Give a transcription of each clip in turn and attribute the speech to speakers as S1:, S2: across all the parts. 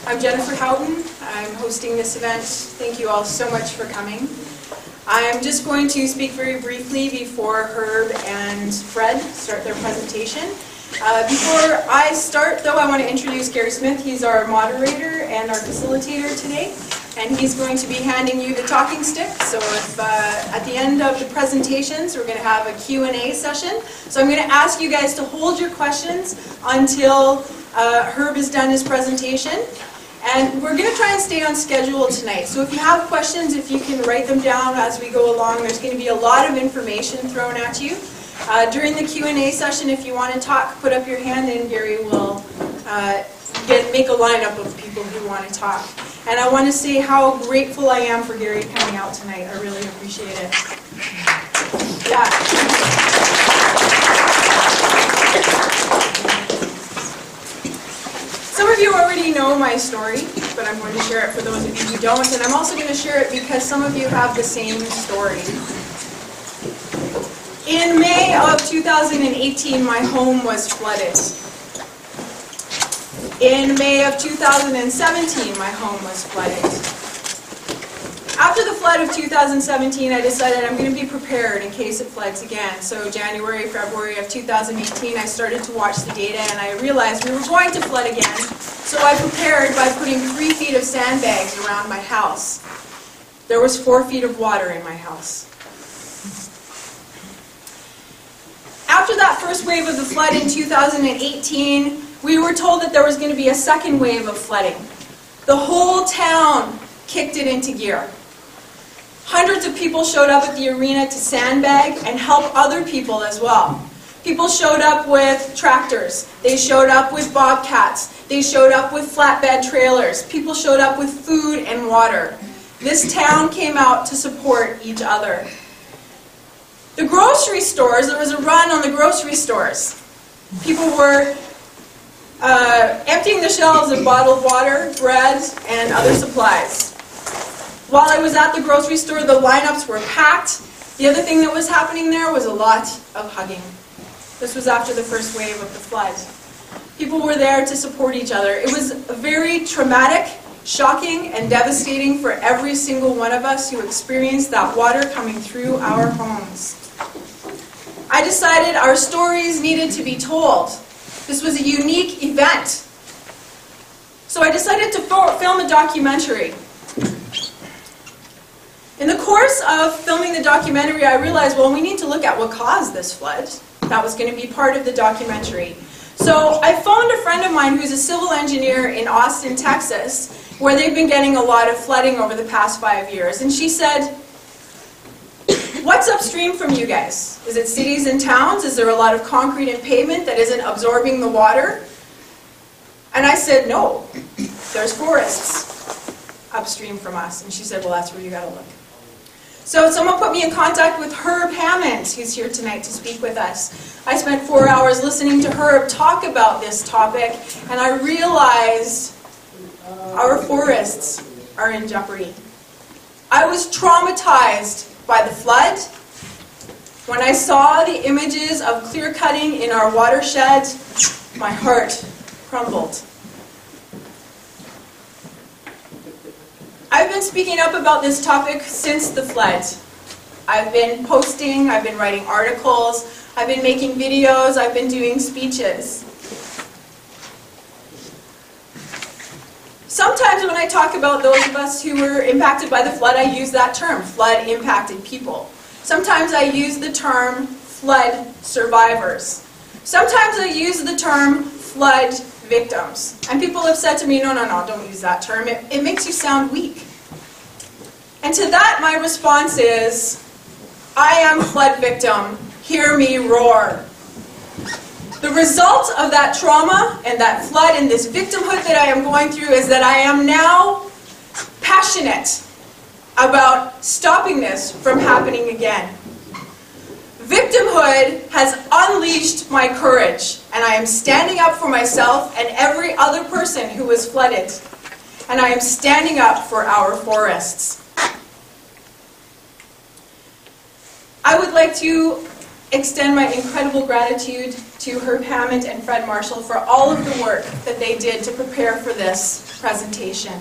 S1: I'm Jennifer Houghton. I'm hosting this event. Thank you all so much for coming. I'm just going to speak very briefly before Herb and Fred start their presentation. Before I start, though, I want to introduce Gary Smith. He's our moderator and our facilitator today, and he's going to be handing you the talking stick. So if at the end of the presentations, we're going to have a Q&A session. So I'm going to ask you guys to hold your questions until Herb is done his presentation. And we're going to try and stay on schedule tonight. So if you have questions, if you can write them down as we go along, there's going to be a lot of information thrown at you. During the Q&A session, if you want to talk, put up your hand and Gary will make a lineup of people who want to talk. And I want to say how grateful I am for Gary coming out tonight. I really appreciate it. Yeah. Some of you already know my story, but I'm going to share it for those of you who don't. And I'm also going to share it because some of you have the same story. In May of 2018, my home was flooded. In May of 2017, my home was flooded. After the flood of 2017, I decided I'm going to be prepared in case it floods again. So January, February of 2018, I started to watch the data and I realized we were going to flood again. So I prepared by putting 3 feet of sandbags around my house. There was 4 feet of water in my house. After that first wave of the flood in 2018, we were told that there was going to be a second wave of flooding. The whole town kicked it into gear. Hundreds of people showed up at the arena to sandbag and help other people as well. People showed up with tractors. They showed up with bobcats. They showed up with flatbed trailers. People showed up with food and water. This town came out to support each other. The grocery stores, there was a run on the grocery stores. People were emptying the shelves of bottled water, bread, and other supplies. While I was at the grocery store, the lineups were packed. The other thing that was happening there was a lot of hugging. This was after the first wave of the flood. People were there to support each other. It was very traumatic, shocking, and devastating for every single one of us who experienced that water coming through our homes. I decided our stories needed to be told. This was a unique event. So I decided to film a documentary. In the course of filming the documentary, I realized, well, we need to look at what caused this flood. That was going to be part of the documentary. So I phoned a friend of mine who's a civil engineer in Austin, Texas, where they've been getting a lot of flooding over the past 5 years. And she said, what's upstream from you guys? Is it cities and towns? Is there a lot of concrete and pavement that isn't absorbing the water? And I said, no, there's forests upstream from us. And she said, well, that's where you got to look. So someone put me in contact with Herb Hammond, who's here tonight to speak with us. I spent 4 hours listening to Herb talk about this topic, and I realized our forests are in jeopardy. I was traumatized by the flood. When I saw the images of clear cutting in our watershed, my heart crumbled. I've been speaking up about this topic since the flood. I've been posting, I've been writing articles, I've been making videos, I've been doing speeches. Sometimes when I talk about those of us who were impacted by the flood, I use that term, flood-impacted people. Sometimes I use the term flood survivors. Sometimes I use the term flood victims. And people have said to me, no, don't use that term. It makes you sound weak. And to that, my response is, I am flood victim. Hear me roar. The result of that trauma and that flood and this victimhood that I am going through is that I am now passionate about stopping this from happening again. Victimhood has unleashed my courage, and I am standing up for myself and every other person who was flooded. And I am standing up for our forests. I would like to extend my incredible gratitude to Hammond and Fred Marshall for all of the work that they did to prepare for this presentation.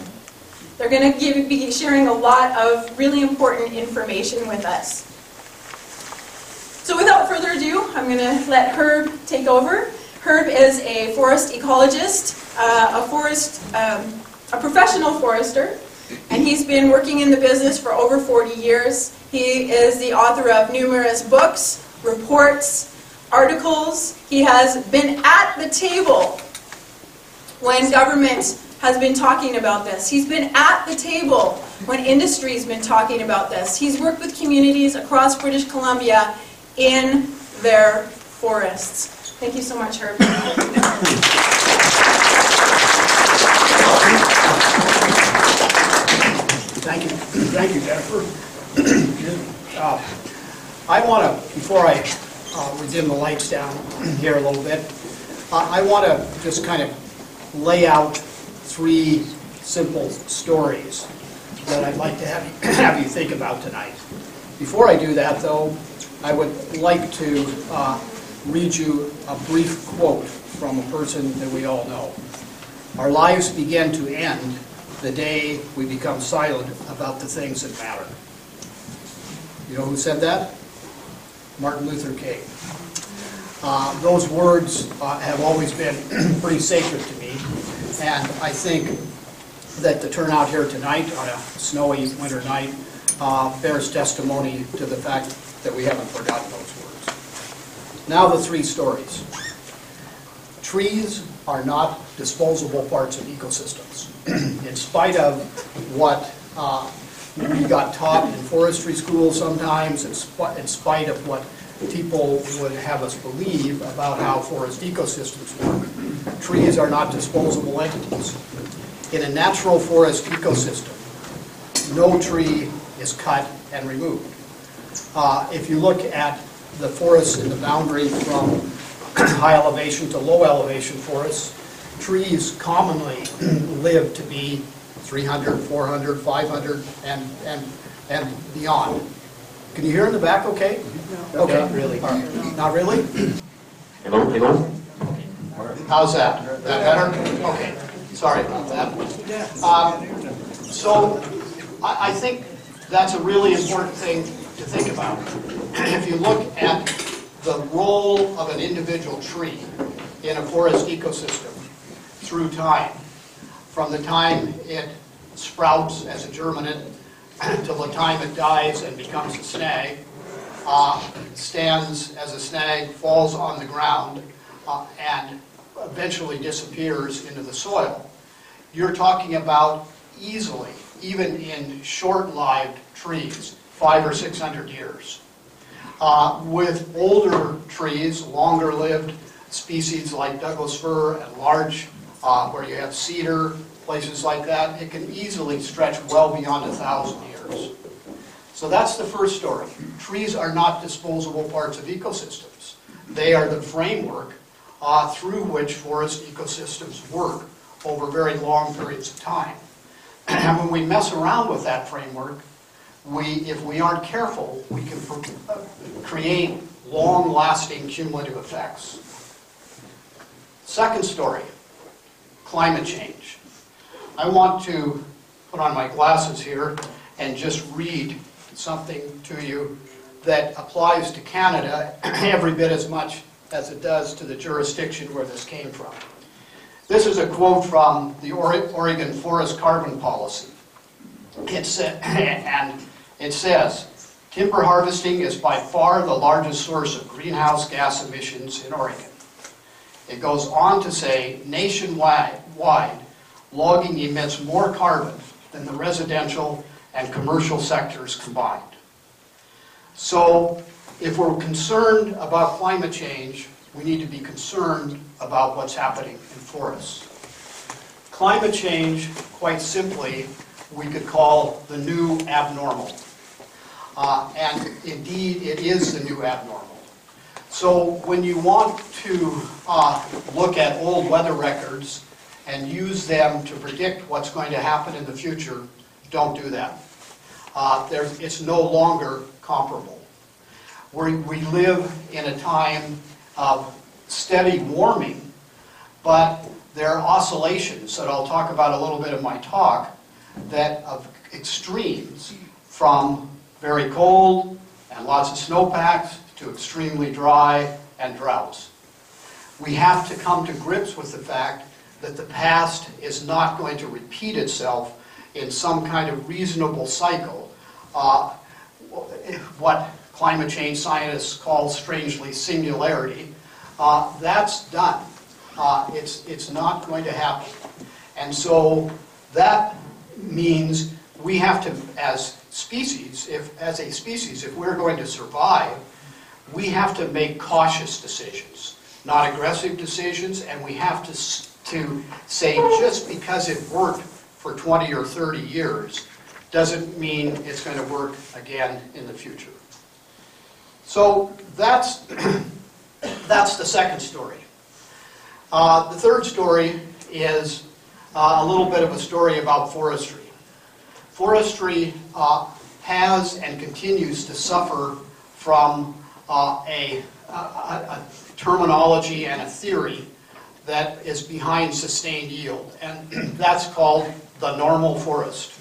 S1: They're going to be sharing a lot of really important information with us. So without further ado, I'm going to let Herb take over. Herb is a forest ecologist, a professional forester, and he's been working in the business for over 40 years. He is the author of numerous books, reports, articles. He has been at the table when government has been talking about this. He's been at the table when industry's been talking about this. He's worked with communities across British Columbia in their forests. Thank you so much, Herb.
S2: Thank you, Jennifer. I want to, before I dim the lights down here a little bit, I want to just kind of lay out 3 simple stories that I'd like to have you think about tonight. Before I do that, though, I would like to read you a brief quote from a person that we all know. Our lives begin to end the day we become silent about the things that matter. You know who said that? Martin Luther King. Those words have always been pretty sacred to me, and I think that the turnout here tonight on a snowy winter night bears testimony to the fact that we haven't forgotten those words. Now the 3 stories. Trees are not disposable parts of ecosystems. In spite of what we got taught in forestry school sometimes, in spite of what people would have us believe about how forest ecosystems work, trees are not disposable entities. In a natural forest ecosystem, no tree is cut and removed. If you look at the forest in the boundary from high elevation to low elevation forests, trees commonly live to be 300, 400, 500, and beyond. Can you hear in the back okay? Okay.
S3: Not really.
S2: Not really?
S3: Hello, hello.
S2: How's that? That better? Okay. Sorry about that. So I think that's a really important thing to think about. If you look at the role of an individual tree in a forest ecosystem through time, from the time it sprouts as a germinate till the time it dies and becomes a snag, stands as a snag, falls on the ground, and eventually disappears into the soil. You're talking about easily, even in short-lived trees, 500 or 600 years. With older trees, longer-lived species like Douglas fir and large, where you have cedar, places like that, it can easily stretch well beyond 1,000 years. So that's the first story. Trees are not disposable parts of ecosystems. They are the framework through which forest ecosystems work over very long periods of time. And when we mess around with that framework, if we aren't careful, we can create long-lasting cumulative effects. Second story, climate change. I want to put on my glasses here and just read something to you that applies to Canada every bit as much as it does to the jurisdiction where this came from. This is a quote from the Oregon Forest Carbon Policy. It says, timber harvesting is by far the largest source of greenhouse gas emissions in Oregon. It goes on to say, nationwide, logging emits more carbon than the residential and commercial sectors combined. So, if we're concerned about climate change, we need to be concerned about what's happening in forests. Climate change, quite simply, we could call the new abnormal. And indeed, it is the new abnormal. So when you want to look at old weather records and use them to predict what's going to happen in the future, don't do that. It's no longer comparable. We live in a time of steady warming, but there are oscillations that I'll talk about a little bit in my talk that of extremes from very cold and lots of snowpacks to extremely dry and droughts. We have to come to grips with the fact that the past is not going to repeat itself in some kind of reasonable cycle, what climate change scientists call strangely singularity. That's done. It's not going to happen. And so that means we have to, as a species, if we're going to survive, we have to make cautious decisions, not aggressive decisions, and we have to say just because it worked for 20 or 30 years doesn't mean it's going to work again in the future. So that's, that's the second story. The third story is a little bit of a story about forestry. Forestry has and continues to suffer from a terminology and a theory that is behind sustained yield, and that's called the normal forest.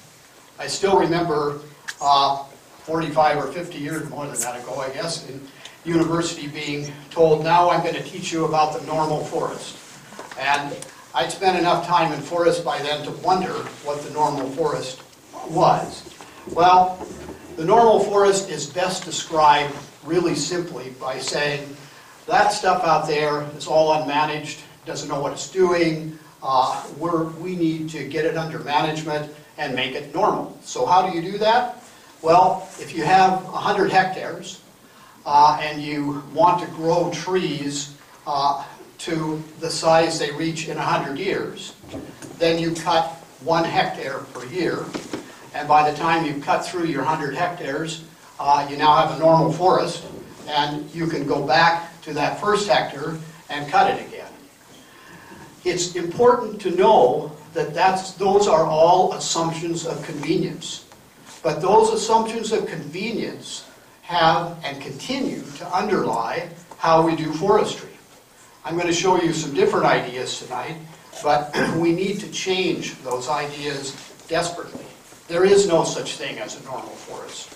S2: I still remember 45 or 50 years, more than that ago, I guess, in university being told, now I'm going to teach you about the normal forest. And I'd spent enough time in forest by then to wonder what the normal forest was. Well, the normal forest is best described really simply by saying that stuff out there is all unmanaged, doesn't know what it's doing, we need to get it under management and make it normal. So how do you do that? Well, if you have 100 hectares and you want to grow trees to the size they reach in 100 years, then you cut 1 hectare per year, and by the time you've cut through your 100 hectares, you now have a normal forest, and you can go back to that first hectare and cut it again. It's important to know that those are all assumptions of convenience. But those assumptions of convenience have and continue to underlie how we do forestry. I'm going to show you some different ideas tonight, but we need to change those ideas desperately. There is no such thing as a normal forest.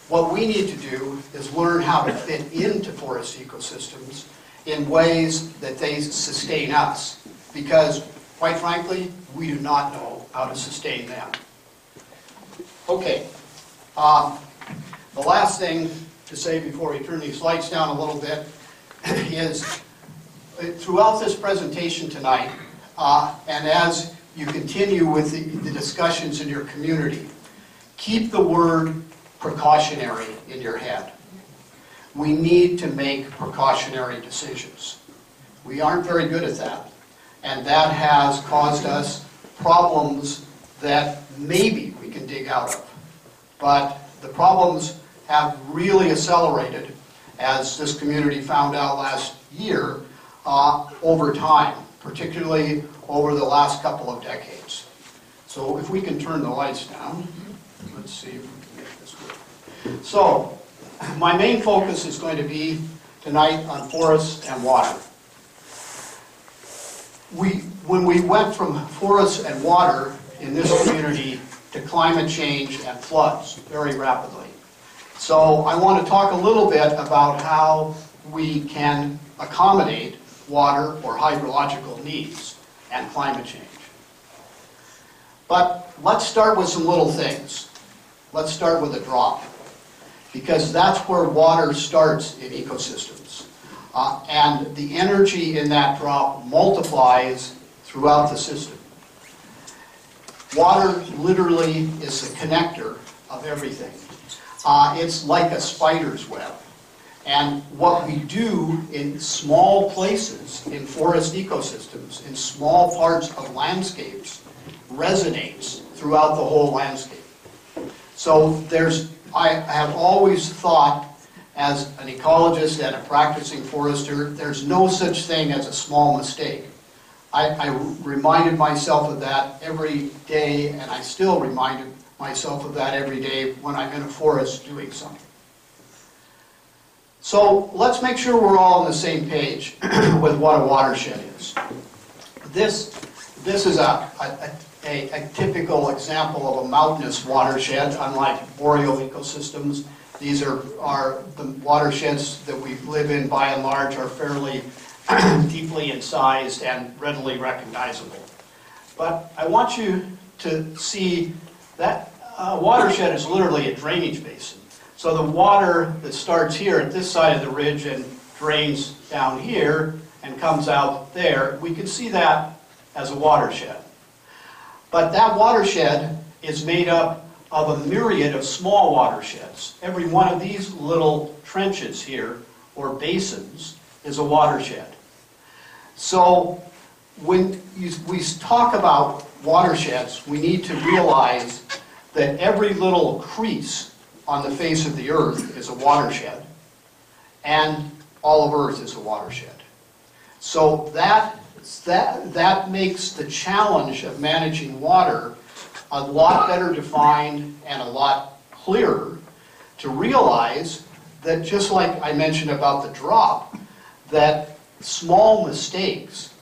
S2: What we need to do is learn how to fit into forest ecosystems in ways that they sustain us, because, quite frankly, we do not know how to sustain them. Okay, the last thing to say before we turn these lights down a little bit is throughout this presentation tonight, and as you continue with the discussions in your community, keep the word precautionary in your head. We need to make precautionary decisions. We aren't very good at that, and that has caused us problems that maybe we can dig out of. But the problems have really accelerated, as this community found out last year, over time, particularly over the last couple of decades. So if we can turn the lights down, let's see if we can make this work. So my main focus is going to be tonight on forests and water. When we went from forests and water in this community to climate change and floods very rapidly. So I want to talk a little bit about how we can accommodate water or hydrological needs and climate change. But let's start with some little things. Let's start with a drop, because that's where water starts in ecosystems. And the energy in that drop multiplies throughout the system. Water literally is the connector of everything. It's like a spider's web. And what we do in small places, in forest ecosystems, in small parts of landscapes, resonates throughout the whole landscape. So I have always thought, as an ecologist and a practicing forester, there's no such thing as a small mistake. I reminded myself of that every day, and I still remind myself of that every day when I'm in a forest doing something. So let's make sure we're all on the same page with what a watershed is. This is a typical example of a mountainous watershed, unlike boreal ecosystems. These are the watersheds that we live in, by and large, are fairly deeply incised and readily recognizable. But I want you to see that a watershed is literally a drainage basin. So the water that starts here at this side of the ridge and drains down here and comes out there, we can see that as a watershed. But that watershed is made up of a myriad of small watersheds. Every one of these little trenches here, or basins, is a watershed. So when we talk about watersheds, we need to realize that every little crease on the face of the earth is a watershed, and all of Earth is a watershed. So that makes the challenge of managing water a lot better defined and a lot clearer to realize that, just like I mentioned about the drought, that small mistakes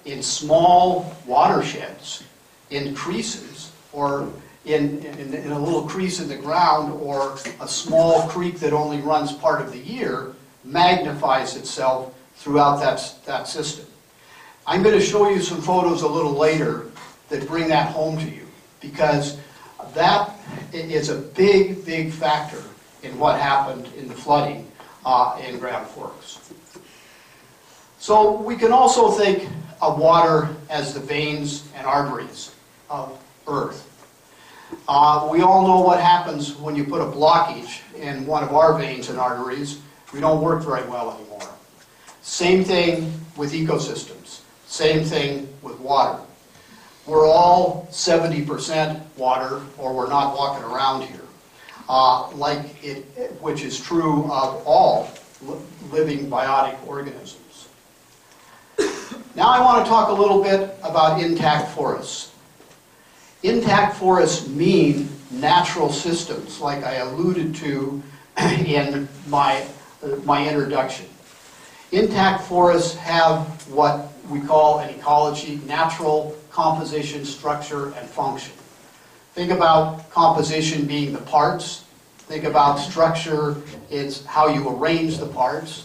S2: in small watersheds, in creases, or in a little crease in the ground, or a small creek that only runs part of the year, magnifies itself throughout that system. I'm going to show you some photos a little later that bring that home to you, because that is a big, big factor in what happened in the flooding in Grand Forks. So we can also think of water as the veins and arteries of Earth. We all know what happens when you put a blockage in one of our veins and arteries. We don't work very well anymore. Same thing with ecosystems. Same thing with water. We're all 70% water, or we're not walking around here, which is true of all living biotic organisms. Now I want to talk a little bit about intact forests. Intact forests mean natural systems, like I alluded to in my introduction. Intact forests have what we call an ecology, natural composition, structure, and function. Think about composition being the parts. Think about structure, it's how you arrange the parts.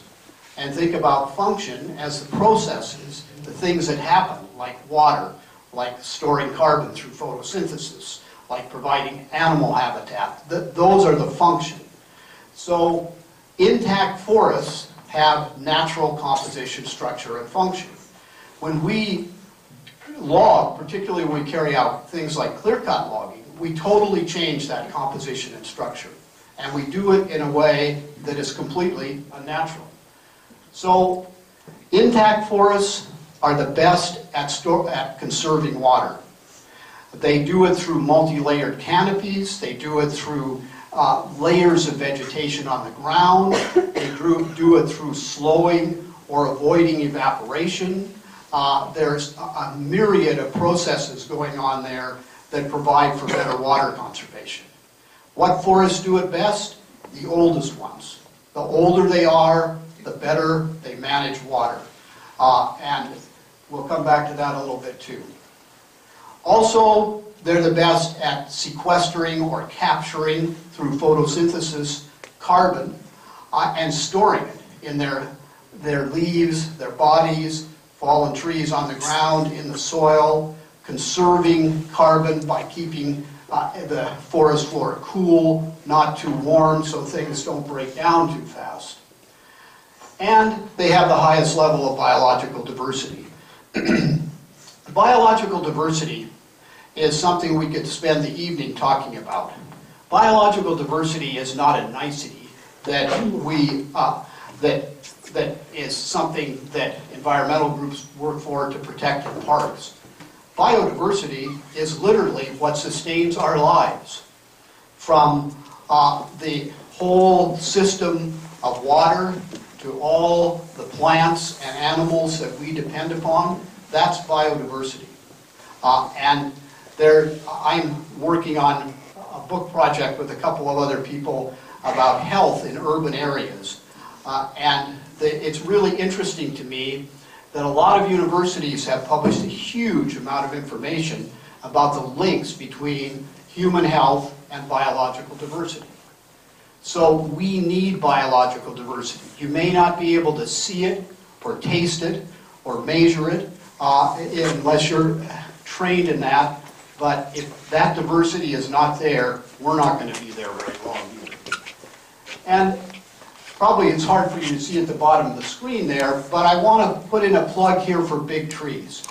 S2: And think about function as the processes, the things that happen, like water, like storing carbon through photosynthesis, like providing animal habitat. Those are the function. So intact forests have natural composition, structure, and function. When we log, particularly when we carry out things like clear-cut logging, we totally change that composition and structure. And we do it in a way that is completely unnatural. So intact forests are the best at conserving water. They do it through multi-layered canopies. They do it through layers of vegetation on the ground. They do it through slowing or avoiding evaporation. There's a myriad of processes going on there that provide for better water conservation. What forests do it best? The oldest ones. The older they are, the better they manage water. And we'll come back to that a little bit too. Also, they're the best at sequestering or capturing through photosynthesis carbon and storing it in their leaves, their bodies, fallen trees on the ground, in the soil, conserving carbon by keeping the forest floor cool, not too warm, so things don't break down too fast. And they have the highest level of biological diversity. Biological diversity is something we could spend the evening talking about. Biological diversity is not a nicety that that is something that environmental groups work for to protect in parks. Biodiversity is literally what sustains our lives, from the whole system of water to all the plants and animals that we depend upon. That's biodiversity. And I'm working on a book project with a couple of other people about health in urban areas. It's really interesting to me that a lot of universities have published a huge amount of information about the links between human health and biological diversity. So we need biological diversity. You may not be able to see it or taste it or measure it unless you're trained in that, but if that diversity is not there, we're not going to be there very long either. And probably it's hard for you to see at the bottom of the screen there, but I want to put in a plug here for big trees,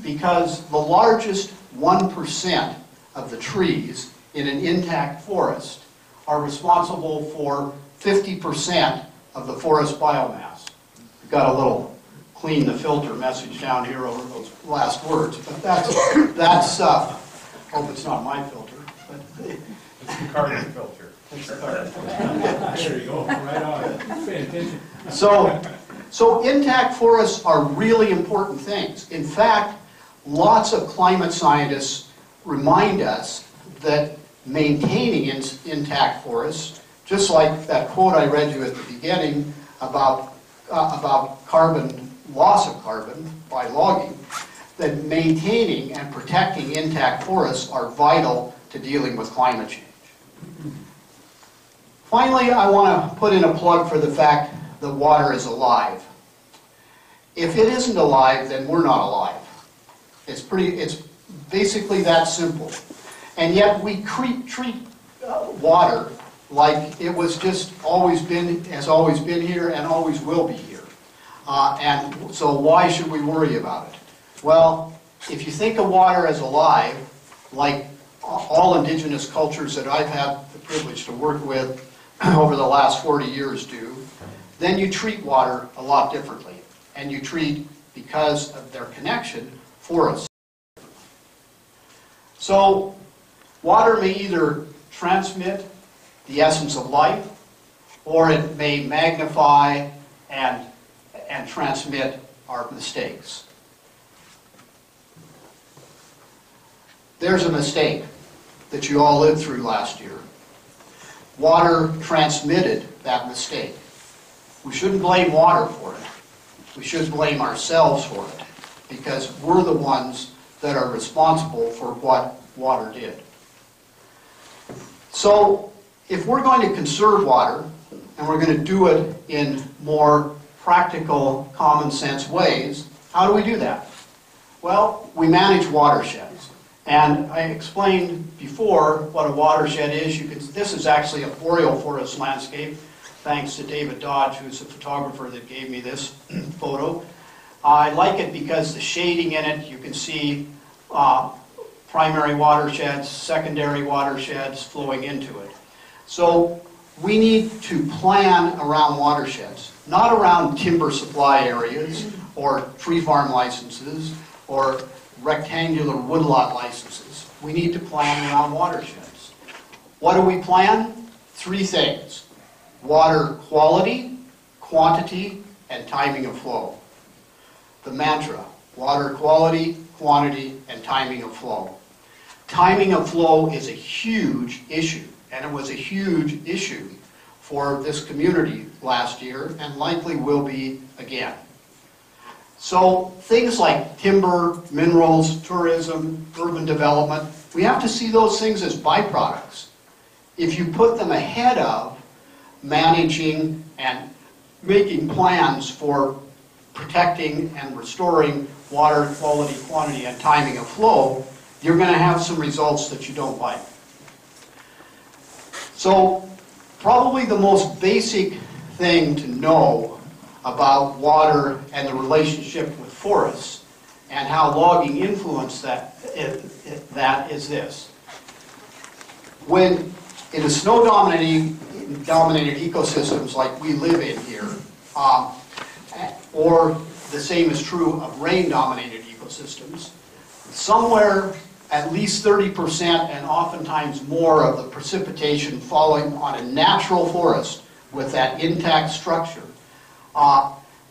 S2: because the largest 1% of the trees in an intact forest are responsible for 50% of the forest biomass. We've got a little clean the filter message down here over those last words, but that's hope it's not my filter. But
S4: it's the carbon filter.
S2: It's the carbon filter.
S4: There you go, right on. Pay attention.
S2: So intact forests are really important things. In fact, lots of climate scientists remind us that maintaining intact forests, just like that quote I read you at the beginning about carbon, loss of carbon by logging, that maintaining and protecting intact forests are vital to dealing with climate change. Finally, I want to put in a plug for the fact that water is alive. If it isn't alive, then we're not alive. It's basically that simple. And yet we treat water like it was just has always been here and always will be here. And so why should we worry about it? Well, if you think of water as alive, like all indigenous cultures that I've had the privilege to work with over the last 40 years do, then you treat water a lot differently. And you treat, because of their connection, forests. So water may either transmit the essence of life, or it may magnify and transmit our mistakes. There's a mistake that you all lived through last year. Water transmitted that mistake. We shouldn't blame water for it. We should blame ourselves for it, because we're the ones that are responsible for what water did. So if we're going to conserve water, and we're going to do it in more practical, common sense ways, how do we do that? Well, we manage watersheds. And I explained before what a watershed is. This is actually a boreal forest landscape, thanks to David Dodge, who's a photographer that gave me this photo. I like it because the shading in it, you can see primary watersheds, secondary watersheds flowing into it. So we need to plan around watersheds, not around timber supply areas or tree farm licenses or rectangular woodlot licenses. We need to plan around watersheds. What do we plan? 3 things: water quality, quantity, and timing of flow. The mantra: water quality, quantity, and timing of flow. Timing of flow is a huge issue, and it was a huge issue for this community last year, and likely will be again. So things like timber, minerals, tourism, urban development, we have to see those things as byproducts. If you put them ahead of managing and making plans for protecting and restoring water quality, quantity, and timing of flow, you're going to have some results that you don't like. So probably the most basic thing to know about water and the relationship with forests and how logging influenced that is this. When in a snow-dominated ecosystems like we live in here, or the same is true of rain-dominated ecosystems, somewhere at least 30% and oftentimes more of the precipitation falling on a natural forest with that intact structure,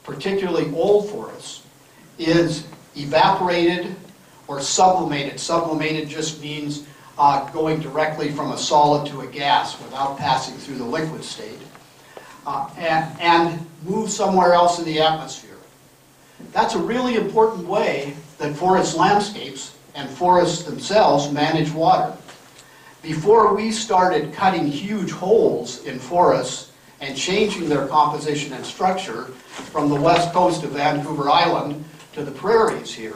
S2: particularly old forests, is evaporated or sublimated. Sublimated just means going directly from a solid to a gas without passing through the liquid state. and move somewhere else in the atmosphere. That's a really important way that forest landscapes and forests themselves manage water. Before we started cutting huge holes in forests and changing their composition and structure from the west coast of Vancouver Island to the prairies here,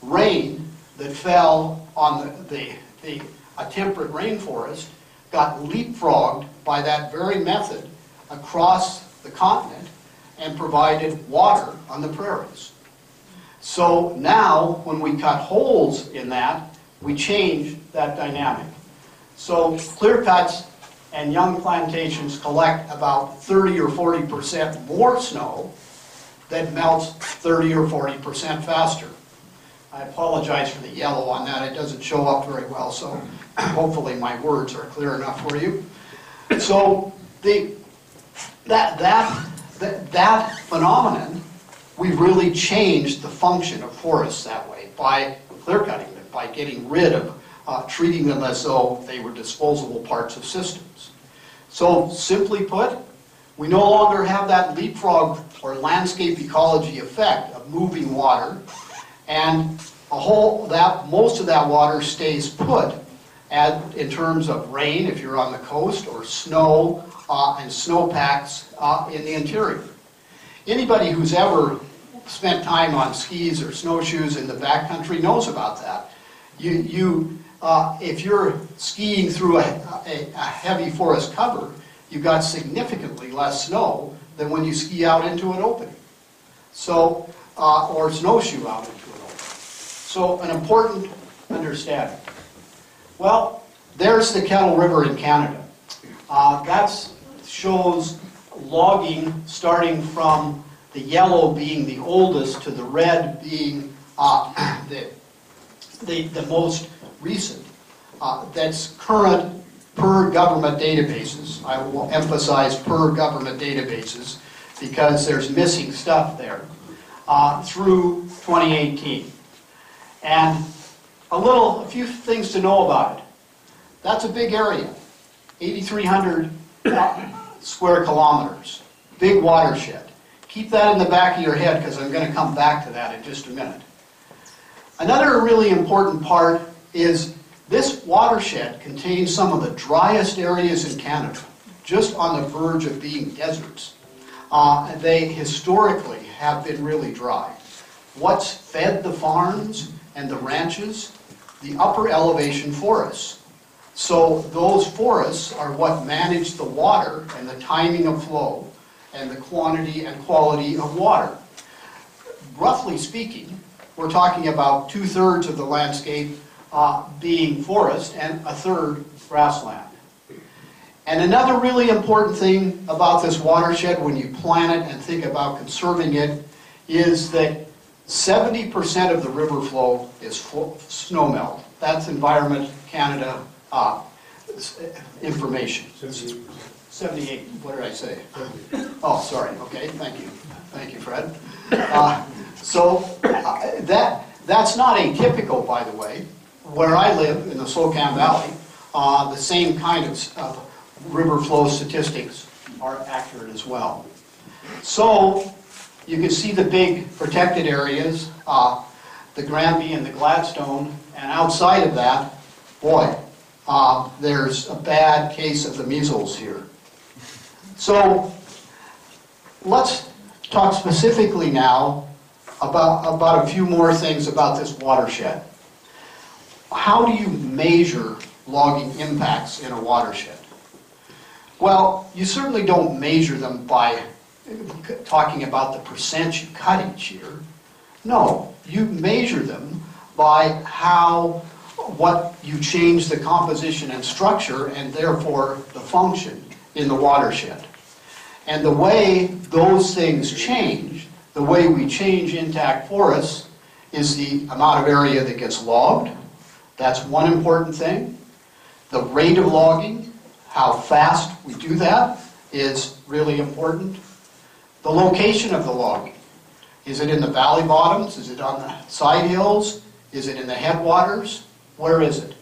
S2: rain that fell on a temperate rainforest got leapfrogged by that very method across the continent and provided water on the prairies. So now, when we cut holes in that, we change that dynamic. So clear cuts and young plantations collect about 30 or 40% more snow that melts 30 or 40% faster. I apologize for the yellow on that. It doesn't show up very well, so hopefully my words are clear enough for you. So that phenomenon, we really changed the function of forests that way by clear cutting them, by getting rid of treating them as though they were disposable parts of systems. So simply put, we no longer have that leapfrog or landscape ecology effect of moving water, and most of that water stays put in terms of rain if you're on the coast, or snow and snowpacks in the interior. Anybody who's ever spent time on skis or snowshoes in the backcountry knows about that. If you're skiing through a heavy forest cover, you've got significantly less snow than when you ski out into an opening. So, or snowshoe out into an opening. So, an important understanding. Well, there's the Kettle River in Canada. That shows logging starting from the yellow being the oldest to the red being the most recent. That's current per government databases. I will emphasize per government databases because there's missing stuff there through 2018. And a few things to know about it. That's a big area, 8,300 square kilometers, big watershed. Keep that in the back of your head because I'm going to come back to that in just a minute. Another really important part is this watershed contains some of the driest areas in Canada, just on the verge of being deserts. They historically have been really dry. What's fed the farms and the ranches? The upper elevation forests. So those forests are what manage the water and the timing of flow and the quantity and quality of water. Roughly speaking, we're talking about 2/3 of the landscape being forest and 1/3 grassland. And another really important thing about this watershed when you plan it and think about conserving it is that 70% of the river flow is snowmelt. That's Environment Canada information. 78, what did I say? Oh, sorry, okay, thank you. Thank you, Fred. That's not atypical, by the way. Where I live, in the Spokane Valley, the same kind of river flow statistics are accurate as well. So, you can see the big protected areas, the Granby and the Gladstone, and outside of that, boy, there's a bad case of the measles here. So, let's talk specifically now about a few more things about this watershed. How do you measure logging impacts in a watershed? Well, you certainly don't measure them by talking about the percent you cut each year. No, you measure them by what you change the composition and structure and therefore the function in the watershed. And the way those things change, the way we change intact forests, is the amount of area that gets logged. That's one important thing. The rate of logging, how fast we do that, is really important. The location of the logging. Is it in the valley bottoms? Is it on the side hills? Is it in the headwaters? Where is it?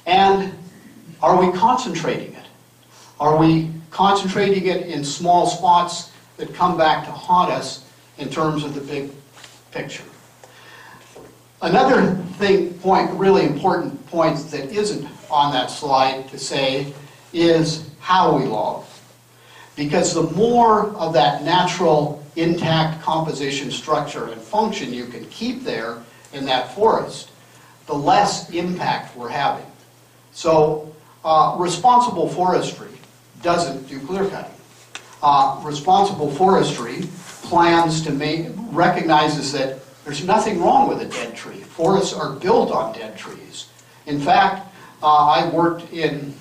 S2: And are we concentrating it? Are we concentrating it in small spots that come back to haunt us in terms of the big picture? Another really important point that isn't on that slide to say is how we log. Because the more of that natural intact composition, structure, and function you can keep there in that forest, the less impact we're having. So responsible forestry doesn't do clear cutting. Responsible forestry plans to recognizes that there's nothing wrong with a dead tree. Forests are built on dead trees. In fact, I worked in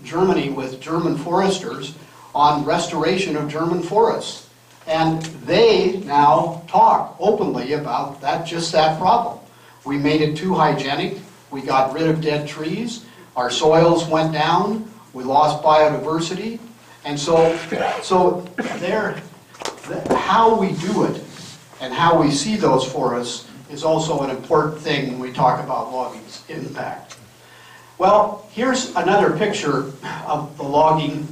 S2: Germany with German foresters on restoration of German forests. And they now talk openly about just that problem. We made it too hygienic. We got rid of dead trees. Our soils went down. We lost biodiversity. And so how we do it and how we see those forests is also an important thing when we talk about logging's impact. Well, here's another picture of the logging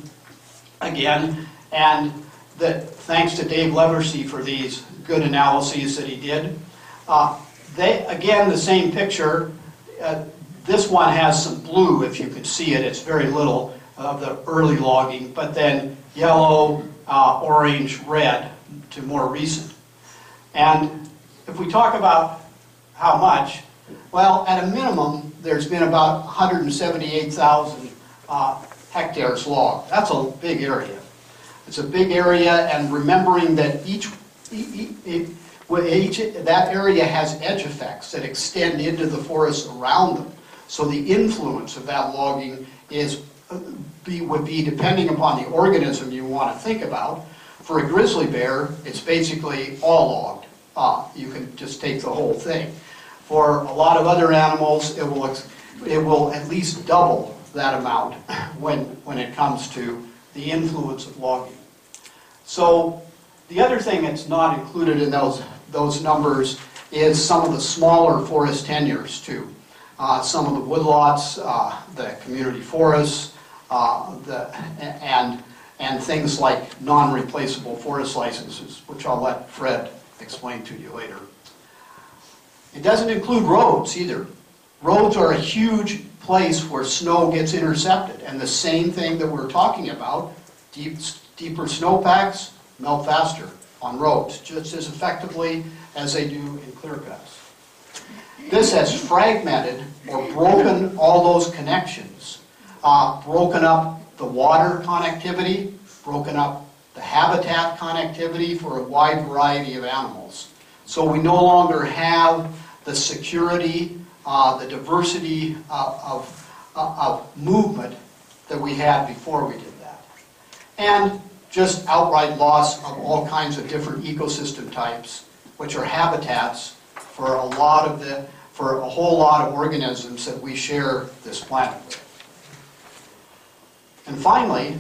S2: again, and thanks to Dave Leversey for these good analyses that he did. Again, the same picture. This one has some blue, if you can see it. It's very little of the early logging, but then yellow, orange, red to more recent. And if we talk about how much, well, at a minimum, there's been about 178,000 hectares logged. That's a big area. It's a big area, and remembering that that area has edge effects that extend into the forests around them. So the influence of that logging would be depending upon the organism you want to think about. For a grizzly bear, it's basically all logged. You can just take the whole thing. For a lot of other animals, it will at least double that amount when it comes to the influence of logging. So the other thing that's not included in those numbers is some of the smaller forest tenures too. Some of the woodlots, the community forests, and things like non-replaceable forest licenses, which I'll let Fred explain to you later. It doesn't include roads either. Roads are a huge place where snow gets intercepted, and the same thing that we're talking about, deeper snowpacks melt faster on roads, just as effectively as they do in clear cuts. This has fragmented or broken all those connections, broken up the water connectivity, broken up the habitat connectivity for a wide variety of animals. So we no longer have the security, the diversity of movement that we had before we did that. And just outright loss of all kinds of different ecosystem types, which are habitats for a whole lot of organisms that we share this planet with. And finally,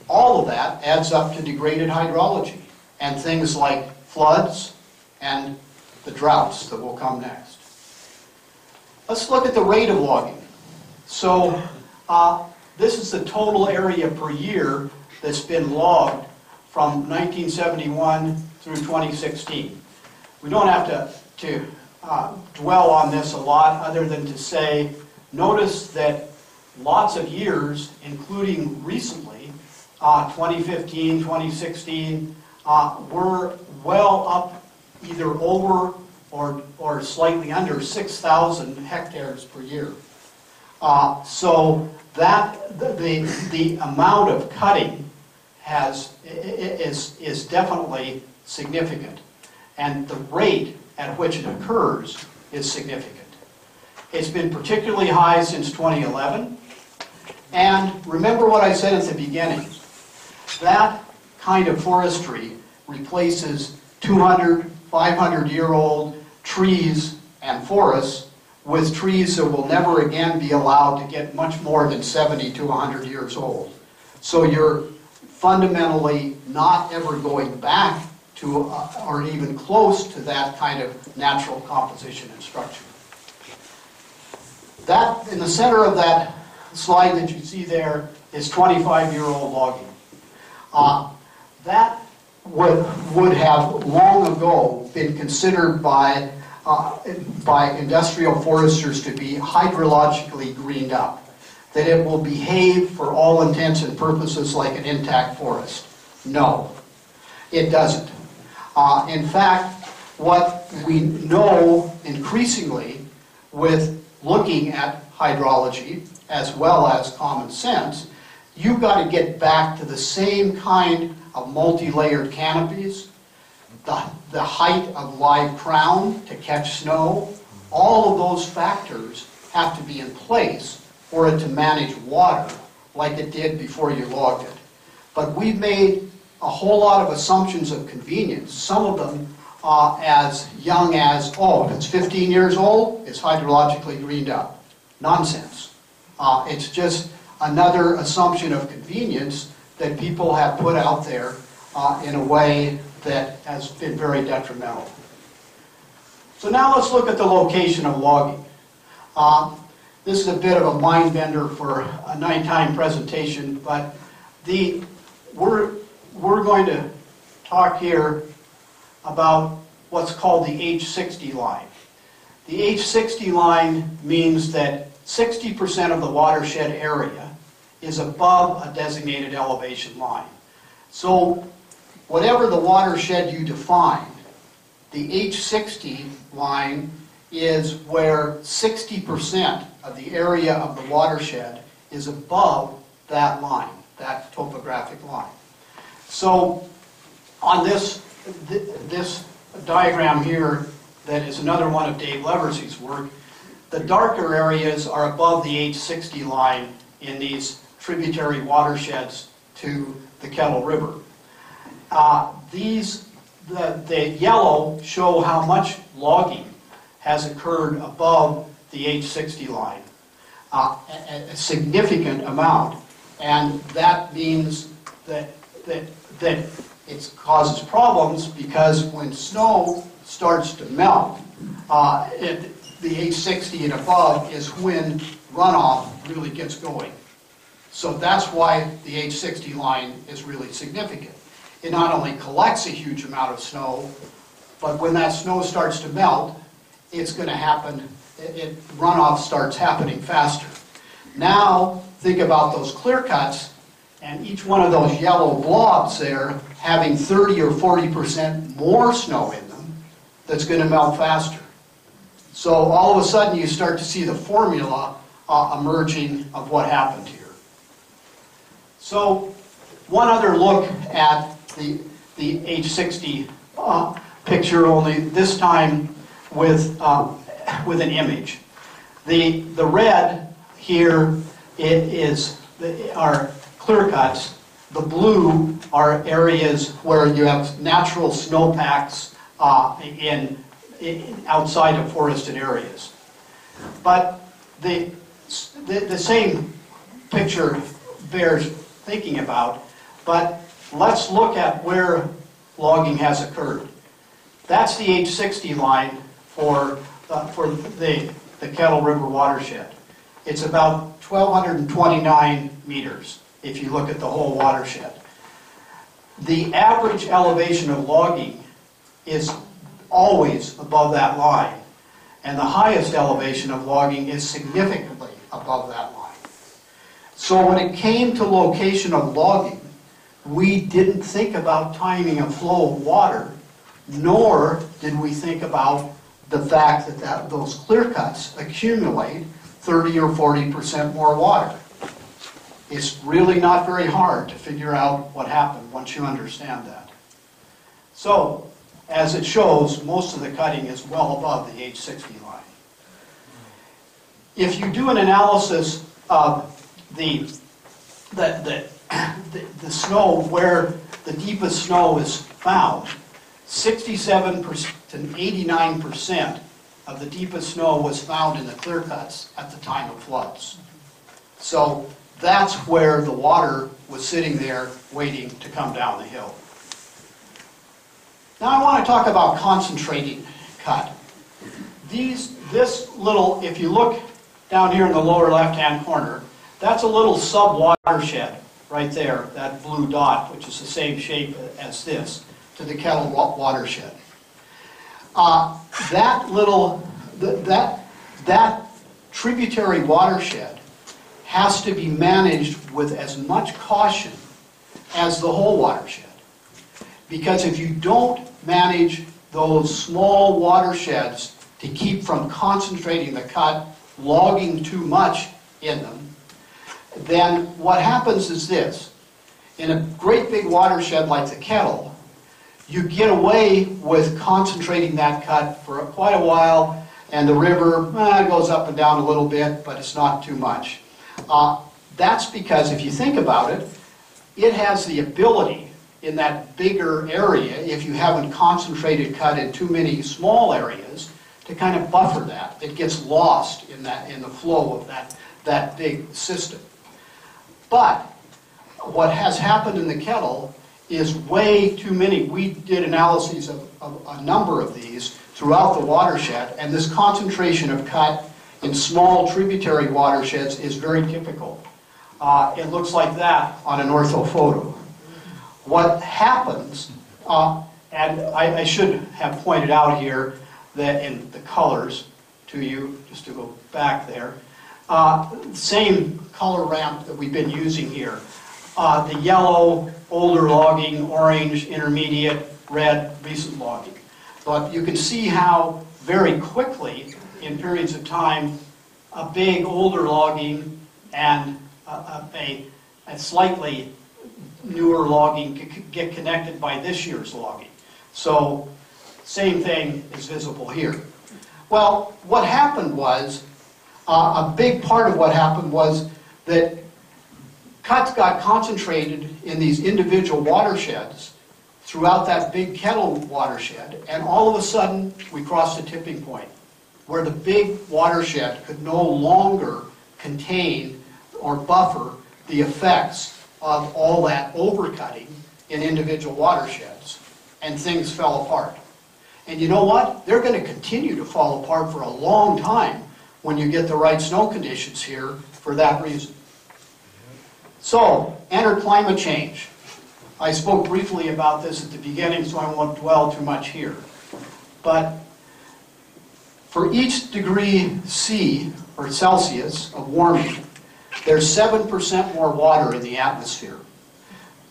S2: all of that adds up to degraded hydrology and things like floods and the droughts that will come next. Let's look at the rate of logging. So this is the total area per year that's been logged from 1971 through 2016. We don't have to dwell on this a lot other than to say, notice that lots of years, including recently, 2015, 2016, were well up either over or slightly under 6,000 hectares per year. So that the amount of cutting is definitely significant, and the rate at which it occurs is significant. It's been particularly high since 2011, and remember what I said at the beginning. That kind of forestry replaces 200, 500-year-old trees and forests with trees that will never again be allowed to get much more than 70 to 100 years old. So you're fundamentally not ever going back to or even close to that kind of natural composition and structure. That, in the center of that slide that you see there is 25-year-old logging. That would have long ago been considered by industrial foresters to be hydrologically greened up, that it will behave for all intents and purposes like an intact forest. No, it doesn't. In fact, what we know increasingly with looking at hydrology as well as common sense, you've got to get back to the same kind of multi-layered canopies, the height of live crown to catch snow. All of those factors have to be in place for it to manage water like it did before you logged it. But we've made a whole lot of assumptions of convenience, some of them as young as, oh, if it's 15 years old, it's hydrologically greened up. Nonsense. It's just another assumption of convenience that people have put out there in a way that has been very detrimental. So now let's look at the location of logging. This is a bit of a mind bender for a nighttime presentation, but we're going to talk here about what's called the H60 line. The H60 line means that 60% of the watershed area is above a designated elevation line. So whatever the watershed you define, the H60 line is where 60% of the area of the watershed is above that line, that topographic line. So on this diagram here, that is another one of Dave Leversy's work, the darker areas are above the H60 line in these tributary watersheds to the Kettle River. The yellow show how much logging has occurred above the H60 line, a significant amount, and that means that it causes problems because when snow starts to melt, the H60 and above is when runoff really gets going. So that's why the H60 line is really significant. It not only collects a huge amount of snow, but when that snow starts to melt, it's going to happen, runoff starts happening faster. Now, think about those clear cuts, and each one of those yellow blobs there having 30 or 40% more snow in them that's going to melt faster. So all of a sudden you start to see the formula emerging of what happened here. So one other look at the H60 picture, only this time with an image. The red here are clear cuts. The blue are areas where you have natural snowpacks outside of forested areas. But the same picture bears thinking about, but let's look at where logging has occurred. That's the H60 line for the Kettle River watershed. It's about 1,229 meters if you look at the whole watershed. The average elevation of logging is always above that line, and the highest elevation of logging is significantly above that line. So when it came to location of logging, we didn't think about timing of flow of water, nor did we think about the fact that those clear cuts accumulate 30 or 40% more water. It's really not very hard to figure out what happened once you understand that. So, as it shows, most of the cutting is well above the H60 line. If you do an analysis of the snow where the deepest snow is found, 67% to 89% of the deepest snow was found in the clear cuts at the time of floods. So that's where the water was sitting there waiting to come down the hill. Now I want to talk about concentrating cut. This little, if you look down here in the lower left-hand corner, That's a little sub-watershed right there, that blue dot, which is the same shape as this, to the Kettle watershed. That tributary watershed has to be managed with as much caution as the whole watershed. Because if you don't manage those small watersheds to keep from concentrating the cut, logging too much in them, then what happens is this. In a great big watershed like the Kettle, you get away with concentrating that cut for quite a while, and the river goes up and down a little bit, but it's not too much. That's because, if you think about it, it has the ability in that bigger area, if you haven't concentrated cut in too many small areas, to kind of buffer that. It gets lost in the flow of that big system. But what has happened in the Kettle is way too many. We did analyses of a number of these throughout the watershed, and this concentration of cut in small tributary watersheds is very typical. It looks like that on an orthophoto. What happens, and I should have pointed out here that in the colors to you, just to go back there, same color ramp that we've been using here. The yellow, older logging, orange, intermediate, red, recent logging. But you can see how very quickly, in periods of time, a big older logging and a slightly newer logging get connected by this year's logging. So, same thing is visible here. Well, what happened was, a big part of what happened was that cuts got concentrated in these individual watersheds throughout that big Kettle watershed, and all of a sudden we crossed a tipping point where the big watershed could no longer contain or buffer the effects of all that overcutting in individual watersheds, and things fell apart. And you know what? They're going to continue to fall apart for a long time when you get the right snow conditions here for that reason. So, enter climate change. I spoke briefly about this at the beginning, so I won't dwell too much here. But for each degree C, or Celsius, of warming, there's 7% more water in the atmosphere.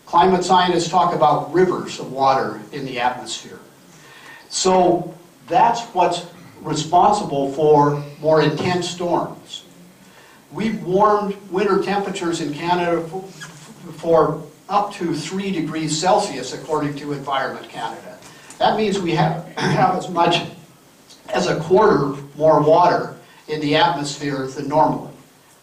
S2: Climate scientists talk about rivers of water in the atmosphere. So that's what's responsible for more intense storms. We've warmed winter temperatures in Canada for up to 3 degrees Celsius, according to Environment Canada. That means we have as much as a quarter more water in the atmosphere than normally.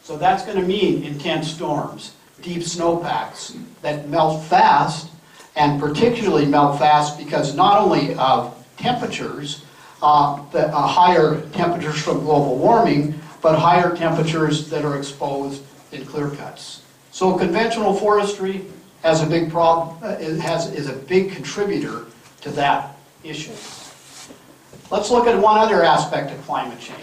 S2: So that's going to mean intense storms, deep snowpacks that melt fast, and particularly melt fast because not only of temperatures, higher temperatures from global warming, but higher temperatures that are exposed in clear cuts. So conventional forestry has a big problem, is a big contributor to that issue. Let's look at one other aspect of climate change.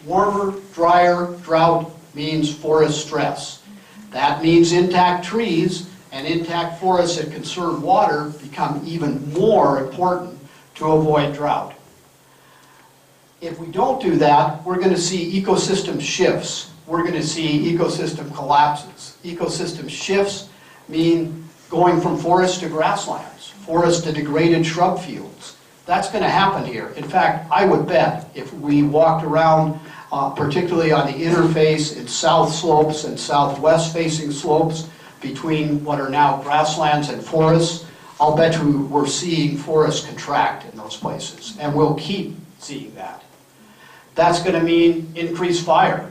S2: Warmer, drier, drought means forest stress. That means intact trees and intact forests that conserve water become even more important to avoid drought. If we don't do that, we're going to see ecosystem shifts. We're going to see ecosystem collapses. Ecosystem shifts mean going from forest to grasslands, forest to degraded shrub fields. That's going to happen here. In fact, I would bet if we walked around, particularly on the interface in south slopes and southwest facing slopes between what are now grasslands and forests, I'll bet you we're seeing forests contract in those places, and we'll keep seeing that. That's going to mean increased fire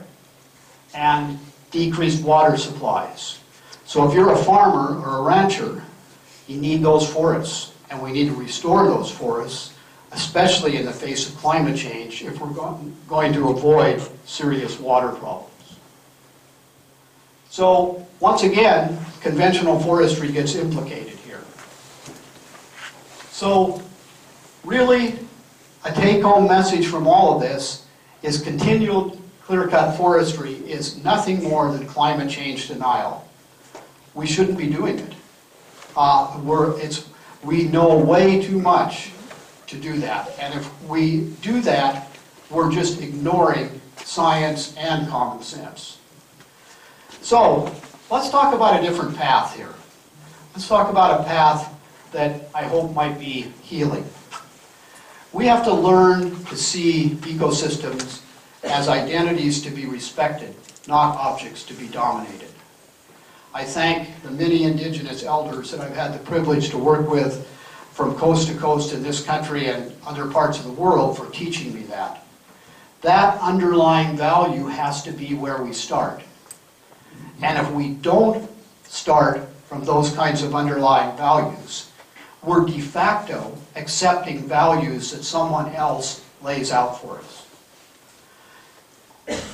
S2: and decreased water supplies. So if you're a farmer or a rancher, you need those forests, and we need to restore those forests, especially in the face of climate change, if we're going to avoid serious water problems. So once again, conventional forestry gets implicated here. So really, a take-home message from all of this is continual clear-cut forestry is nothing more than climate change denial. We shouldn't be doing it. We know way too much to do that. And if we do that, we're just ignoring science and common sense. So let's talk about a different path here. Let's talk about a path that I hope might be healing. We have to learn to see ecosystems as identities to be respected, not objects to be dominated. I thank the many Indigenous elders that I've had the privilege to work with from coast to coast in this country and other parts of the world for teaching me that. That underlying value has to be where we start. And if we don't start from those kinds of underlying values, we're de facto accepting values that someone else lays out for us.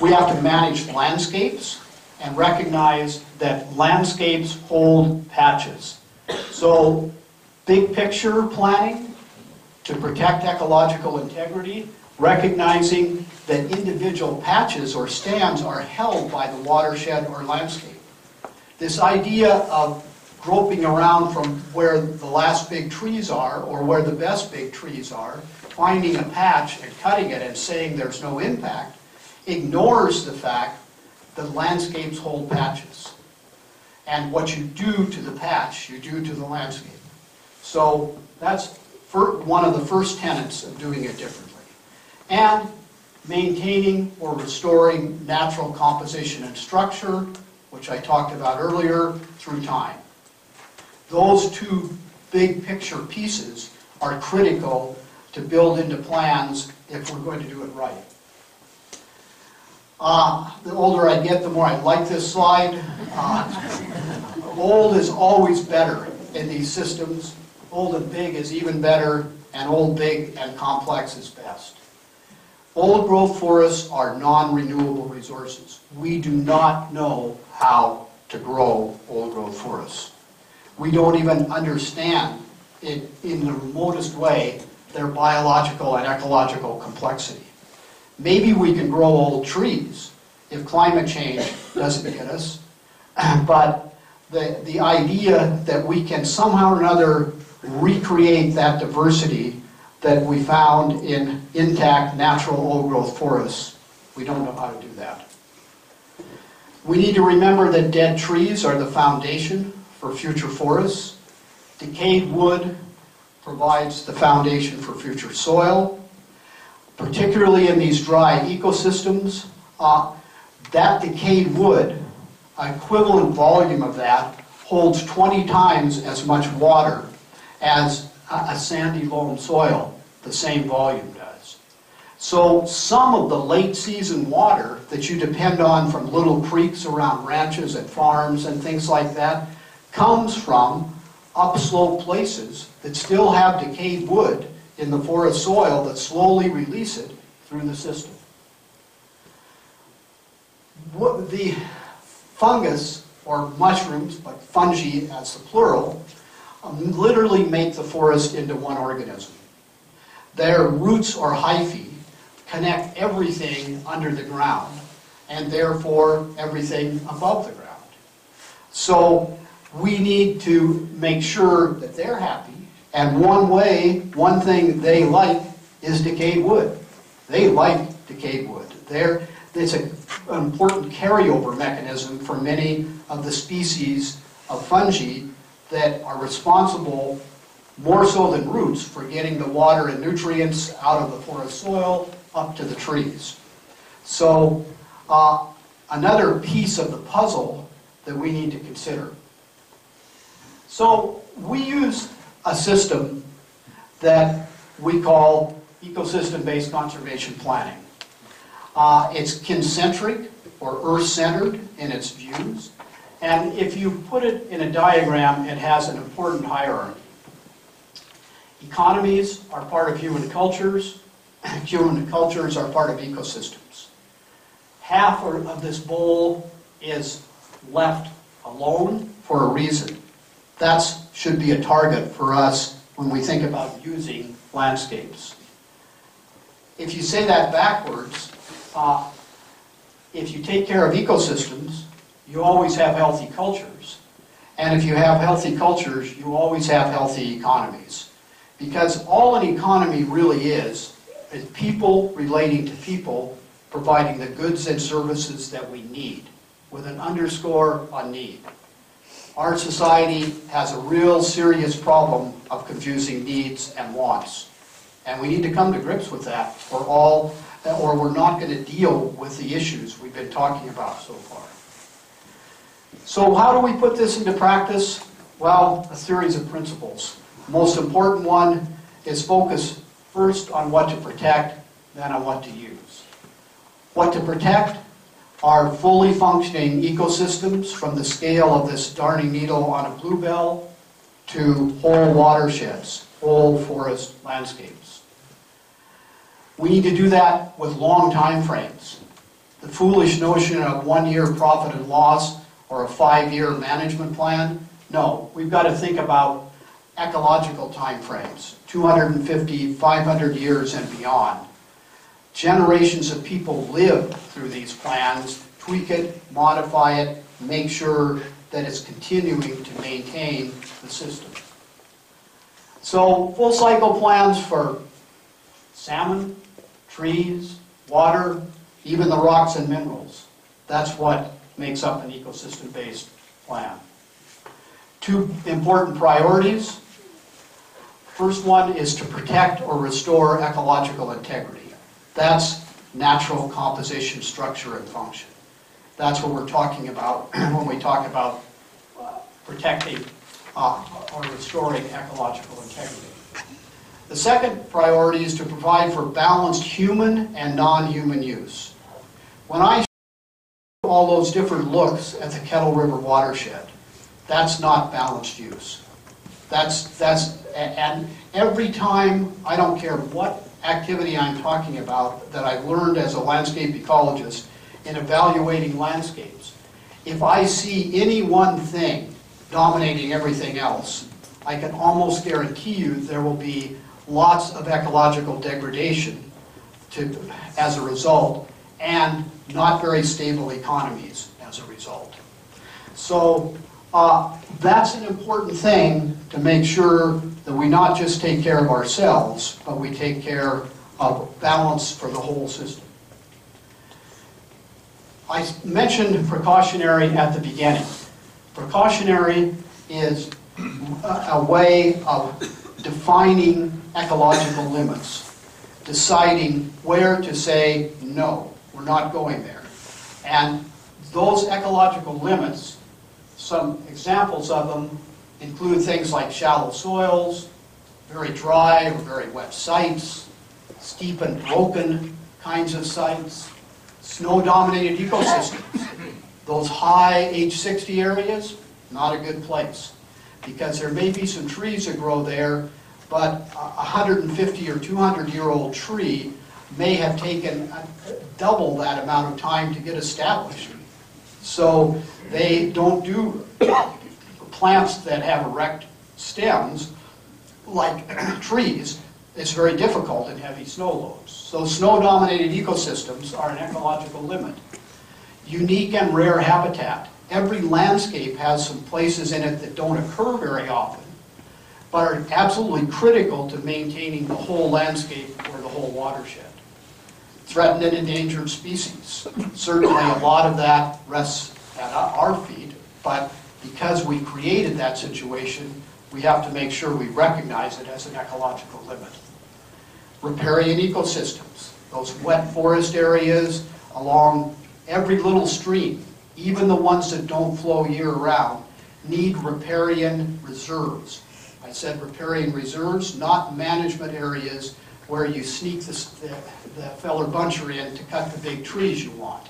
S2: We have to manage landscapes and recognize that landscapes hold patches. So big picture planning to protect ecological integrity, recognizing that individual patches or stands are held by the watershed or landscape. This idea of groping around from where the last big trees are or where the best big trees are, finding a patch and cutting it and saying there's no impact, ignores the fact that landscapes hold patches. And what you do to the patch, you do to the landscape. So that's one of the first tenets of doing it differently. And maintaining or restoring natural composition and structure, which I talked about earlier, through time. Those two big picture pieces are critical to build into plans if we're going to do it right. The older I get, the more I like this slide. Old is always better in these systems. Old and big is even better, and old, big, and complex is best. Old growth forests are non-renewable resources. We do not know how to grow old growth forests. We don't even understand it in the remotest way their biological and ecological complexity. Maybe we can grow old trees if climate change doesn't hit us, but the idea that we can somehow or another recreate that diversity that we found in intact natural old growth forests, we don't know how to do that. We need to remember that dead trees are the foundation for future forests. Decayed wood provides the foundation for future soil. Particularly in these dry ecosystems, that decayed wood, equivalent volume of that, holds 20 times as much water as a sandy loam soil, the same volume does. So some of the late season water that you depend on from little creeks around ranches and farms and things like that comes from upslope places that still have decayed wood in the forest soil that slowly release it through the system. The fungus, or mushrooms, but fungi as the plural, literally make the forest into one organism. Their roots or hyphae connect everything under the ground, and therefore everything above the ground. So we need to make sure that they're happy. And one thing they like is decayed wood. They like decayed wood. It's an important carryover mechanism for many of the species of fungi that are responsible, more so than roots, for getting the water and nutrients out of the forest soil up to the trees. So another piece of the puzzle that we need to consider. So we use a system that we call ecosystem-based conservation planning. It's kincentric or earth-centered in its views, and if you put it in a diagram, it has an important hierarchy. Economies are part of human cultures. Human cultures are part of ecosystems. Half of this bowl is left alone for a reason. That should be a target for us when we think about using landscapes. If you say that backwards, if you take care of ecosystems, you always have healthy cultures. And if you have healthy cultures, you always have healthy economies. Because all an economy really is people relating to people, providing the goods and services that we need, with an underscore on need. Our society has a real serious problem of confusing needs and wants. And we need to come to grips with that or we're not going to deal with the issues we've been talking about so far. So how do we put this into practice? Well, a series of principles. The most important one is focus first on what to protect, then on what to use. What to protect are fully functioning ecosystems from the scale of this darning needle on a bluebell to whole watersheds, whole forest landscapes. We need to do that with long time frames. The foolish notion of 1 year profit and loss or a 5-year management plan, no, we've got to think about ecological time frames, 250, 500 years and beyond. Generations of people live through these plans, tweak it, modify it, make sure that it's continuing to maintain the system. So full cycle plans for salmon, trees, water, even the rocks and minerals. That's what makes up an ecosystem-based plan. 2 important priorities. First one is to protect or restore ecological integrity. That's natural composition, structure, and function. That's what we're talking about when we talk about protecting or restoring ecological integrity. The second priority is to provide for balanced human and non-human use. When I show all those different looks at the Kettle River watershed, that's not balanced use. And every time, I don't care what activity I'm talking about that I've learned as a landscape ecologist in evaluating landscapes, if I see any one thing dominating everything else, I can almost guarantee you there will be lots of ecological degradation as a result, and not very stable economies as a result. So that's an important thing to make sure that we not just take care of ourselves, but we take care of balance for the whole system. I mentioned precautionary at the beginning. Precautionary is a way of defining ecological limits, deciding where to say, no, we're not going there. And those ecological limits, some examples of them include things like shallow soils, very dry or very wet sites, steep and broken kinds of sites, snow-dominated ecosystems. Those high H60 areas, not a good place, because there may be some trees that grow there, but a 150 or 200-year-old tree may have taken double that amount of time to get established. So they don't do plants that have erect stems like trees. It's very difficult in heavy snow loads. So snow-dominated ecosystems are an ecological limit. Unique and rare habitat. Every landscape has some places in it that don't occur very often, but are absolutely critical to maintaining the whole landscape or the whole watershed. Threatened and endangered species. Certainly a lot of that rests at our feet, but because we created that situation, we have to make sure we recognize it as an ecological limit. Riparian ecosystems, those wet forest areas along every little stream, even the ones that don't flow year-round, need riparian reserves. I said riparian reserves, not management areas where you sneak the feller buncher in to cut the big trees you want.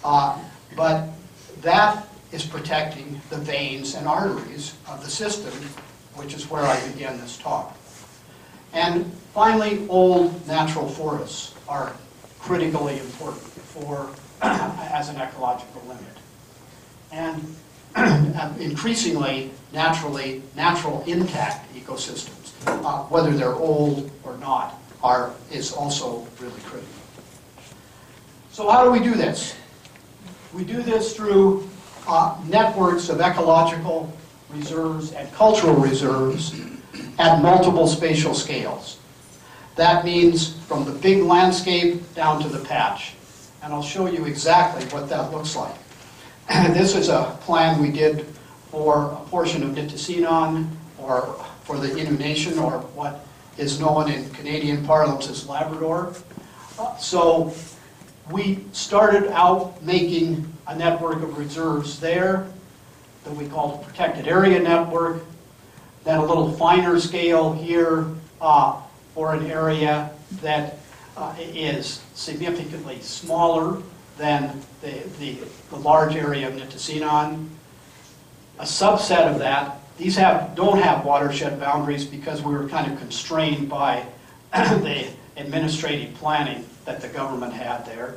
S2: But that is protecting the veins and arteries of the system, which is where I began this talk. And finally, old natural forests are critically important as an ecological limit. And increasingly, natural intact ecosystems, whether they're old or not, is also really critical. So how do we do this? We do this through networks of ecological reserves and cultural reserves at multiple spatial scales. That means from the big landscape down to the patch. And I'll show you exactly what that looks like. This is a plan we did for a portion of Nitassinon, or for the Innu Nation, or what is known in Canadian parlance as Labrador. So we started out making a network of reserves there that we called a protected area network, then a little finer scale here for an area that is significantly smaller than the large area of Nitassinon. A subset of that, these don't have watershed boundaries because we were kind of constrained by the administrative planning that the government had there.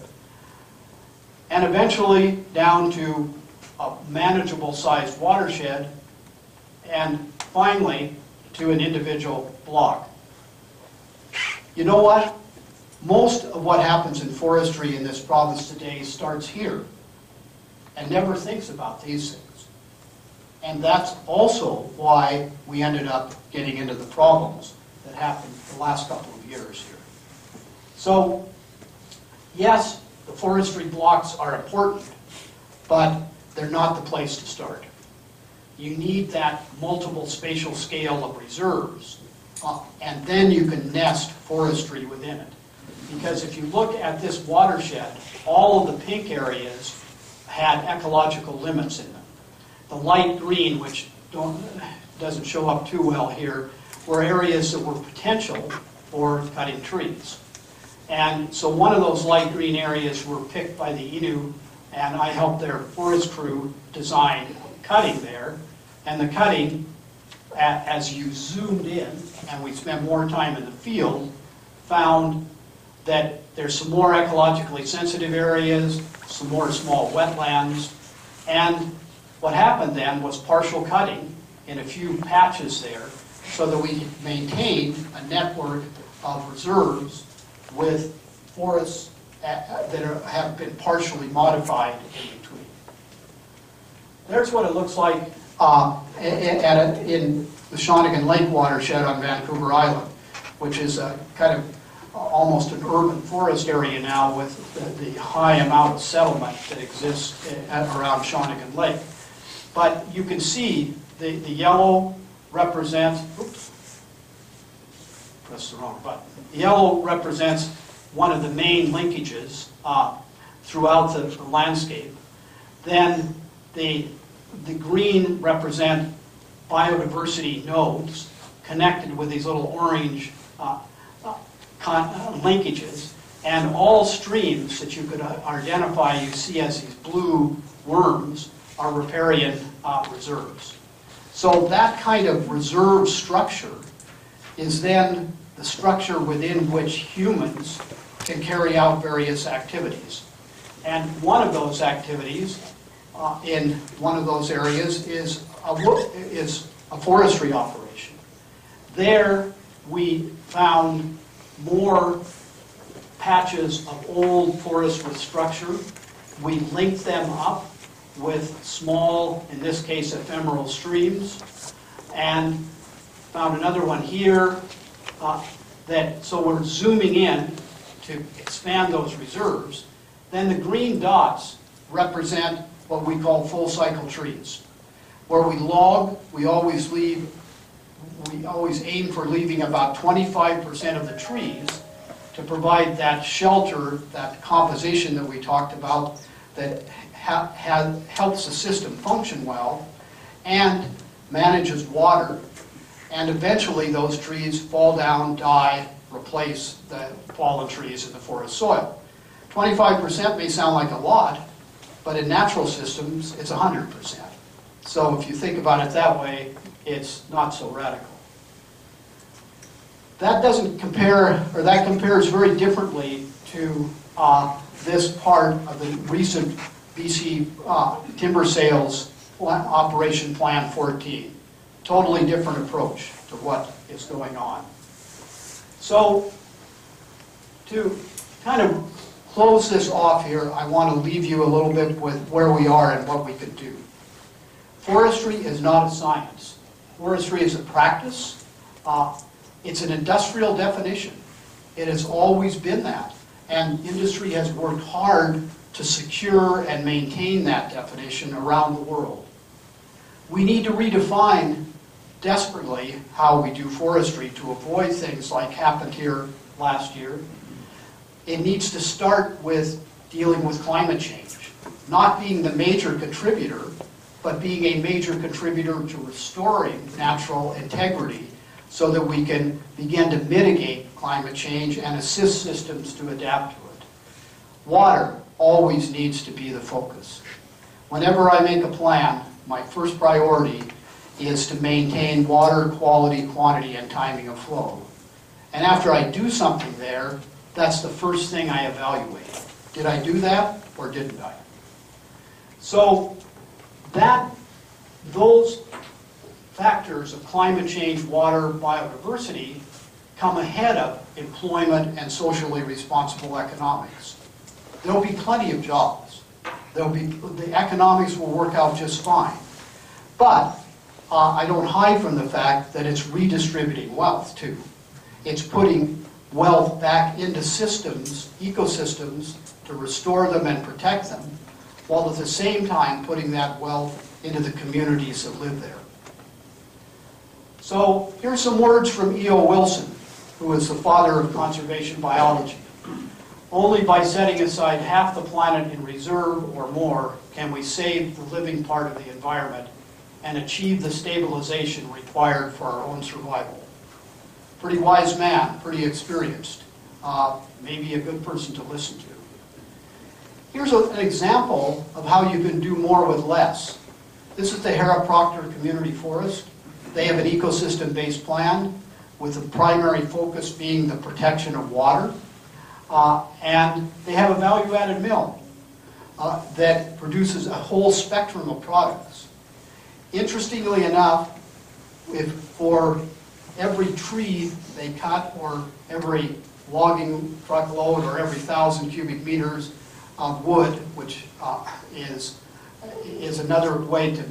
S2: And eventually down to a manageable sized watershed, and finally to an individual block. You know what? Most of what happens in forestry in this province today starts here and never thinks about these things. And that's also why we ended up getting into the problems that happened the last couple of years here. So, yes, the forestry blocks are important, but they're not the place to start. You need that multiple spatial scale of reserves, and then you can nest forestry within it. Because if you look at this watershed, all of the pink areas had ecological limits in them. The light green, which doesn't show up too well here, were areas that were potential for cutting trees. And so one of those light green areas were picked by the Innu, and I helped their forest crew design cutting there. And the cutting, as you zoomed in, and we spent more time in the field, found that there's some more ecologically sensitive areas, some more small wetlands, and what happened then was partial cutting in a few patches there so that we maintained a network of reserves with forests that have been partially modified in between. There's what it looks like in the Shawnigan Lake watershed on Vancouver Island, which is a kind of almost an urban forest area now with the high amount of settlement that exists around Shawnigan Lake. But you can see the yellow represents, oops, pressed the wrong button. The yellow represents one of the main linkages throughout the landscape. Then the green represent biodiversity nodes connected with these little orange linkages, and all streams that you could identify, you see as these blue worms, are riparian reserves. So that kind of reserve structure is then the structure within which humans can carry out various activities. And one of those activities in one of those areas is a forestry operation. There we found more patches of old forestry structure. We linked them up with small, in this case, ephemeral streams, and found another one here. So we're zooming in to expand those reserves. Then the green dots represent what we call full cycle trees. Where we log, we always aim for leaving about 25% of the trees to provide that shelter, that composition that we talked about that helps the system function well and manages water, and eventually those trees fall down, die, replace the fallen trees in the forest soil. 25% may sound like a lot, but in natural systems it's 100%. So if you think about it that way, it's not so radical. That doesn't compare, or that compares very differently to this part of the recent BC timber sales Operation Plan 14. Totally different approach to what is going on. So to kind of close this off here, I want to leave you a little bit with where we are and what we could do. Forestry is not a science. Forestry is a practice. It's an industrial definition. It has always been that. And industry has worked hard to secure and maintain that definition around the world. We need to redefine desperately how we do forestry to avoid things like happened here last year. It needs to start with dealing with climate change, not being the major contributor, but being a major contributor to restoring natural integrity so that we can begin to mitigate climate change and assist systems to adapt to it. Water always needs to be the focus. Whenever I make a plan, my first priority is to maintain water quality, quantity, and timing of flow. And after I do something there, that's the first thing I evaluate. Did I do that or didn't I? So those factors of climate change, water, biodiversity come ahead of employment and socially responsible economics. There'll be plenty of jobs. The economics will work out just fine. But I don't hide from the fact that it's redistributing wealth too. It's putting wealth back into systems, ecosystems, to restore them and protect them, while at the same time putting that wealth into the communities that live there. So here's some words from E.O. Wilson, who is the father of conservation biology. Only by setting aside half the planet in reserve or more can we save the living part of the environment and achieve the stabilization required for our own survival. Pretty wise man, pretty experienced, maybe a good person to listen to. Here's an example of how you can do more with less. This is the Hera Proctor Community Forest. They have an ecosystem-based plan with the primary focus being the protection of water. And they have a value-added mill that produces a whole spectrum of products. Interestingly enough, if for every tree they cut or every logging truckload or every 1,000 cubic meters of wood, which is another way to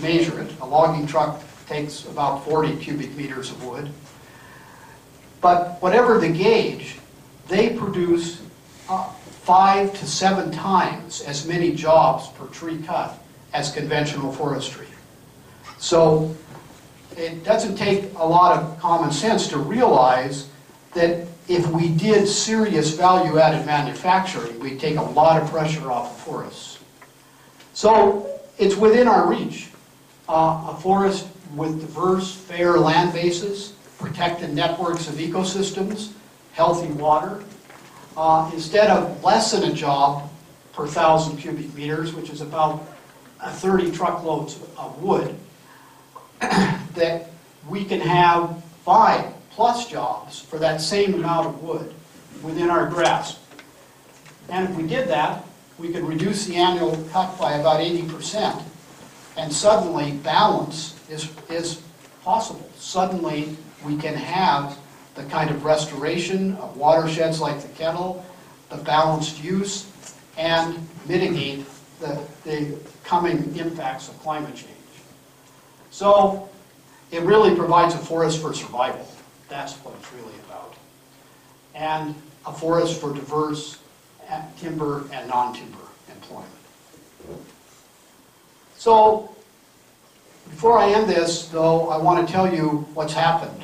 S2: measure it. A logging truck takes about 40 cubic meters of wood. But whatever the gauge, they produce 5 to 7 times as many jobs per tree cut as conventional forestry. So it doesn't take a lot of common sense to realize that if we did serious value-added manufacturing, we'd take a lot of pressure off of forests. So it's within our reach. A forest with diverse, fair land bases, protected networks of ecosystems, healthy water, instead of less than a job per 1,000 cubic meters, which is about 30 truckloads of wood, that we can have 5+ jobs for that same amount of wood within our grasp. And if we did that, we could reduce the annual cut by about 80%, and suddenly balance is possible. Suddenly we can have the kind of restoration of watersheds like the Kettle, the balanced use, and mitigate the coming impacts of climate change. So it really provides a forest for survival. That's what it's really about. And a forest for diverse timber and non-timber employment. So before I end this, though, I want to tell you what's happened,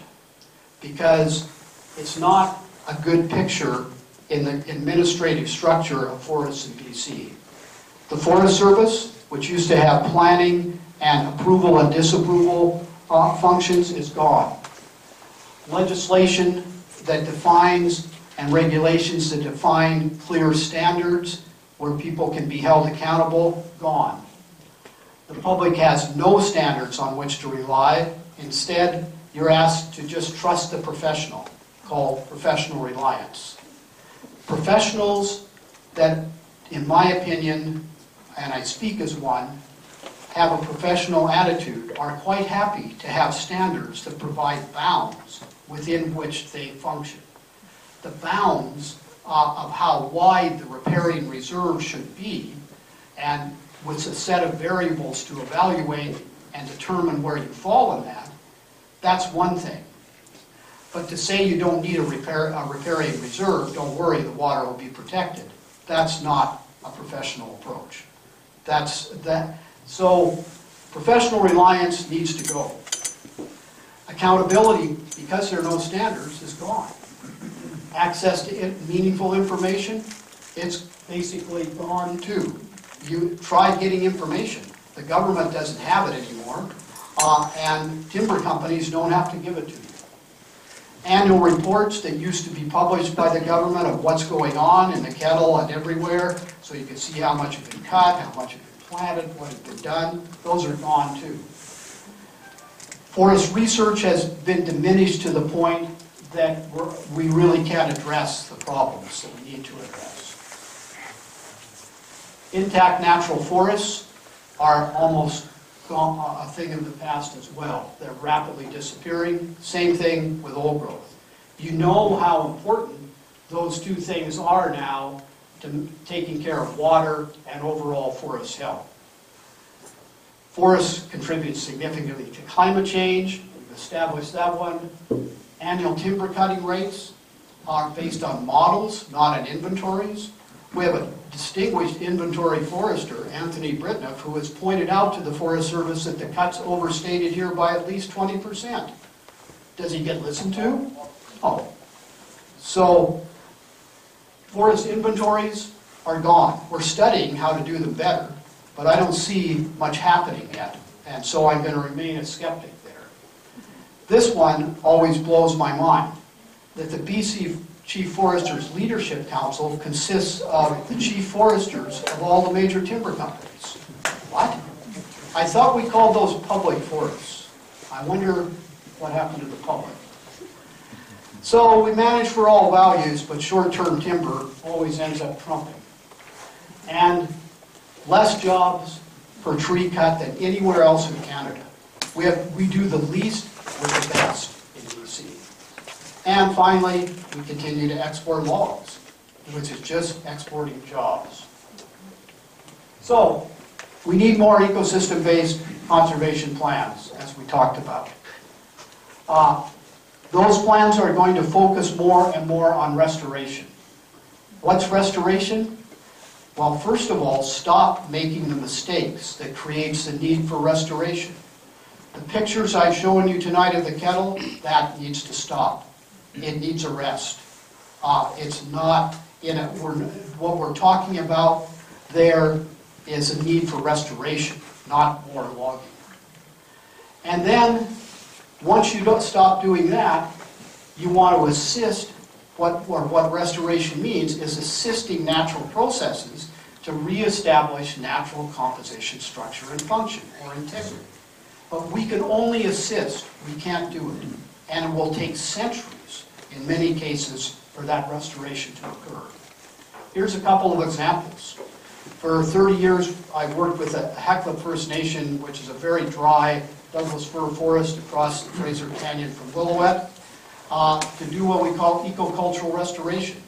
S2: because it's not a good picture in the administrative structure of forests in BC. The Forest Service, which used to have planning and approval and disapproval functions, is gone. Legislation that defines and regulations that define clear standards where people can be held accountable, gone. The public has no standards on which to rely. Instead, you're asked to just trust the professional, called professional reliance. Professionals that, in my opinion, and I speak as one, have a professional attitude, are quite happy to have standards that provide bounds within which they function. The bounds of how wide the riparian reserve should be, and with a set of variables to evaluate and determine where you fall in that, that's one thing. But to say you don't need a riparian reserve, don't worry, the water will be protected, that's not a professional approach. So professional reliance needs to go. Accountability, because there are no standards, is gone. Access to meaningful information, it's basically gone too. You try getting information. The government doesn't have it anymore, and timber companies don't have to give it to you. Annual reports that used to be published by the government of what's going on in the Kettle and everywhere, so you can see how much has been cut, how much has been planted, what has been done, those are gone too. Forest research has been diminished to the point that we really can't address the problems that we need to address. Intact natural forests are almost a thing of the past as well. They're rapidly disappearing. Same thing with old growth. You know how important those two things are now to taking care of water and overall forest health. Forests contribute significantly to climate change. We've established that one. Annual timber cutting rates are based on models, not on inventories. We have a distinguished inventory forester, Anthony Britnoff, who has pointed out to the Forest Service that the cuts overstated here by at least 20%. Does he get listened to? Oh. So, forest inventories are gone. We're studying how to do them better, but I don't see much happening yet, and so I'm going to remain a skeptic there. This one always blows my mind, that the BC Chief Foresters Leadership Council consists of the chief foresters of all the major timber companies. What? I thought we called those public forests. I wonder what happened to the public. So we manage for all values, but short-term timber always ends up trumping. And less jobs per tree cut than anywhere else in Canada. We do the least with the best in BC. And finally, we continue to export logs, which is just exporting jobs. So, we need more ecosystem-based conservation plans, as we talked about. Those plans are going to focus more and more on restoration. What's restoration? Well, first of all, stop making the mistakes that creates the need for restoration. The pictures I've shown you tonight of the Kettle, that needs to stop. It needs a rest. It's not what we're talking about there is a need for restoration, not more logging. And then, once you don't stop doing that, you want to assist, what restoration means is assisting natural processes to reestablish natural composition, structure, and function, or integrity. But we can only assist, we can't do it. And it will take centuries, in many cases, for that restoration to occur. Here's a couple of examples. For 30 years, I've worked with the Hecla First Nation, which is a very dry Douglas fir forest across the Fraser Canyon from Willouette, to do what we call ecocultural restoration.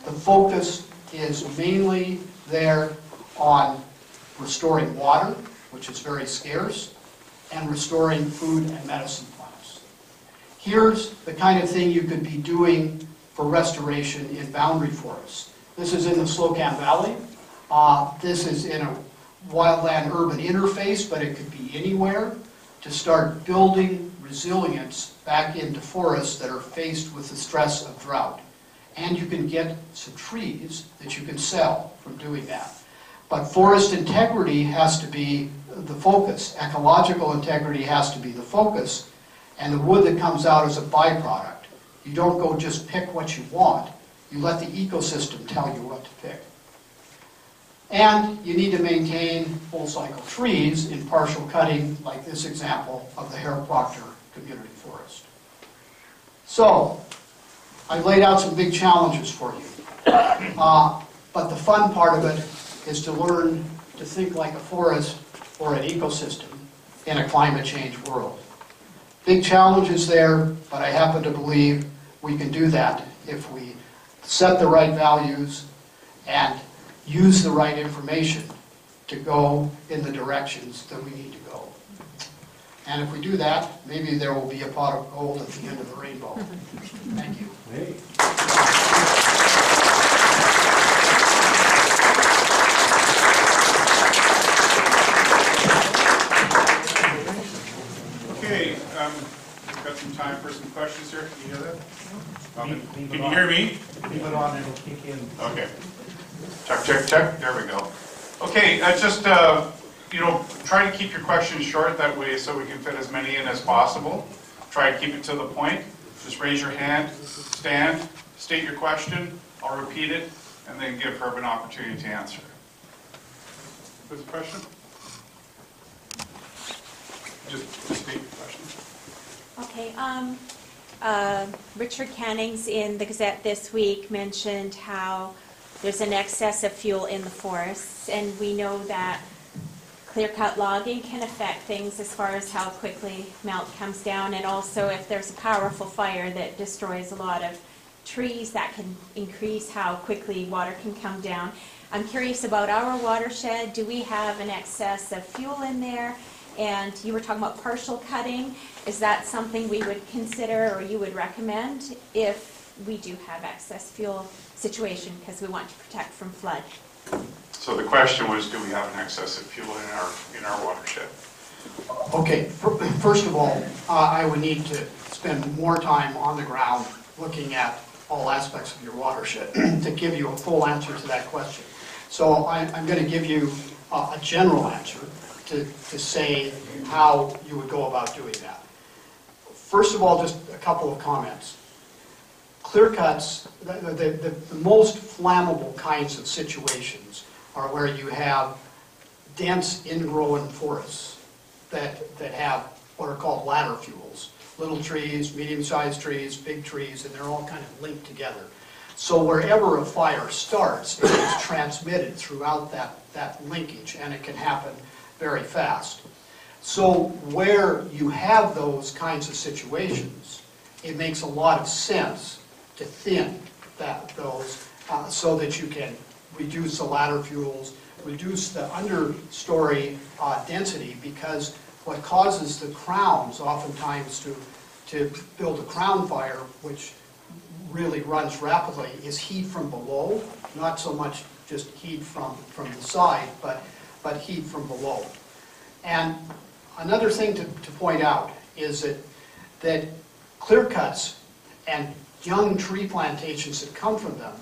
S2: The focus is mainly there on restoring water, which is very scarce, and restoring food and medicine plants. Here's the kind of thing you could be doing for restoration in boundary forests. This is in the Slocan Valley. This is in a wildland-urban interface, but it could be anywhere, to start building resilience back into forests that are faced with the stress of drought. And you can get some trees that you can sell from doing that. But forest integrity has to be the focus. Ecological integrity has to be the focus. And the wood that comes out is a byproduct. You don't go just pick what you want. You let the ecosystem tell you what to pick. And you need to maintain full cycle trees in partial cutting, like this example of the Hare Proctor Community Forest. So, I laid out some big challenges for you. But the fun part of it is to learn to think like a forest or an ecosystem in a climate change world. Big challenges there, but I happen to believe we can do that if we set the right values, and use the right information to go in the directions that we need to go. And if we do that, maybe there will be a pot of gold at the end of the rainbow. Thank you.
S4: Hey. Okay, we've got some time for some questions here. Can you hear that? Can you hear me?
S5: Leave it on, it'll kick in.
S4: Okay. Check, check, check. There we go. Okay, just, try to keep your questions short that way so we can fit as many in as possible. Try to keep it to the point. Just raise your hand, stand, state your question. I'll repeat it, and then give Herb an opportunity to answer. Who's the question? Just state your question.
S6: Okay, Richard Cannings in the Gazette this week mentioned how there's an excess of fuel in the forests, and we know that clear-cut logging can affect things as far as how quickly melt comes down, and also if there's a powerful fire that destroys a lot of trees, that can increase how quickly water can come down. I'm curious about our watershed. Do we have an excess of fuel in there? And you were talking about partial cutting. Is that something we would consider or you would recommend if we do have excess fuel situation because we want to protect from flood?
S4: So the question was, do we have an excess of fuel in our watershed?
S2: Okay, first of all, I would need to spend more time on the ground looking at all aspects of your watershed to give you a full answer to that question. So I'm going to give you a general answer to say how you would go about doing that. First of all, just a couple of comments. Clear cuts, the most flammable kinds of situations are where you have dense ingrown forests that have what are called ladder fuels. Little trees, medium-sized trees, big trees, and they're all kind of linked together. So wherever a fire starts, it is transmitted throughout that linkage, and it can happen very fast. So where you have those kinds of situations, it makes a lot of sense to thin those so that you can reduce the ladder fuels, reduce the understory density, because what causes the crowns oftentimes to build a crown fire, which really runs rapidly, is heat from below, not so much just heat from the side, but heat from below. And another thing to point out is that clear cuts and young tree plantations that come from them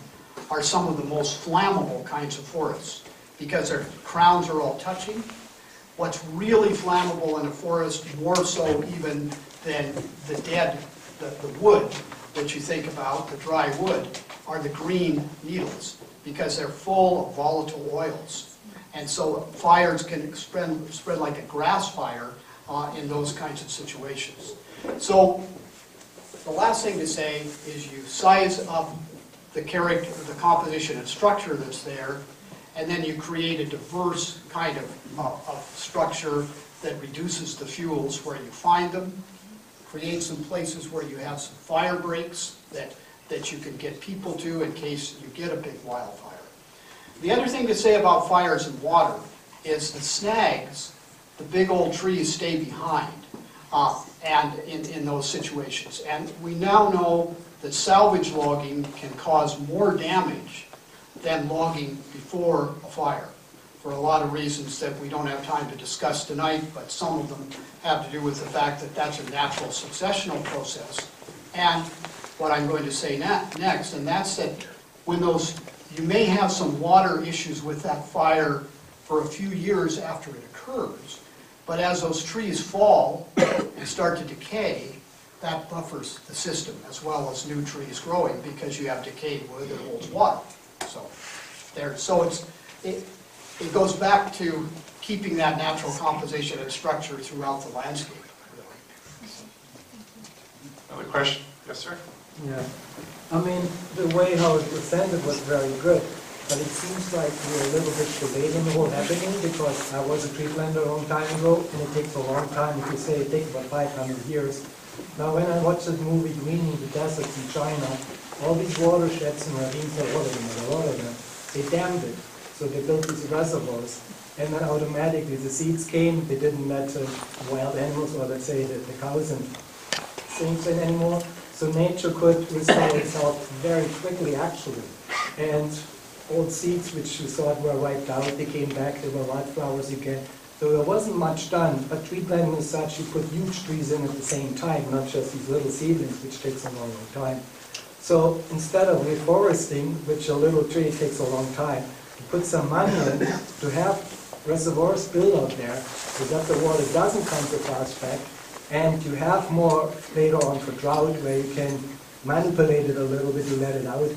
S2: are some of the most flammable kinds of forests because their crowns are all touching. What's really flammable in a forest, more so even than the wood that you think about, the dry wood, are the green needles because they're full of volatile oils. And so fires can spread like a grass fire in those kinds of situations. So the last thing to say is you size up the character, the composition and structure that's there, and then you create a diverse kind of structure that reduces the fuels where you find them, create some places where you have some fire breaks that you can get people to in case you get a big wildfire. The other thing to say about fires and water is the snags, the big old trees, stay behind and in those situations. And we now know that salvage logging can cause more damage than logging before a fire for a lot of reasons that we don't have time to discuss tonight, but some of them have to do with the fact that that's a natural successional process. And what I'm going to say next, and that's that when you may have some water issues with that fire for a few years after it occurs, but as those trees fall and start to decay, that buffers the system as well as new trees growing because you have decayed wood that holds water. So it goes back to keeping that natural composition and structure throughout the landscape.
S4: Another question? Yes, sir?
S5: Yeah. I mean, the way how it presented was very good, but it seems like we're a little bit debating the whole happening because I was a tree planter a long time ago, and it takes a long time. If you say it takes about 500 years. Now, when I watched the movie Greening the Deserts in China, all these watersheds and ravines, a lot of them, they dammed it. So they built these reservoirs, and then automatically the seeds came. They didn't let wild animals, or let's say the cows and things in anymore. So nature could restore itself very quickly, actually. And old seeds which you thought were wiped out, they came back, they were wildflowers again. So there wasn't much done, but tree planting is such, you put huge trees in at the same time, not just these little seedlings, which takes a long, long time. So instead of reforesting, which a little tree takes a long time, you put some money in to have reservoirs built out there so that the water doesn't come so fast back, and you have more later on for drought where you can manipulate it a little bit to let it out.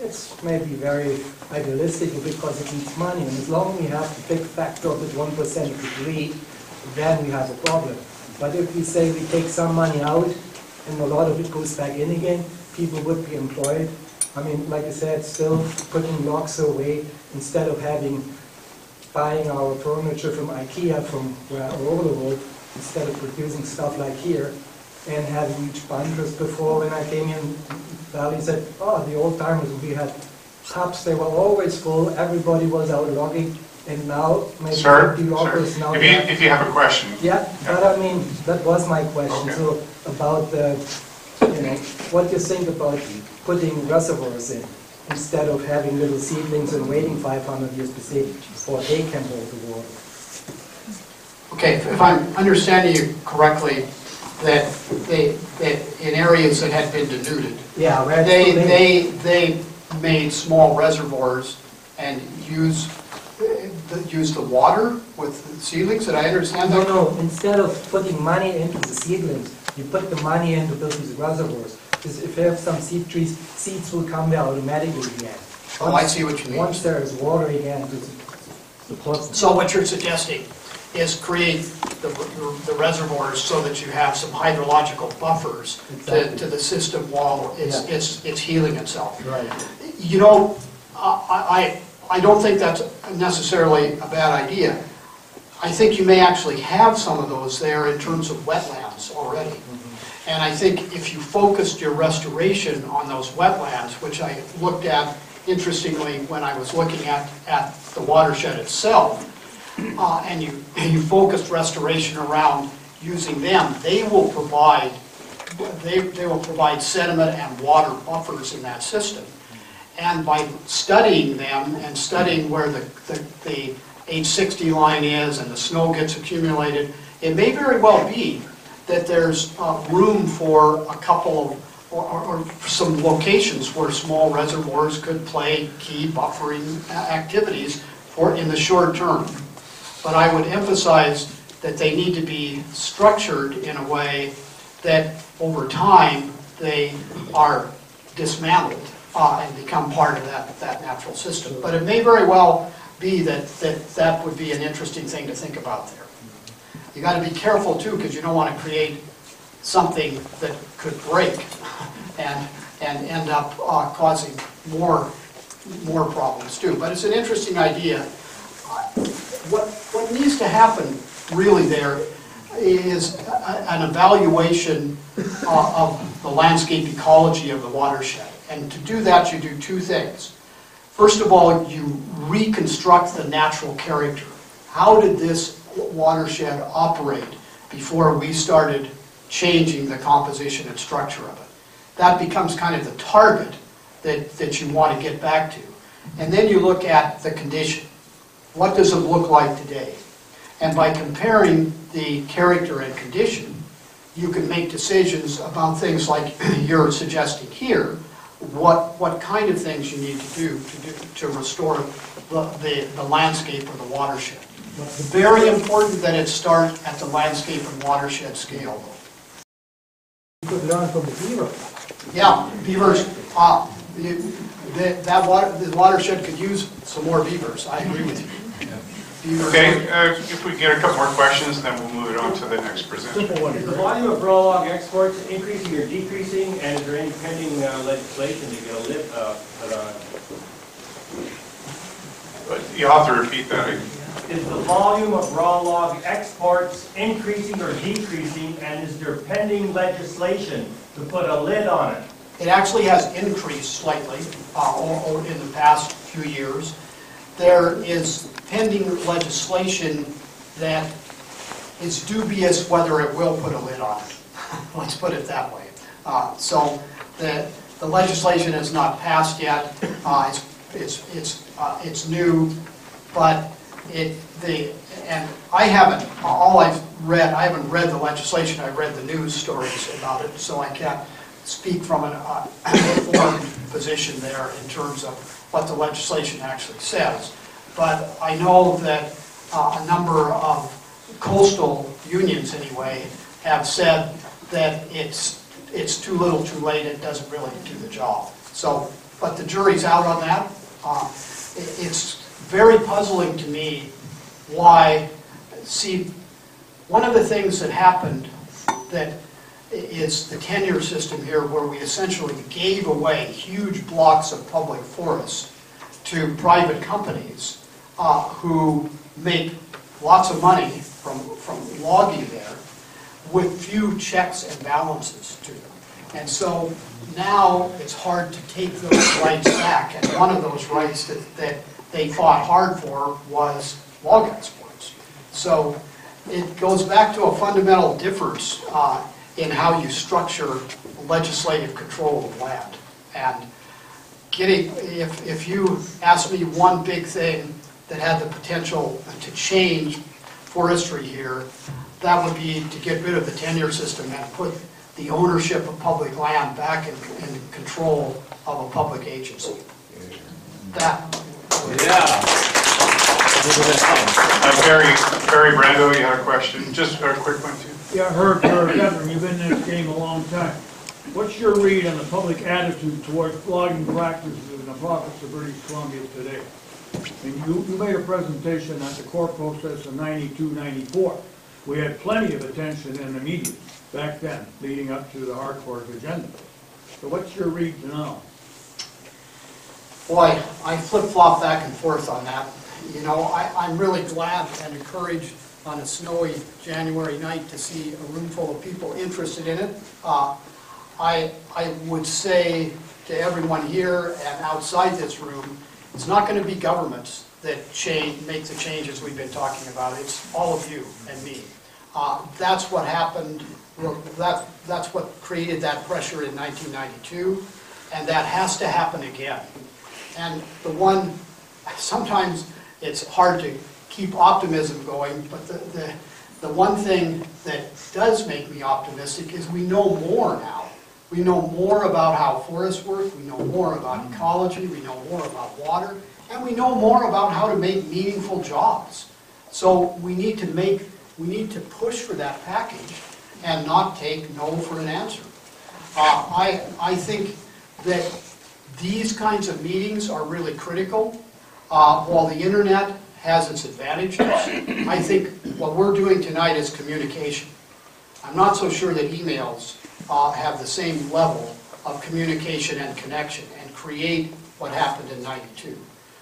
S5: It's maybe very idealistic because it needs money, and as long as we have the big factor of the 1% degree, then we have a problem. But if we say we take some money out and a lot of it goes back in again, people would be employed. I mean, like I said, still putting logs away instead of buying our furniture from IKEA from all over the world, instead of producing stuff like here and having huge bunkers. Before, when I came in, Valley said, oh, the old timers, we had tubs, they were always full, everybody was out logging, and now maybe 50 loggers now.
S4: If you have a question.
S5: Yeah, but I mean, that was my question.
S4: Okay.
S5: So about the, what you think about putting reservoirs in instead of having little seedlings and waiting 500 years to see before they can hold the water.
S2: Okay, if I'm understanding you correctly, that in areas that had been denuded,
S5: Yeah,
S2: they made small reservoirs and used the water with seedlings. Did I understand that?
S5: No, instead of putting money into the seedlings, you put the money in to build these reservoirs. Because if you have some seed trees, seeds will come there automatically again.
S2: Oh, I see what you mean.
S5: Once there is water again, to support them.
S2: So what you're suggesting is create the reservoirs so that you have some hydrological buffers to the system while it's healing itself.
S5: Right.
S2: You know, I don't think that's necessarily a bad idea. I think you may actually have some of those there in terms of wetlands already. Mm-hmm. And I think if you focused your restoration on those wetlands, which I looked at interestingly when I was looking at the watershed itself, and you focused restoration around using them, they will provide sediment and water buffers in that system. And by studying them and studying where the age 60 line is and the snow gets accumulated, it may very well be that there's room for a couple of or some locations where small reservoirs could play key buffering activities in the short term. But I would emphasize that they need to be structured in a way that over time they are dismantled and become part of that natural system. But it may very well be that would be an interesting thing to think about there. You got to be careful too, because you don't want to create something that could break and end up causing more problems too. But it's an interesting idea. What needs to happen really there is an evaluation of the landscape ecology of the watershed. And to do that, you do two things. First of all, you reconstruct the natural character. How did this watershed operate before we started changing the composition and structure of it? That becomes kind of the target that you want to get back to. And then you look at the condition. What does it look like today? And by comparing the character and condition, you can make decisions about things like you're suggesting here, what kind of things you need to do to restore the landscape or the watershed. It's very important that it start at the landscape and watershed scale, though.
S5: You could learn from the beaver.
S2: Yeah, beavers. The watershed could use some more beavers. I agree with you. Beavers.
S4: Okay, if we get a couple more questions, then we'll move it on to the next presenter.
S7: Is the volume of raw log exports increasing or decreasing, and is there any pending legislation to get a lid put on it?
S4: You'll have to repeat that.
S7: Is the volume of raw log exports increasing or decreasing, and is there pending legislation to put a lid on it?
S2: It actually has increased slightly in the past few years. There is pending legislation that is dubious whether it will put a lid on it. Let's put it that way. So the legislation is not passed yet. It's new, but and I haven't read the legislation. I've read the news stories about it, so I can't speak from an informed position there in terms of what the legislation actually says. But I know that a number of coastal unions, anyway, have said that it's too little, too late. It doesn't really do the job. So, but the jury's out on that. It's very puzzling to me why. See, one of the things that happened that is the tenure system here, where we essentially gave away huge blocks of public forests to private companies who make lots of money from logging there with few checks and balances to them. And so now it's hard to take those rights back. And one of those rights that they fought hard for was log exports. So it goes back to a fundamental difference in how you structure legislative control of land. And if you ask me one big thing that had the potential to change forestry here, that would be to get rid of the tenure system and put the ownership of public land back in control of a public agency.
S4: Barry Brando, you had a question? Just a quick one too.
S8: Yeah, Herb, you're a veteran. You've been in this game a long time. What's your read on the public attitude towards logging practices in the province of British Columbia today? And you made a presentation at the core process of 92, 94. We had plenty of attention in the media back then, leading up to the hardcore agenda. So what's your read now?
S2: Boy, I flip-flop back and forth on that. You know, I'm really glad and encouraged on a snowy January night to see a room full of people interested in it. I would say to everyone here and outside this room, it's not going to be governments that make the changes we've been talking about. It's all of you and me. That's what happened. That's what created that pressure in 1992, and that has to happen again. And sometimes it's hard to keep optimism going, but the one thing that does make me optimistic is we know more now. We know more about how forests work, we know more about ecology, we know more about water, and we know more about how to make meaningful jobs. So we need to push for that package and not take no for an answer. I think that these kinds of meetings are really critical. While the internet has its advantages, I think what we're doing tonight is communication. I'm not so sure that emails have the same level of communication and connection and create what happened in '92.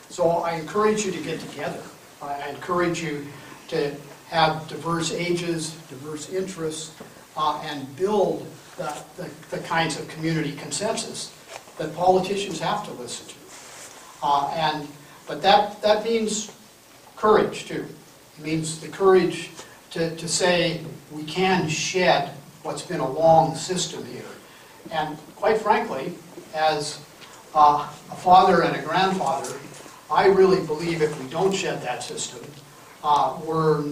S2: So I encourage you to get together. I encourage you to have diverse ages, diverse interests, and build the kinds of community consensus that politicians have to listen to. But that means courage too. It means the courage to say we can shed what's been a long system here. And quite frankly, as a father and a grandfather, I really believe if we don't shed that system, we're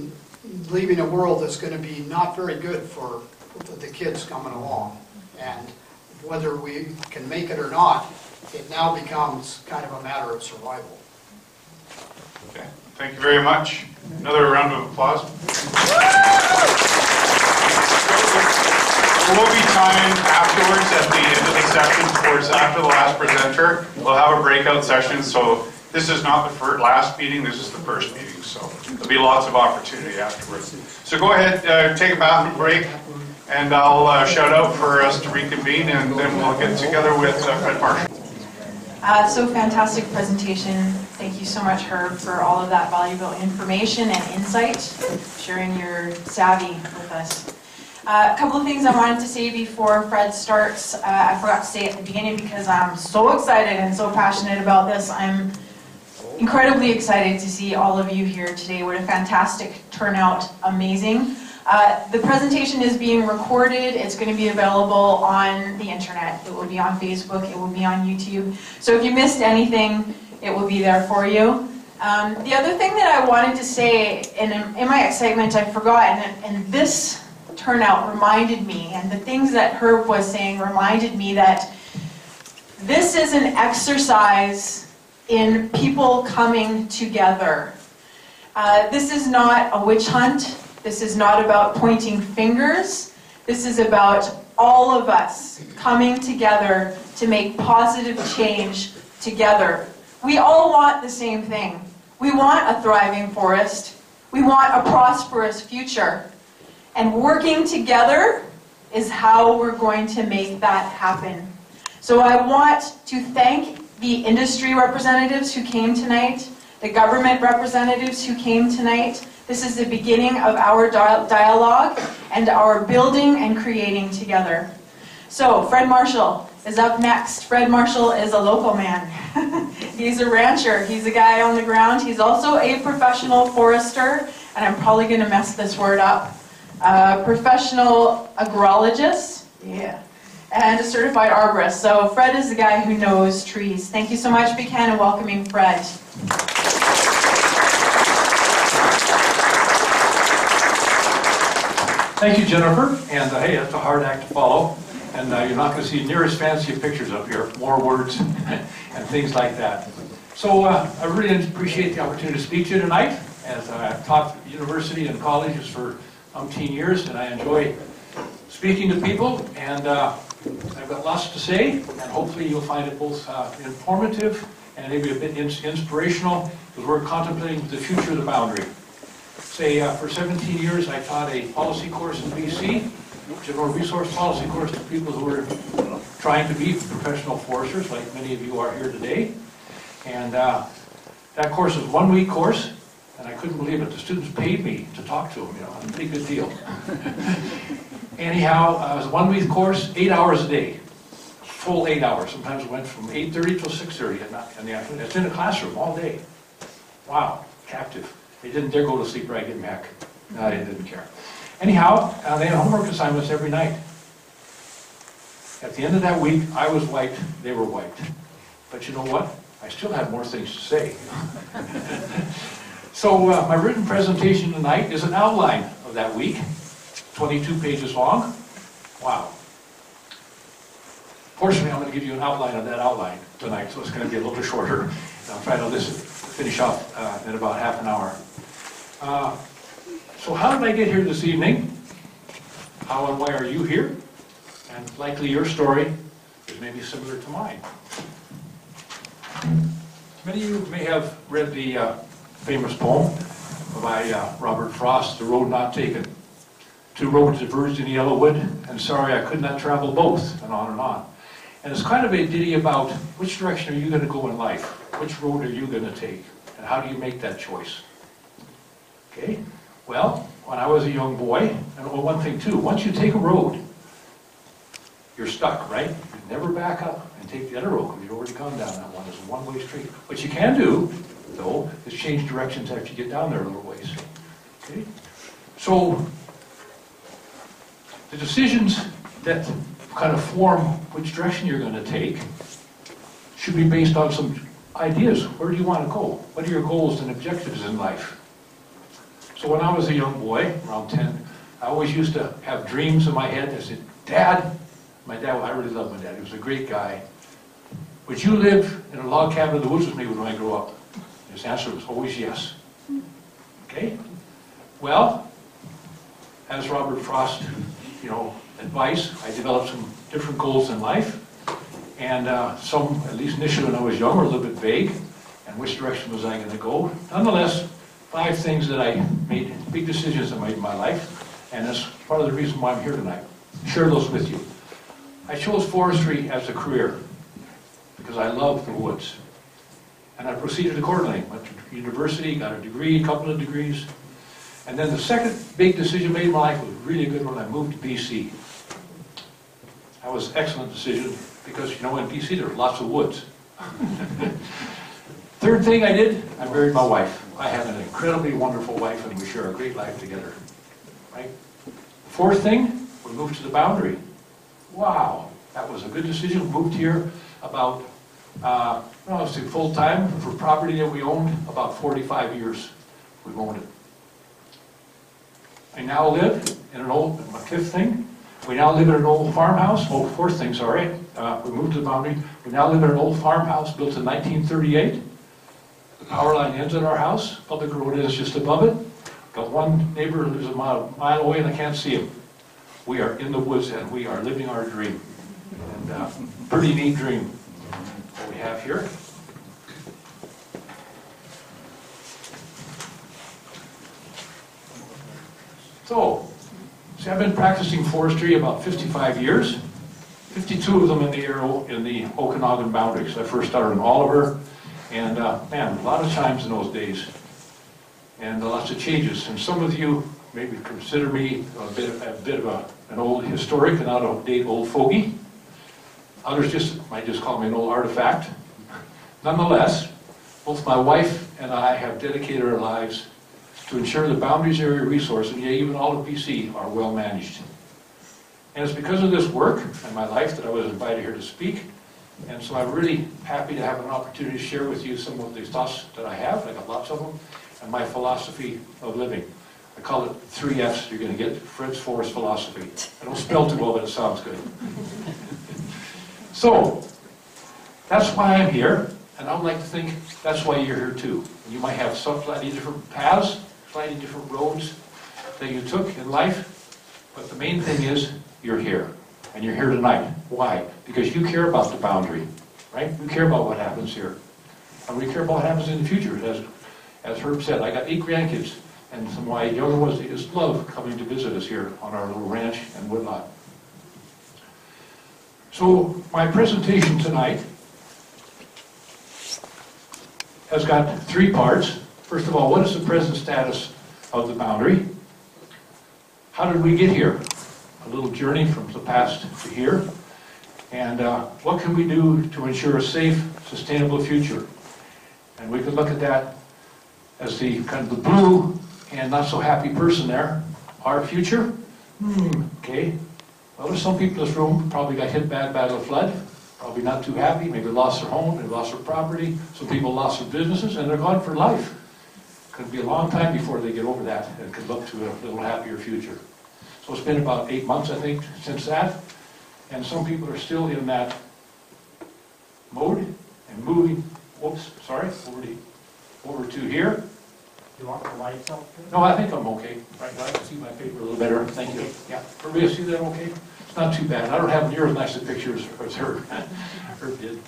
S2: leaving a world that's going to be not very good for the kids coming along. And whether we can make it or not, it now becomes kind of a matter of survival.
S4: Okay, thank you very much. Another round of applause. There will be time afterwards at the end of the session, towards after the last presenter. We'll have a breakout session, so this is not the last meeting, this is the first meeting, so there'll be lots of opportunity afterwards. So go ahead, take a bathroom break, and I'll shout out for us to reconvene, and then we'll get together with Fred Marshall.
S9: So fantastic presentation. Thank you so much, Herb, for all of that valuable information and insight, sharing your savvy with us. A couple of things I wanted to say before Fred starts. I forgot to say at the beginning because I'm so excited and so passionate about this. I'm incredibly excited to see all of you here today. What a fantastic turnout, amazing. The presentation is being recorded. It's going to be available on the internet. It will be on Facebook. It will be on YouTube. So if you missed anything, it will be there for you. The other thing that I wanted to say, and in my excitement I forgot, and this turnout reminded me, and the things that Herb was saying reminded me that this is an exercise in people coming together. This is not a witch hunt. This is not about pointing fingers. This is about all of us coming together to make positive change together. We all want the same thing. We want a thriving forest. We want a prosperous future. And working together is how we're going to make that happen. So I want to thank the industry representatives who came tonight, the government representatives who came tonight. This is the beginning of our dialogue and our building and creating together. So Fred Marshall is up next. Fred Marshall is a local man. He's a rancher. He's a guy on the ground. He's also a professional forester, and I'm probably going to mess this word up. Professional agrologist, yeah, and a certified arborist. So Fred is the guy who knows trees. Thank you so much, Buchanan, welcoming Fred.
S10: Thank you, Jennifer. And hey, that's a hard act to follow. And you're not going to see near as fancy pictures up here, more words and things like that. So I really appreciate the opportunity to speak to you tonight. As I've taught university and colleges for umpteen years, and I enjoy speaking to people. And I've got lots to say, and hopefully you'll find it both informative and maybe a bit inspirational, because we're contemplating the future of the boundary. Say, for 17 years, I taught a policy course in BC, general resource policy course to people who are trying to be professional foresters, like many of you are here today. And that course was a 1-week course, and I couldn't believe it. The students paid me to talk to them, you know, a pretty good deal. Anyhow, it was a 1-week course, 8 hours a day, full 8 hours. Sometimes it went from 8:30 till 6:30 in the afternoon. It's in a classroom all day. Wow, captive. They didn't dare go to sleep or I'd get back. No, they didn't care. Anyhow, they had homework assignments every night. At the end of that week, I was wiped, they were wiped. But you know what? I still have more things to say. So my written presentation tonight is an outline of that week, 22 pages long. Wow. Fortunately, I'm going to give you an outline of that outline tonight, so it's going to be a little bit shorter. I'll try to finish off in about half an hour. So how did I get here this evening? How and why are you here? And likely your story is maybe similar to mine. Many of you may have read the famous poem by Robert Frost, The Road Not Taken. 2 roads diverged in the yellow wood, and sorry I could not travel both, and on and on. And it's kind of a ditty about which direction are you going to go in life? Which road are you going to take? And how do you make that choice? Okay, well, when I was a young boy, and one thing too, once you take a road, you're stuck, right? You never back up and take the other road because you've already gone down that one. It's a one-way street. What you can do, though, is change directions after you get down there a little ways. Okay? So, the decisions that kind of form which direction you're going to take should be based on some ideas. Where do you want to go? What are your goals and objectives in life? So when I was a young boy, around 10, I always used to have dreams in my head. I said, Dad, I really loved my dad. He was a great guy. Would you live in a log cabin in the woods with me when I grow up? His answer was always yes. Okay? Well, as Robert Frost, advice, I developed some different goals in life. And some, at least initially when I was young, were a little bit vague. And which direction was I going to go? Nonetheless, 5 things that I made, big decisions I made in my life. And that's part of the reason why I'm here tonight. Share those with you. I chose forestry as a career because I love the woods. And I proceeded accordingly. Went to university, got a degree, a couple of degrees. And then the second big decision made in my life was really good when I moved to BC. That was an excellent decision because, you know, in BC there are lots of woods. Third thing I did, I married my wife. I have an incredibly wonderful wife and we share a great life together. Right? Fourth thing, we moved to the boundary. Wow, that was a good decision. Moved here about, let's say full-time for property that we owned, about 45 years we've owned it. I now live in an old, my fifth thing, we now live in an old farmhouse, fourth thing, sorry. We moved to the boundary. We now live in an old farmhouse built in 1938. The power line ends at our house. Public road is just above it. Got one neighbor who lives a mile away and I can't see him. We are in the woods and we are living our dream. And pretty neat dream what we have here. So, see, I've been practicing forestry about 55 years, 52 of them in the Okanagan boundary. So I first started in Oliver, and man, a lot of times in those days, and lots of changes. And some of you maybe consider me a bit of an old historic, an out-of-date old fogey. Others might just call me an old artifact. Nonetheless, both my wife and I have dedicated our lives to ensure the boundaries area resource, and even all of BC, are well managed. And it's because of this work and my life that I was invited here to speak. And so I'm really happy to have an opportunity to share with you some of these thoughts that I have. I got lots of them. And my philosophy of living. I call it 3 F's you're going to get. Fred's Forest philosophy. I don't spell too well, but it sounds good. So, that's why I'm here. And I would like to think that's why you're here too. You might have some slightly different paths, slightly different roads that you took in life. But the main thing is you're here. And you're here tonight. Why? Because you care about the boundary. Right? You care about what happens here. And we care about what happens in the future. As Herb said, I got 8 grandkids. And some of my younger ones, they just love coming to visit us here on our little ranch and whatnot. So my presentation tonight has got 3 parts. First of all, what is the present status of the boundary? How did we get here? A little journey from the past to here. And what can we do to ensure a safe, sustainable future? And we can look at that as the kind of the blue and not so happy person there. Our future? Okay. Well, there's some people in this room probably got hit bad by the flood. Probably not too happy. Maybe lost their home, maybe lost their property. Some people lost their businesses, and they're gone for life. Could be a long time before they get over that and could look to a little happier future. So it's been about 8 months, I think, since that. And some people are still in that mode and moving. Whoops, sorry, over to here.
S2: You want the lights up?
S10: No, I think I'm okay. Right now I can see my paper a little better. Thank you. Yeah, everybody see that okay? It's not too bad. I don't have near as nice a picture as Herb did.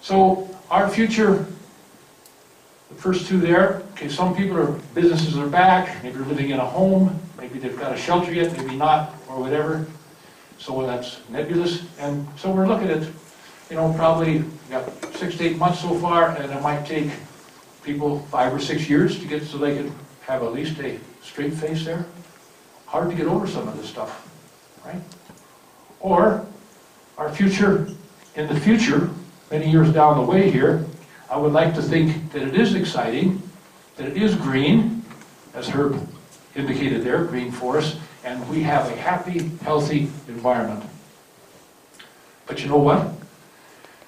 S10: So our future, the first 2 there. Okay, some people are, businesses are back. Maybe they're living in a home. Maybe they've got a shelter yet, maybe not, or whatever. So that's nebulous. And so we're looking at, probably we got 6 to 8 months so far, and it might take people 5 or 6 years to get so they can have at least a straight face there. Hard to get over some of this stuff, right? Or our future, in the future, many years down the way here, I would like to think that it is exciting, that it is green, as Herb indicated there, green forest, and we have a happy, healthy environment. But you know what?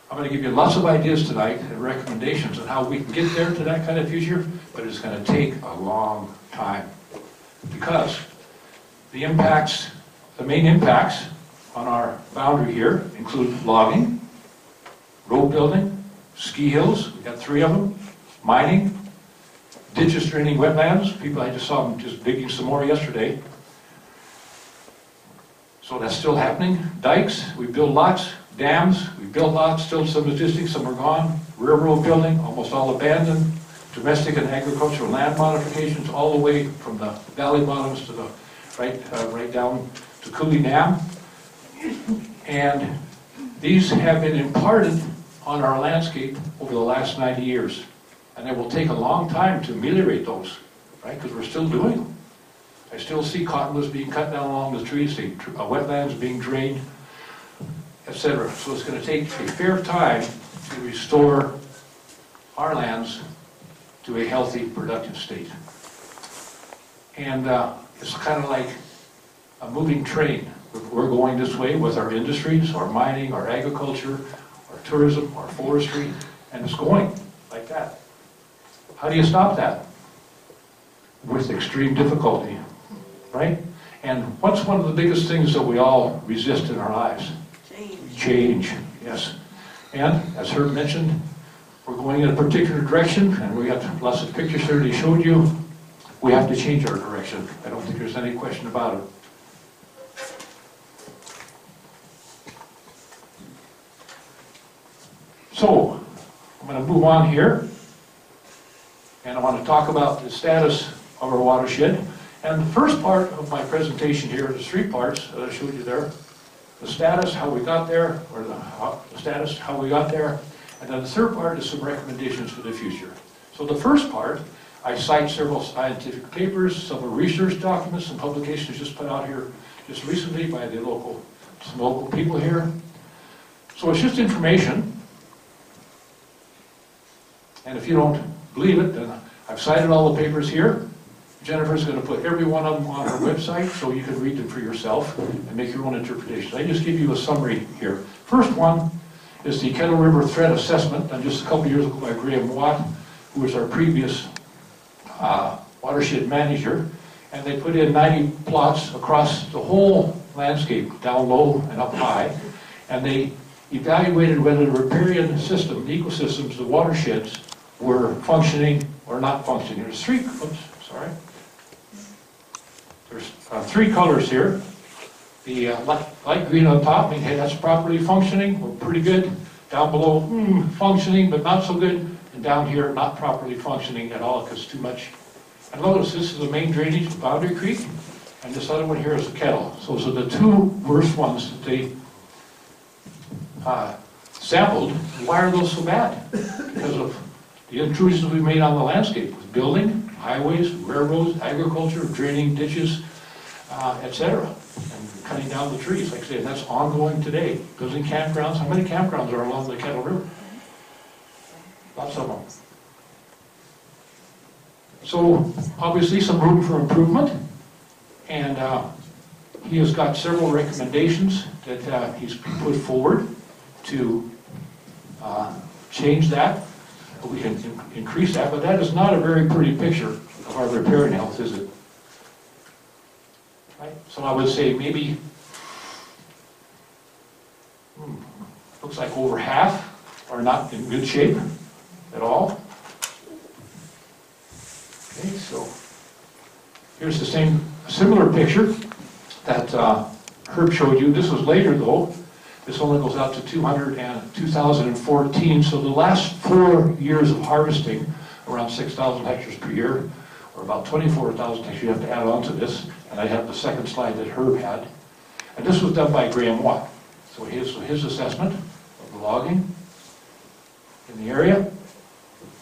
S10: I'm going to give you lots of ideas tonight and recommendations on how we can get there to that kind of future, but it's going to take a long time. Because the main impacts on our boundary here include logging, road building, ski hills, we've got 3 of them, mining, ditches draining wetlands. People, I just saw them just digging some more yesterday. So that's still happening. Dikes, we build lots. Dams, we built lots, still some existing, some are gone. Railroad building, almost all abandoned. Domestic and agricultural land modifications, all the way from the valley bottoms to the right down to Cooley Dam. And these have been imparted on our landscape over the last 90 years. And it will take a long time to ameliorate those, right? Because we're still doing them. I still see cottonwoods being cut down along the trees, wetlands being drained, etc. So it's going to take a fair time to restore our lands to a healthy, productive state. And it's kind of like a moving train. We're going this way with our industries, our mining, our agriculture, our tourism, our forestry, and it's going like that. How do you stop that? With extreme difficulty, right? And what's one of the biggest things that we all resist in our lives? Change, yes. And as Herb mentioned, we're going in a particular direction, and we got lots of pictures here that he showed you. We have to change our direction. I don't think there's any question about it. So, I'm going to move on here, and I want to talk about the status of our watershed. And the first part of my presentation here, there's three parts that I showed you there. The status, how we got there, or the status, how we got there. And then the third part is some recommendations for the future. So the first part, I cite several scientific papers, several research documents, some publications just put out here just recently by the some local people here. So it's just information. And if you don't believe it, then I've cited all the papers here. Jennifer's going to put every one of them on her website so you can read them for yourself and make your own interpretations. I just give you a summary here. First one is the Kettle River Threat Assessment done just a couple years ago by Graham Watt, who was our previous watershed manager. And they put in 90 plots across the whole landscape, down low and up high. And they evaluated whether the riparian system, the ecosystems, the watersheds, were functioning or not functioning. There's three colors here. The light green on top means, hey, that's properly functioning, we're pretty good. Down below, functioning, but not so good. And down here, not properly functioning at all, because too much. And notice this is the main drainage of Boundary Creek, and this other one here is the Kettle. So those are the two worst ones that they sampled. Why are those so bad? Because of the intrusions we made on the landscape with building, highways, railroads, agriculture, draining ditches, etc. And cutting down the trees, like I said, and that's ongoing today. Building campgrounds. How many campgrounds are along the Kettle River? Lots of them. So, obviously some room for improvement, and he has got several recommendations that he's put forward to change that. We can increase that, but that is not a very pretty picture of our riparian health, is it? Right? So I would say maybe, looks like over half are not in good shape at all. Okay, so here's the similar picture that Herb showed you. This was later though. This only goes out to 2014, so the last 4 years of harvesting, around 6,000 hectares per year, or about 24,000 hectares you have to add on to this, and I have the second slide that Herb had. And this was done by Graham Watt. So his assessment of the logging in the area.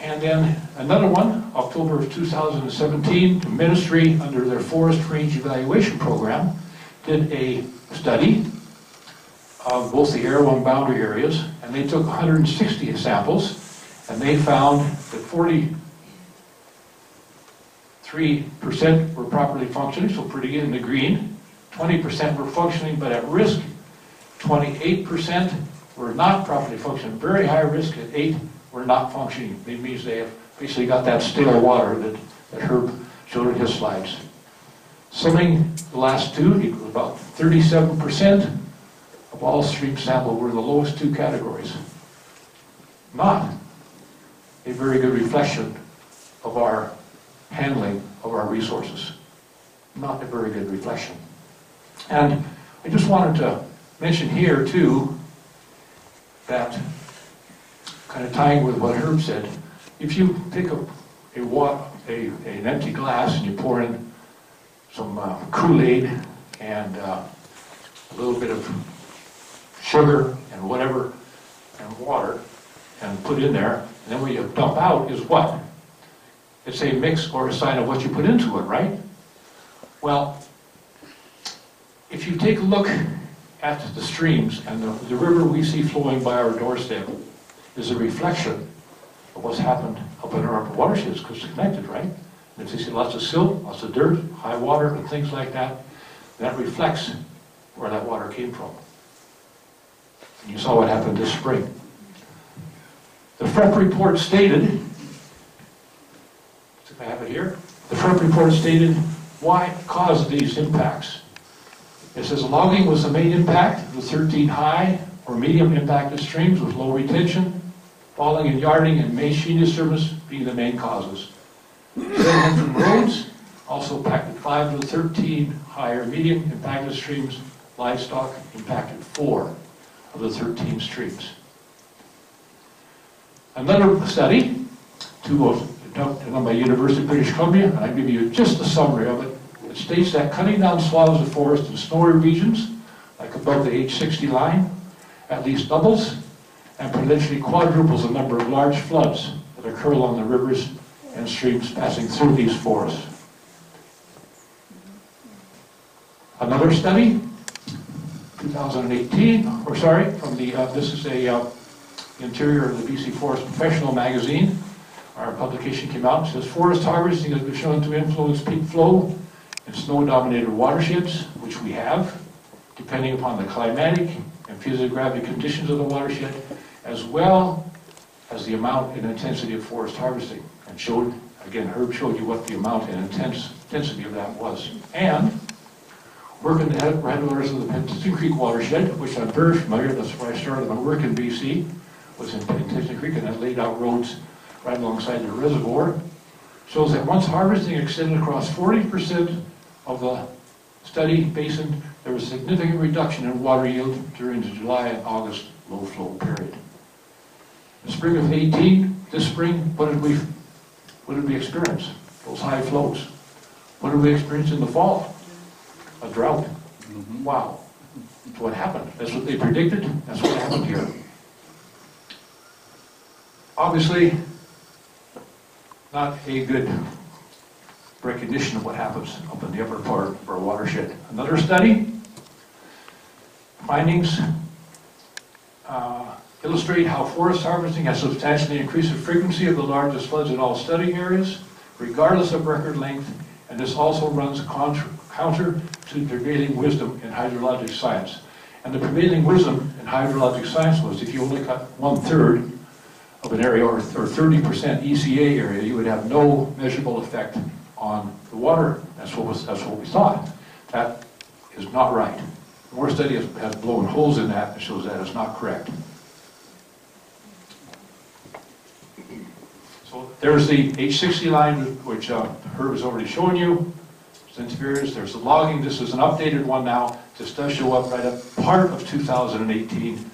S10: And then another one, October of 2017, the ministry, under their Forest Range Evaluation Program, did a study of both the arrow and boundary areas, and they took 160 samples, and they found that 43% were properly functioning, so pretty good in the green, 20% were functioning but at risk, 28% were not properly functioning, very high risk, at 8 were not functioning. It means they have basically got that stale water that Herb showed in his slides. Summing the last two, equals about 37% of all streams sampled were the lowest two categories. Not a very good reflection of our handling of our resources. Not a very good reflection. And I just wanted to mention here too that, kind of tying with what Herb said, if you take an empty glass and you pour in some Kool-Aid and a little bit of sugar and whatever and water and put in there, and then what you dump out is what? It's a mix or a sign of what you put into it, right? Well, if you take a look at the streams, and the river we see flowing by our doorstep is a reflection of what's happened up in our watersheds, because it's connected, right? And if you see lots of silt, lots of dirt, high water, and things like that, that reflects where that water came from. And you saw what happened this spring. The FREP report stated, if I have it here, the FREP report stated why caused these impacts. It says logging was the main impact of the 13 high or medium impacted streams with low retention, falling and yarding and machine disturbance being the main causes. Sediment from roads also impacted 5 of the 13 higher medium impacted streams. Livestock impacted 4 of the 13 streams. Another study, done by University of British Columbia, and I'll give you just a summary of it. It states that cutting down swaths of forest in snowy regions, like above the H60 line, at least doubles and potentially quadruples the number of large floods that occur along the rivers and streams passing through these forests. Another study, 2018, from the, this is a interior of the BC Forest Professional magazine. Our publication came out and says forest harvesting has been shown to influence peak flow in snow-dominated watersheds, which we have, depending upon the climatic and physiographic conditions of the watershed, as well as the amount and intensity of forest harvesting. And showed, again, Herb showed you what the amount and intensity of that was. And work in the headwaters of the Penticton Creek watershed, which I'm very familiar, that's where I started my work in BC, was in Penticton Creek, and I laid out roads right alongside the reservoir, shows that once harvesting extended across 40% of the study basin, there was a significant reduction in water yield during the July and August low flow period. In the spring of 18, this spring, what did we experience? Those high flows. What did we experience in the fall? A drought. Wow. That's what happened. That's what they predicted. That's what happened here. Obviously, not a good recognition of what happens up in the upper part of our watershed. Another study, findings illustrate how forest harvesting has substantially increased the frequency of the largest floods in all study areas, regardless of record length, and this also runs counter to prevailing wisdom in hydrologic science. And the prevailing wisdom in hydrologic science was if you only cut 1/3 of an area or 30% ECA area, you would have no measurable effect on the water. That's what we thought. That is not right. More study has blown holes in that and shows that is not correct. So there's the H60 line, which Herb has already shown you. There's the logging. This is an updated one now. This does show up right at part of 2018.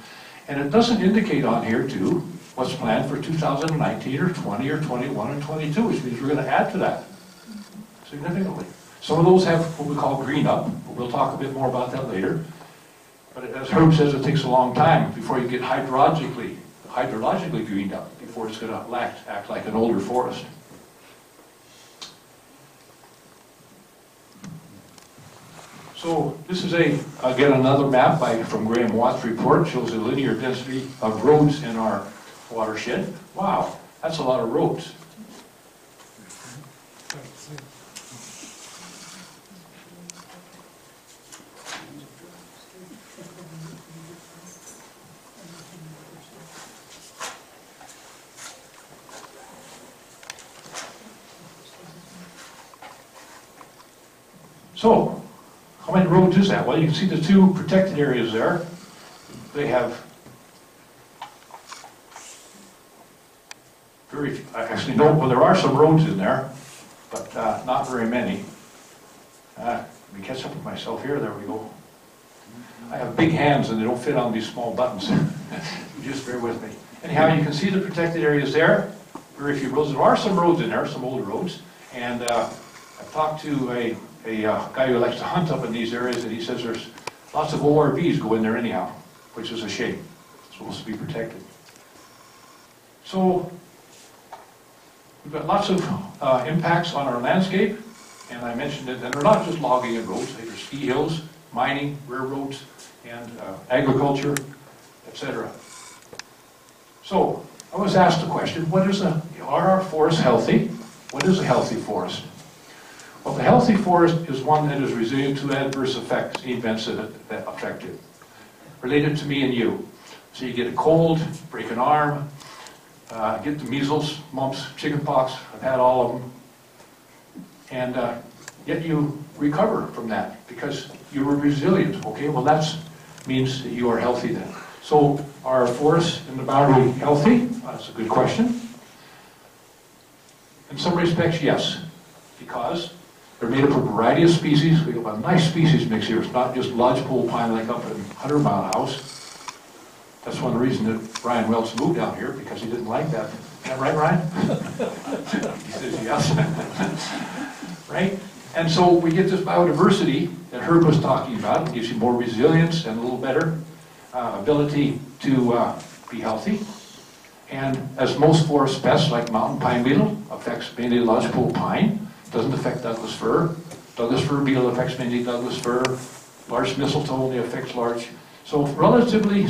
S10: And it doesn't indicate on here, too, what's planned for 2019 or 20 or 21 and 22, which means we're going to add to that significantly. Some of those have what we call green up, but we'll talk a bit more about that later. But as Herb says, it takes a long time before you get hydrologically greened up, before it's going to act like an older forest. So this is again another map from Graham Watt's report. Shows the linear density of roads in our watershed. Wow, that's a lot of roads. So, how many roads is that? Well, you can see the two protected areas there. They have there are some roads in there, but not very many. Let me catch up with myself here. There we go. I have big hands and they don't fit on these small buttons. Just bear with me. Anyhow, you can see the protected areas there. Very few roads. There are some roads in there, some old roads. And I've talked to a guy who likes to hunt up in these areas, and he says there's lots of ORVs go in there anyhow, which is a shame. It's supposed to be protected. So we've got lots of impacts on our landscape, And I mentioned it, and they're not just logging and roads, they're ski hills, mining, railroads, and agriculture, etc. So, I was asked the question, are our forests healthy? What is a healthy forest? Well, the healthy forest is one that is resilient to adverse effects, events that affect it, related to me and you. So you get a cold, break an arm, get the measles, mumps, chickenpox, I've had all of them, and yet you recover from that because you were resilient. Okay, well that means that you are healthy then. So are forests in the boundary healthy? That's a good question. In some respects, yes, because they're made up of a variety of species. We have a nice species mix here. It's not just lodgepole pine like up in 100 Mile House. That's one of the reasons that Brian Welch moved down here, because he didn't like that. Is that right, Ryan? He says yes. Right? And so we get this biodiversity that Herb was talking about. It gives you more resilience and a little better ability to be healthy. And as most forest pests, like mountain pine beetle, affects mainly lodgepole pine, doesn't affect Douglas fir. Douglas fir beetle affects mainly Douglas fir. Large mistletoe only affects large. So relatively,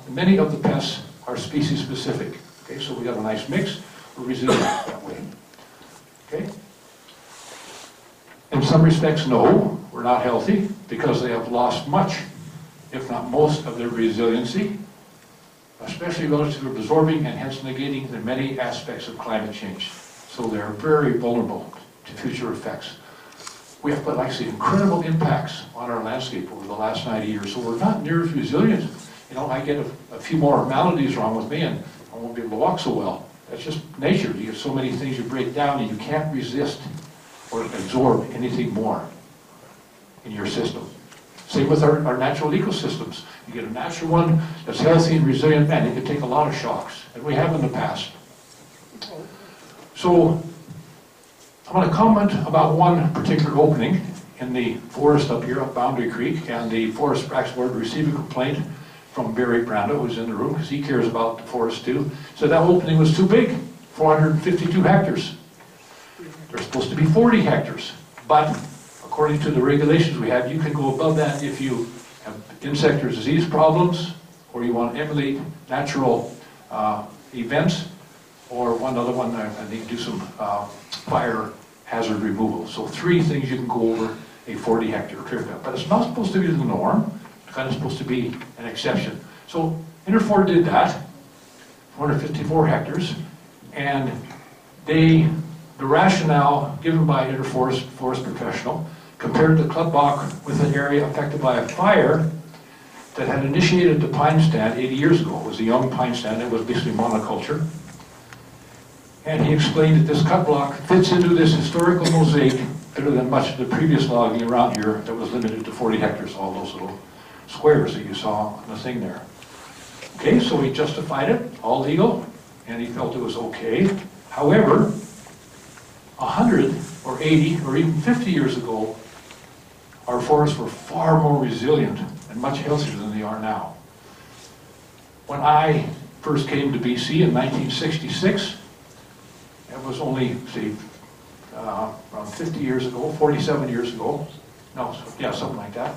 S10: many of the pests are species specific. Okay, so we got a nice mix. We're resilient that way. Okay. In some respects, no, we're not healthy because they have lost much, if not most, of their resiliency, especially relative to absorbing and hence negating the many aspects of climate change. So they're very vulnerable to future effects. We have put actually incredible impacts on our landscape over the last 90 years, so we're not near as resilient. You know, I get a few more maladies wrong with me and I won't be able to walk so well. That's just nature. You have so many things you break down and you can't resist or absorb anything more in your system. Same with our natural ecosystems. You get a natural one that's healthy and resilient, man, it can take a lot of shocks, and we have in the past. So, I'm going to comment about one particular opening in the forest up here, up Boundary Creek, and the Forest Practice Board received a complaint from Barry Brando, who's in the room, because he cares about the forest too. So that opening was too big, 452 hectares. There's supposed to be 40 hectares, but according to the regulations we have, you can go above that if you have insect or disease problems, or you want to emulate natural events, or one other one, I need to do some fire hazard removal. So 3 things you can go over a 40 hectare clear cut. But it's not supposed to be the norm. It's kind of supposed to be an exception. So Interfor did that, 454 hectares, and the rationale given by Interforest forest professional compared the club block with an area affected by a fire that had initiated the pine stand 80 years ago. It was a young pine stand. It was basically monoculture. And he explained that this cut block fits into this historical mosaic better than much of the previous logging around here that was limited to 40 hectares, all those little squares that you saw on the thing there. Okay, so he justified it, all legal, and he felt it was okay. However, 100 or 80 or even 50 years ago, our forests were far more resilient and much healthier than they are now. When I first came to BC in 1966, it was only, say, around 50 years ago, 47 years ago. No, yeah, something like that.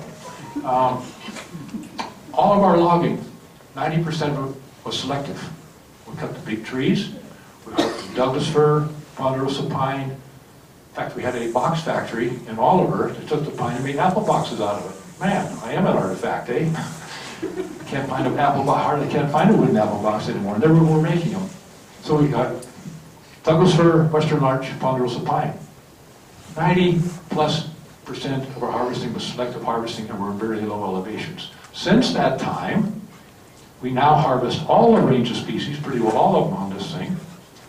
S10: All of our logging, 90% of it was selective. We cut the big trees, we cut the Douglas fir, ponderosa pine. In fact, we had a box factory in Oliver that took the pine and made apple boxes out of it. Man, I am an artifact, eh? Can't find an apple box, hardly can't find a wooden apple box anymore. Never were making them. So we got Douglas fir, western larch, ponderosa pine. 90+% of our harvesting was selective harvesting, and we're very low elevations. Since that time, we now harvest all the range of species, pretty well all of them on this thing,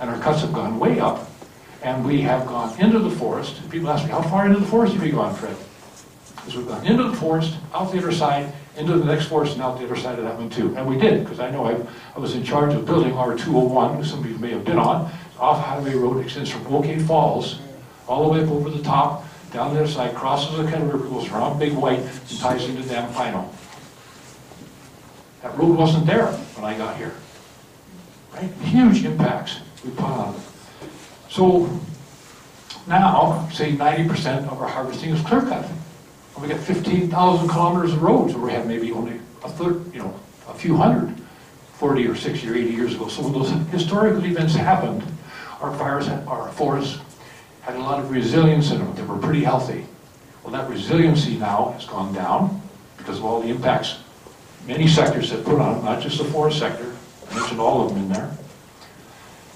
S10: and our cuts have gone way up, and we have gone into the forest. People ask me, how far into the forest have you gone, Fred? Because we've gone into the forest, out the other side, into the next forest, and out the other side of that one too. And we did, because I know I was in charge of building R201, which some of you may have been on. Off Highway Road, extends from OK Falls, all the way up over the top, down the other side, crosses the Kettle River, goes around Big White, and ties into Dam Pino. That road wasn't there when I got here. Right? Huge impacts we put on it. So, Now, say 90% of our harvesting is clear cut. And we got 15,000 kilometers of roads where we had maybe only a third, a few hundred, 40 or 60 or 80 years ago. So when those historical events happened, our forests had a lot of resilience in them. They were pretty healthy. Well, that resiliency now has gone down because of all the impacts many sectors have put on it, not just the forest sector. I mentioned all of them in there.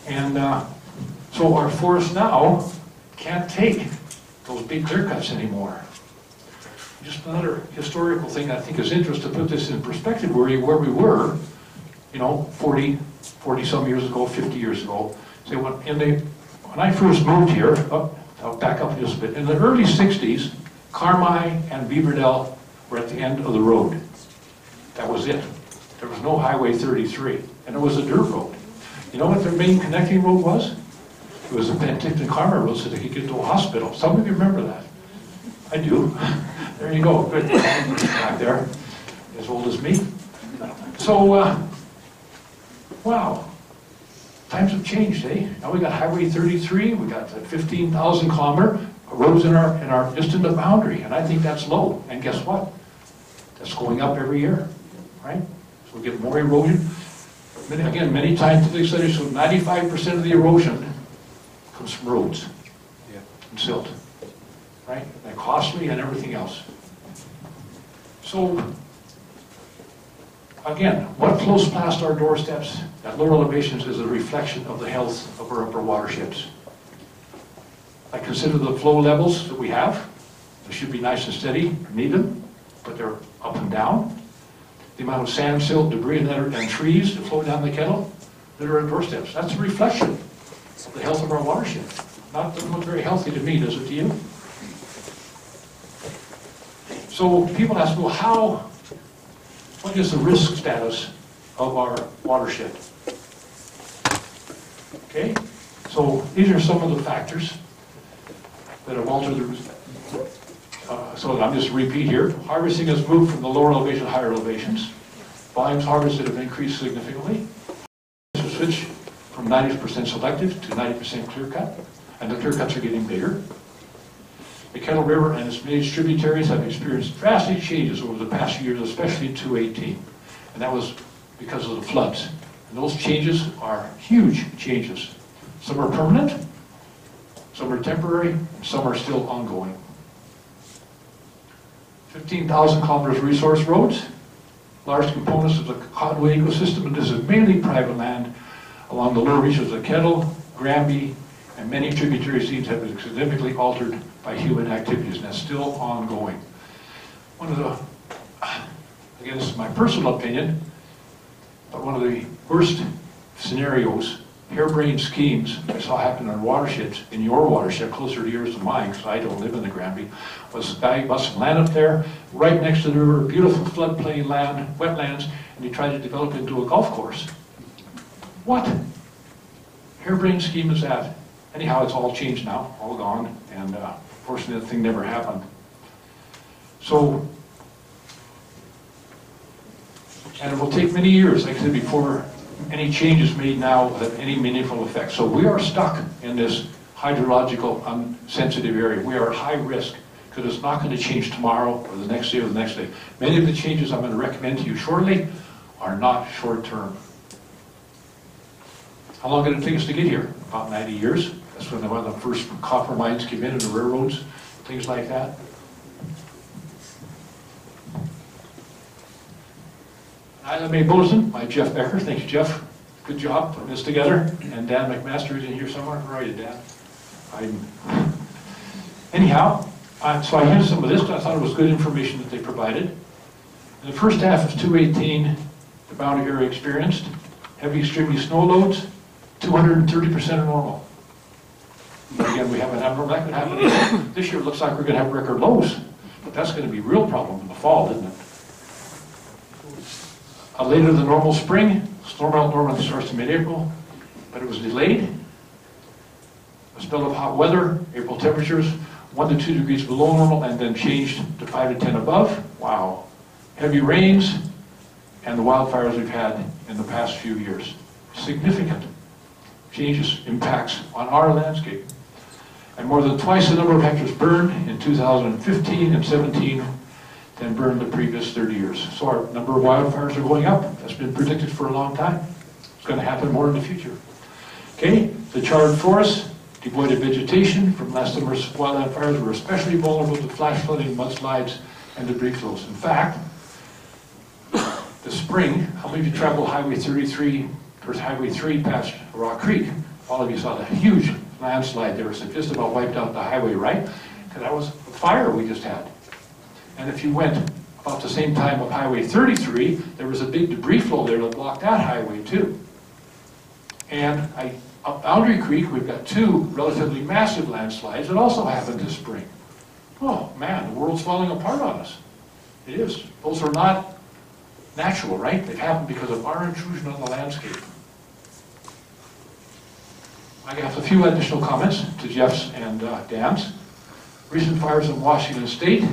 S10: And so our forests now can't take those big clear cuts anymore. Just another historical thing I think is interesting to put this in perspective where we were, 40 some years ago, 50 years ago. Say when I first moved here, I'll back up just a bit. In the early 60s, Carmi and Beaverdale were at the end of the road. That was it. There was no Highway 33, and it was a dirt road. You know what their main connecting road was? It was the Penticton Carmi road so they could get to a hospital. Some of you remember that. I do. There you go. Good. Back there. As old as me. So, wow. Times have changed, eh? Now we got Highway 33, we got 15,000 kilometer roads in our just in the boundary, and I think that's low. And guess what? That's going up every year, right? So we get more erosion. Many scientific studies show 95% of the erosion comes from roads and silt, right? They're costly and everything else. So, again, what flows past our doorsteps at lower elevations is a reflection of the health of our upper watersheds. I consider the flow levels that we have. They should be nice and steady, need them, but they're up and down. The amount of sand, silt, debris, and trees that flow down the Kettle that are at doorsteps. That's a reflection of the health of our watershed. Doesn't look very healthy to me, does it to you? So people ask, well, what is the risk status of our watershed? Okay, so these are some of the factors that have altered the so I'm just repeat here. Harvesting has moved from the lower elevation to higher elevations. Volumes harvested have increased significantly. So switch from 90% selective to 90% clear cut, and the clear cuts are getting bigger. The Kettle River and its major tributaries have experienced drastic changes over the past few years, especially in 2018. And that was because of the floods. And those changes are huge changes. Some are permanent, some are temporary, and some are still ongoing. 15,000 kilometers of resource roads, large components of the cottonwood ecosystem, and this is mainly private land along the lower reaches of the Kettle, Granby, and many tributary streams have been significantly altered by human activities, and that's still ongoing. One of the, again, this is my personal opinion, but one of the worst scenarios, harebrained schemes I saw happen in watersheds, in your watershed, closer to yours than mine, because I don't live in the Granby, was a guy bought some land up there, right next to the river, beautiful floodplain land, wetlands, and he tried to develop it into a golf course. What harebrained scheme is that? Anyhow, it's all changed now, all gone, and fortunately the thing never happened. So, and it will take many years, like I said before, any changes made now will have any meaningful effect. So we are stuck in this hydrological unsensitive area. We are at high risk because it's not going to change tomorrow or the next day or the next day. Many of the changes I'm going to recommend to you shortly are not short term. How long did it take us to get here? About 90 years. That's when one of the first copper mines came in and the railroads, things like that. Isla May Bosun, my Jeff Becker. Thanks, Jeff. Good job putting this together. And Dan McMaster is in here somewhere. Where are you, Dan? Anyhow, so I used some of this because I thought it was good information that they provided. In the first half of 2018, the boundary area experienced heavy extremely snow loads, 230% of normal. But again, we haven't had that could happen again. This year it looks like we're going to have record lows. But that's going to be a real problem in the fall, isn't it? A later than normal spring, snow melt normally starts in mid-April, but it was delayed. A spell of hot weather, April temperatures, 1 to 2 degrees below normal, and then changed to 5 to 10 above. Wow. Heavy rains, and the wildfires we've had in the past few years. Significant changes, impacts on our landscape. and more than twice the number of hectares burned in 2015 and 17 than burned the previous 30 years. So our number of wildfires are going up. That's been predicted for a long time. It's going to happen more in the future. Okay, the charred forests, devoid of vegetation from last summer's wildfires, were especially vulnerable to flash flooding, mudslides, and debris flows. In fact, this spring, how many of you traveled Highway 33 or Highway 3 past Rock Creek? All of you saw the huge landslide there. So it just about wiped out the highway, right? Because that was a fire we just had. And if you went about the same time of Highway 33, there was a big debris flow there that blocked that highway too. And up Boundary Creek, we've got two relatively massive landslides that also happened this spring. Oh man, the world's falling apart on us. It is. Those are not natural, right? They've happened because of our intrusion on the landscape. I have a few additional comments to Jeff's and Dan's. Recent fires in Washington State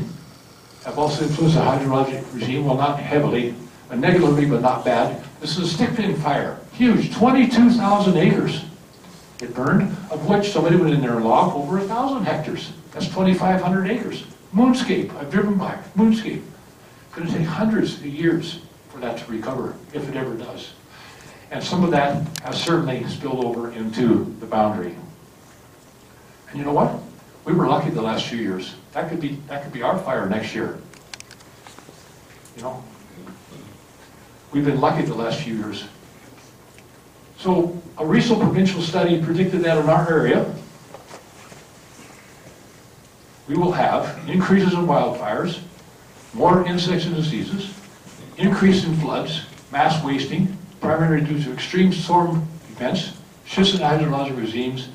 S10: have also influenced the hydrologic regime, well, not heavily, but negatively, but not bad. This is a stick pin fire, huge, 22,000 acres. It burned, of which somebody went in there and logged over 1,000 hectares. That's 2,500 acres. Moonscape, I've driven by it, moonscape. It's going to take hundreds of years for that to recover, if it ever does. And some of that has certainly spilled over into the boundary. And you know what? We were lucky the last few years. That could be our fire next year. You know? We've been lucky the last few years. So a recent provincial study predicted that in our area, we will have increases in wildfires, more insects and diseases, increase in floods, mass wasting, primarily due to extreme storm events, shifts in hydrologic regimes,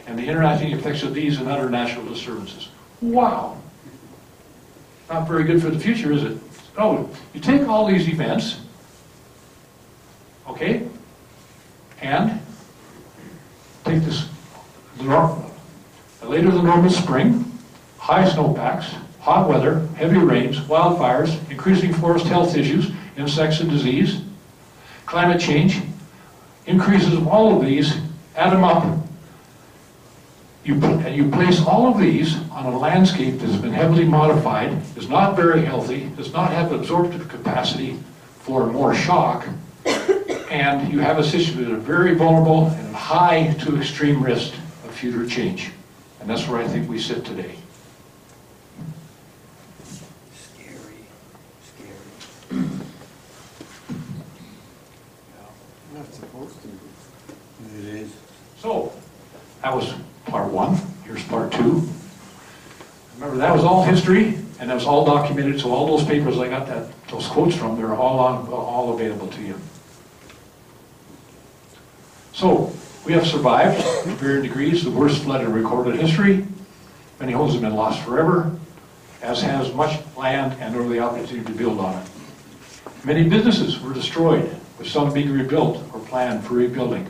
S10: and the interacting effects of these and other natural disturbances. Wow! Not very good for the future, is it? Oh, you take all these events, okay, and take this, later than normal spring, high snowpacks, hot weather, heavy rains, wildfires, increasing forest health issues, insects and disease, climate change, increases of all of these, add them up, and you place all of these on a landscape that has been heavily modified, is not very healthy, does not have absorptive capacity for more shock, and you have a situation that is very vulnerable and high to extreme risk of future change. And that's where I think we sit today.
S2: Scary. Not supposed to. It is.
S10: So, that was part one. Here's part two. Remember, that was all history, and that was all documented, so all those papers I got those quotes from, they're all available to you. So, we have survived, to varying degrees, the worst flood in recorded history. Many homes have been lost forever, as has much land and early opportunity to build on it. Many businesses were destroyed, with some being rebuilt or planned for rebuilding.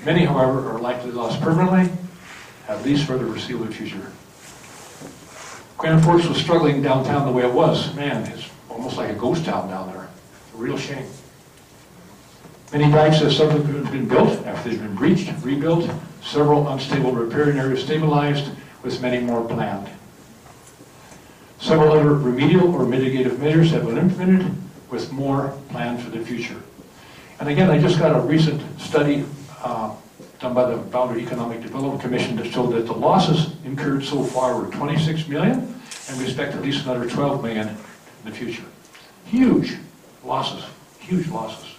S10: Many, however, are likely lost permanently, at least for the foreseeable future. Grand Forks was struggling downtown the way it was. Man, it's almost like a ghost town down there. It's a real shame. Many dikes have subsequently been built after they've been breached, rebuilt, several unstable riparian areas stabilized, with many more planned. Several other remedial or mitigative measures have been implemented, with more planned for the future. And again, I just got a recent study done by the Boundary Economic Development Commission that showed that the losses incurred so far were 26 million, and we expect at least another 12 million in the future. Huge losses, huge losses.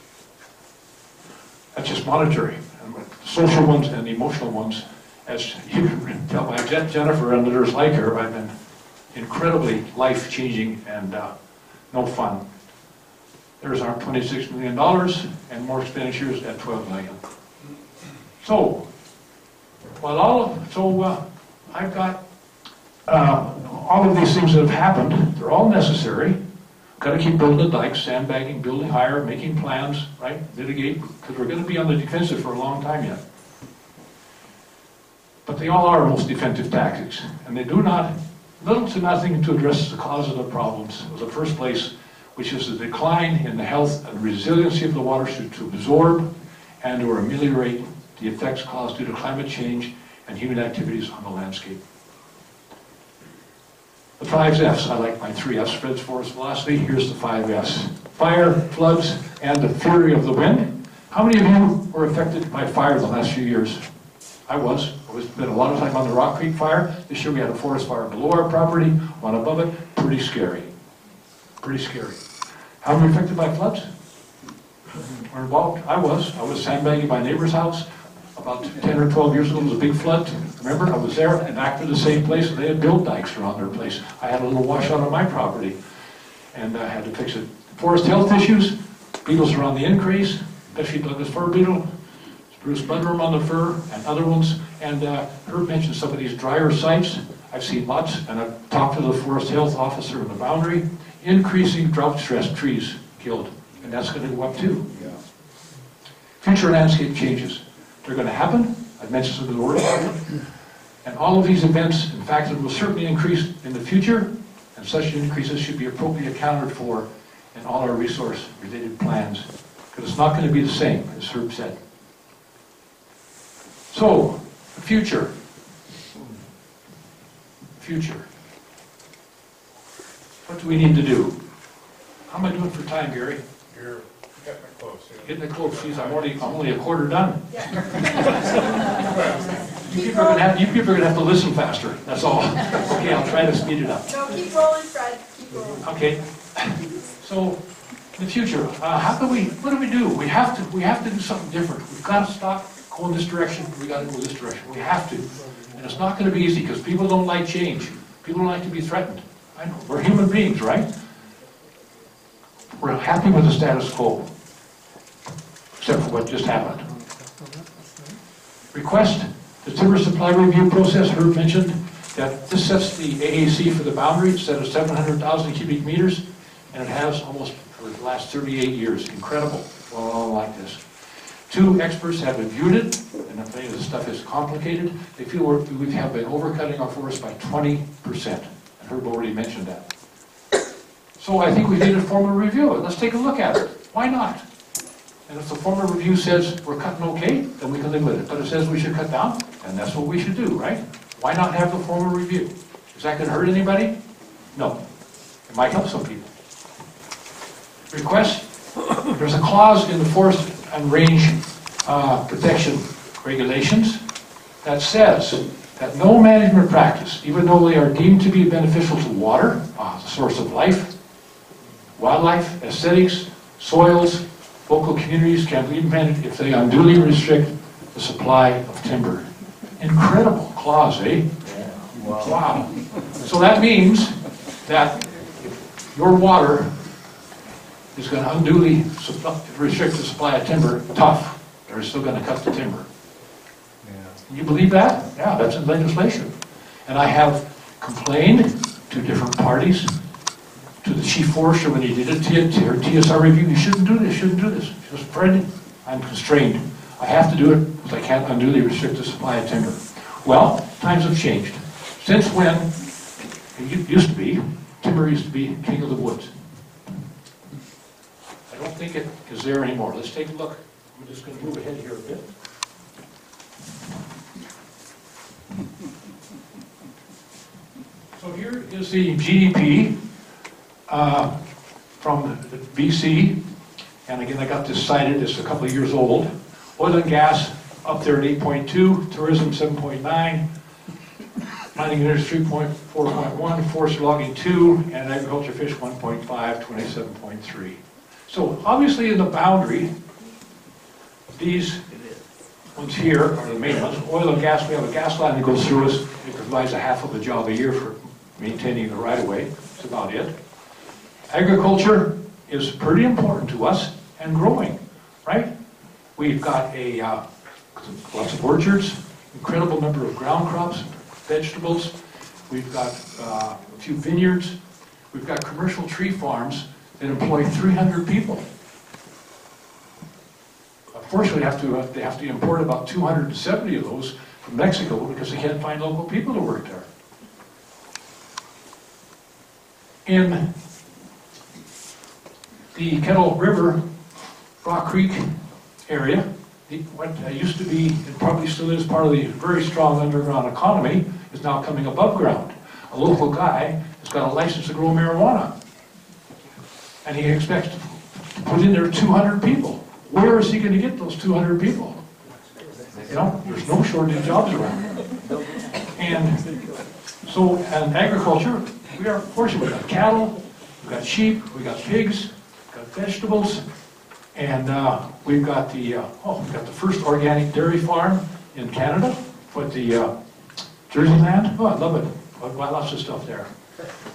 S10: That's just monetary. And the social ones and the emotional ones, as you can tell by Jennifer and others like her, have been incredibly life-changing and no fun. There's our $26 million and more expenditures at $12 million. So, I've got all of these things that have happened. They're all necessary. Got to keep building the dikes, sandbagging, building higher, making plans, right? Mitigate, because we're going to be on the defensive for a long time yet. But they all are most defensive tactics, and they do little to nothing to address the cause of the problems in the first place, which is the decline in the health and resiliency of the watershed to absorb and or ameliorate the effects caused due to climate change and human activities on the landscape. The 5 F's. I like my 3 F's, Fred's forest philosophy. Here's the 5 F's. Fire, floods, and the fury of the wind. How many of you were affected by fire the last few years? I was. I spent a lot of time on the Rock Creek fire. This year we had a forest fire below our property, one above it. Pretty scary. Pretty scary. How were you affected by floods? Were involved? I was. I was sandbagging my neighbor's house. About 10 or 12 years ago, there was a big flood. Remember, I was there and acted the same place, and they had built dikes around their place. I had a little washout on my property, and I had to fix it. Forest health issues, beetles are on the increase, especially Douglas fir beetle, spruce bloodworm on the fir, and other ones. And Herb mentioned some of these drier sites. I've seen lots, and I've talked to the forest health officer in the boundary. Increasing drought-stressed trees killed, and that's going to go up too. Future landscape changes. They're going to happen. I've mentioned some of the words. And all of these events, in fact, it will certainly increase in the future, and such increases should be appropriately accounted for in all our resource-related plans, because it's not going to be the same, as Herb said. So, the future. Future. What do we need to do? How am I doing for time, Gary?
S4: You're getting it close. Yeah.
S10: Getting it close. Jeez, I'm only a quarter done.
S1: Yeah.
S10: You people are going to have to listen faster. That's all. Okay, I'll try to speed it up.
S1: No, keep rolling, Fred. Keep rolling.
S10: Okay. So, in the future, what do we do? We have to do something different. We've got to stop going this direction. We got to go this direction. We have to. And it's not going to be easy because people don't like change. People don't like to be threatened. I know. We're human beings, right? We're happy with the status quo, except for what just happened. Request the timber supply review process. Herb mentioned that this sets the AAC for the boundary. It's set at 700,000 cubic meters, and it has almost for the last 38 years. Incredible. Well, like this. 2 experts have reviewed it, and if any of this stuff is complicated, they feel we have been overcutting our forest by 20%. And Herb already mentioned that. So I think we need a formal review of it. Let's take a look at it. Why not? And if the formal review says we're cutting okay, then we can live with it. But it says we should cut down, and that's what we should do, right? Why not have the formal review? Is that going to hurt anybody? No. It might help some people. Request. There's a clause in the forest and range protection regulations that says that no management practice, even though they are deemed to be beneficial to water, the source of life, wildlife, aesthetics, soils, local communities, can be implemented if they unduly restrict the supply of timber. Incredible clause, eh?
S7: Yeah.
S10: Wow. So that means that if your water is going to unduly restrict the supply of timber, tough. They're still going to cut the timber. Yeah. You believe that? Yeah, that's in legislation. And I have complained to different parties, to the chief forester when he did it, to TSR review, you shouldn't do this, shouldn't do this. She goes, Fred, I'm constrained. I have to do it because I can't unduly restrict the supply of timber. Well, times have changed. Since when, it used to be, timber used to be king of the woods. I don't think it is there anymore. Let's take a look. I'm just going to move ahead here a bit. So here is the GDP from the BC, and again I got this cited, it's a couple of years old. Oil and gas up there at 8.2, tourism 7.9, mining industry 4.1, forest logging 2, and agriculture fish 1.5, 27.3. So obviously in the boundary, these ones here are the main ones. Oil and gas, we have a gas line that goes through us. It provides a half of a job a year for maintaining the right-of-way. That's about it. Agriculture is pretty important to us and growing, right? We've got lots of orchards, incredible number of ground crops, vegetables. We've got a few vineyards. We've got commercial tree farms that employ 300 people. Unfortunately, they have to import about 270 of those from Mexico because they can't find local people to work there. In the Kettle River, Rock Creek area, what used to be, and probably still is part of the very strong underground economy, is now coming above ground. A local guy has got a license to grow marijuana, and he expects to put in there 200 people. Where is he going to get those 200 people? You know, there's no shortage of jobs around. And so, in agriculture, we are fortunate. We've got cattle, we've got sheep, we've got pigs, we've got vegetables, and we've got the first organic dairy farm in Canada, with the Jersey land. Oh, I love it. I've got lots of stuff there.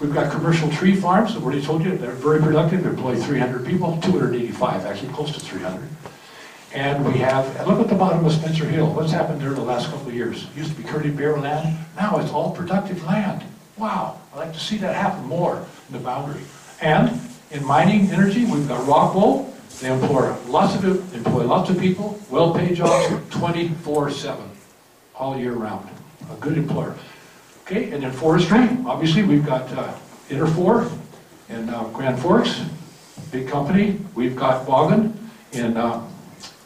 S10: We've got commercial tree farms. I've already told you they're very productive. They employ 300 people, 285 actually, close to 300. And we have, and look at the bottom of Spencer Hill. What's happened there in the last couple of years? It used to be curly bare land. Now it's all productive land. Wow, I'd like to see that happen more in the boundary. And in mining energy, we've got Rockwool. They employ lots of people, well-paid jobs, 24/7, all year round. A good employer. Okay, and in forestry, obviously we've got Interfor in Grand Forks, big company. We've got Vaughan in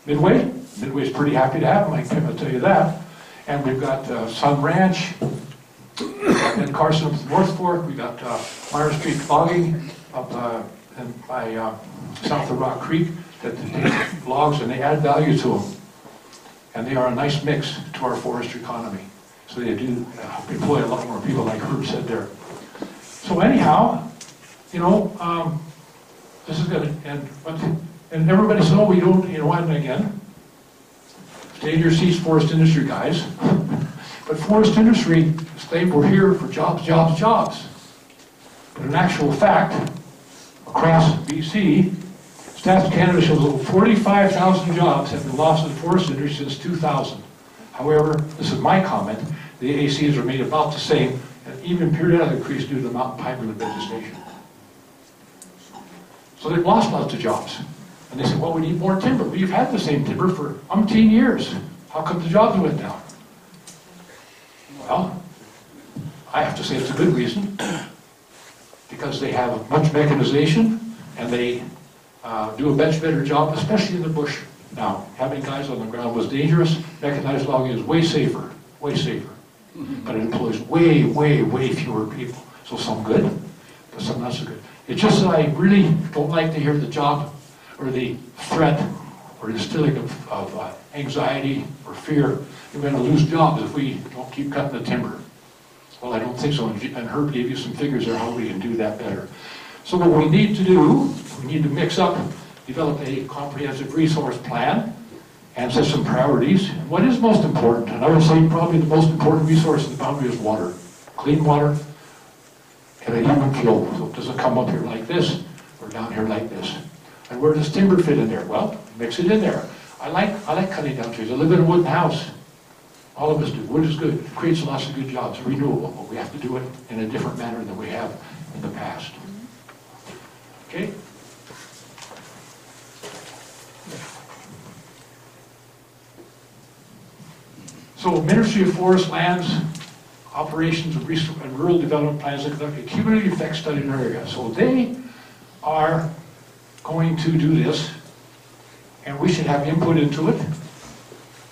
S10: Midway. Midway's pretty happy to have them, I'll tell you that. And we've got Sun Ranch, and Carson up to North Fork. We've got Myers Street Logging up by south of Rock Creek that take logs and they add value to them. And they are a nice mix to our forestry economy. So they do employ a lot more people, like Herb said there. So anyhow, you know, this is good. And everybody said, oh, we don't, you know, and again, stay in your seats, forest industry guys. But forest industry, we're here for jobs, jobs, jobs. But in actual fact, across BC, Stats Canada shows over 45,000 jobs have been lost in the forest industry since 2000. However, this is my comment, the ACs are made about the same, and even periodic increase due to the mountain pinewood vegetation. So they've lost lots of jobs. And they say, well, we need more timber. Well, you've had the same timber for umpteen years. How come the jobs went down? Well, I have to say it's a good reason. Because they have much mechanization, and they do a much better job, especially in the bush. Now, having guys on the ground was dangerous. Mechanized logging is way safer, but it employs way, way, way fewer people. So some good, but some not so good. It's just that I really don't like to hear the job or the threat or the instilling of anxiety or fear. We're going to lose jobs if we don't keep cutting the timber. Well, I don't think so, and Herb gave you some figures there how we can do that better. So what we need to do, we need to mix up, develop a comprehensive resource plan, and set some priorities. And what is most important, and I would say probably the most important resource in the boundary is water. Clean water, and an even flow, so it doesn't come up here like this, or down here like this. And where does timber fit in there? Well, mix it in there. I like cutting down trees. I live in a wooden house. All of us do. Wood is good. It creates lots of good jobs. Renewable, but we have to do it in a different manner than we have in the past. Okay? So, Ministry of Forest Lands, Operations and Rural Development Plans to conduct a cumulative effect study in our area. So they are going to do this, and we should have input into it.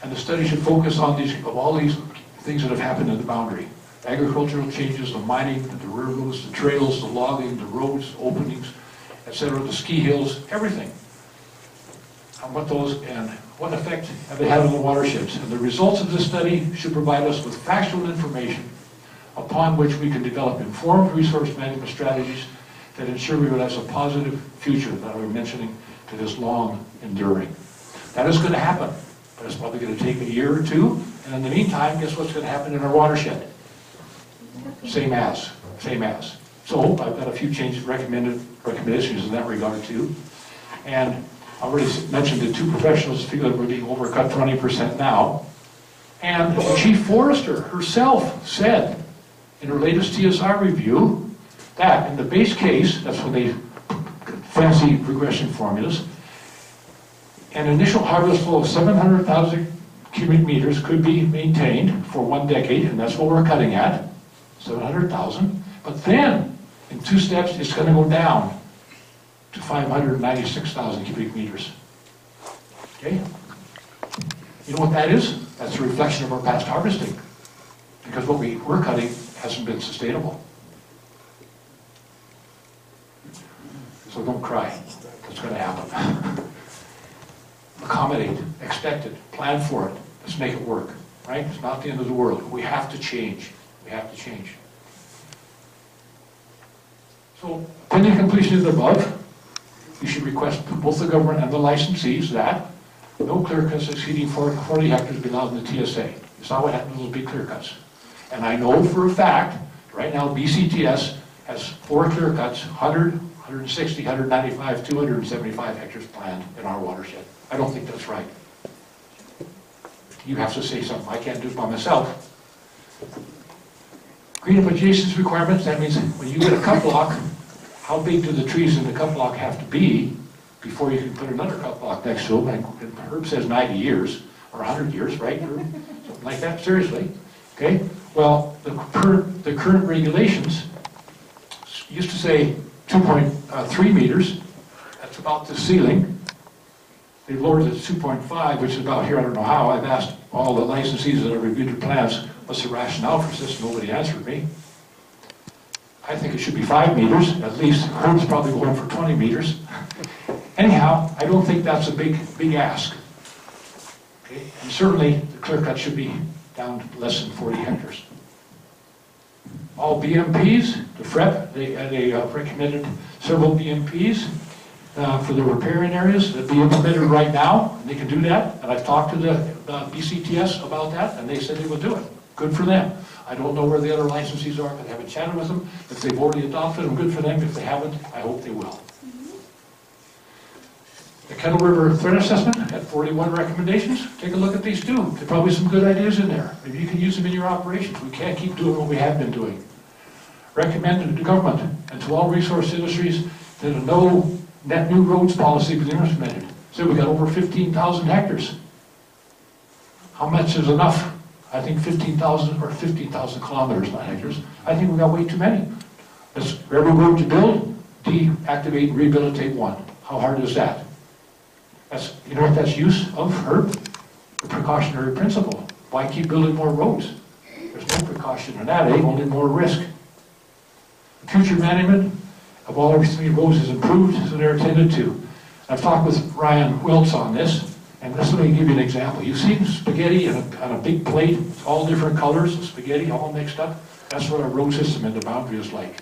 S10: And the study should focus on all these things that have happened in the boundary. Agricultural changes, the mining, the derivatives, the trails, the logging, the roads, openings, etc., the ski hills, everything. And what effect have they had on the watersheds. And the results of this study should provide us with factual information upon which we can develop informed resource management strategies that ensure we realize a positive future that I was mentioning to this long enduring. That is going to happen. But it's probably going to take a year or two, and in the meantime, guess what's going to happen in our watershed? Same as. So I've got a few changes, recommendations in that regard too. And I already mentioned the two professionals feel that we're being overcut 20% now. And the chief forester herself said in her latest TSR review that in the base case, that's when they fancy regression formulas, an initial harvest flow of 700,000 cubic meters could be maintained for 1 decade, and that's what we're cutting at, 700,000. But then, in 2 steps, it's going to go down to 596,000 cubic meters. Okay? You know what that is? That's a reflection of our past harvesting. Because what we're cutting hasn't been sustainable. So don't cry. That's going to happen. Accommodate, expect it, plan for it. Let's make it work. Right? It's not the end of the world. We have to change. We have to change. So, pending completion of the above, you should request both the government and the licensees that no clear cuts exceeding 40 hectares be allowed in the TSA. You saw what happened with those big clear cuts. And I know for a fact, right now BCTS has 4 clear cuts, 100, 160, 195, 275 hectares planned in our watershed. I don't think that's right. You have to say something. I can't do it by myself. Green up adjacent requirements, that means when you get a cut block, how big do the trees in the cut block have to be before you can put another cut block next to them? And Herb says 90 years, or 100 years, right, Herb? Something like that, seriously. Okay? Well, the current regulations used to say 2.3 meters. That's about the ceiling. They've lowered it to 2.5, which is about here. I don't know how. I've asked all the licensees that have reviewed their plans, what's the rationale for this? Nobody answered me. I think it should be 5 meters, at least. Herb's probably going for 20 meters. Anyhow, I don't think that's a big ask. Okay? And certainly, the clear cut should be down to less than 40 hectares. All BMPs, the FREP, they recommended several BMPs for the riparian areas that be implemented right now, and they can do that. And I've talked to the BCTS about that, and they said they would do it. Good for them. I don't know where the other licensees are, but I haven't chatted with them. If they've already adopted them, good for them. If they haven't, I hope they will. The Kettle River Threat Assessment had 41 recommendations. Take a look at these too. There are probably some good ideas in there. Maybe you can use them in your operations. We can't keep doing what we have been doing. Recommended to government and to all resource industries that a no net new roads policy be implemented. So we got over 15,000 hectares. How much is enough? I think 15,000 or 15,000 kilometers, not hectares. I think we got way too many. Let's, for every road you build, deactivate and rehabilitate one. How hard is that? That's, you know what that's use of, Herb? The precautionary principle. Why keep building more roads? There's no precaution in that, only more risk. Future management of all our 3 roads is improved, so they're attended to. I've talked with Ryan Wiltz on this, and let me give you an example. You've seen spaghetti on a big plate, it's all different colors, spaghetti all mixed up. That's what our road system and the boundary is like.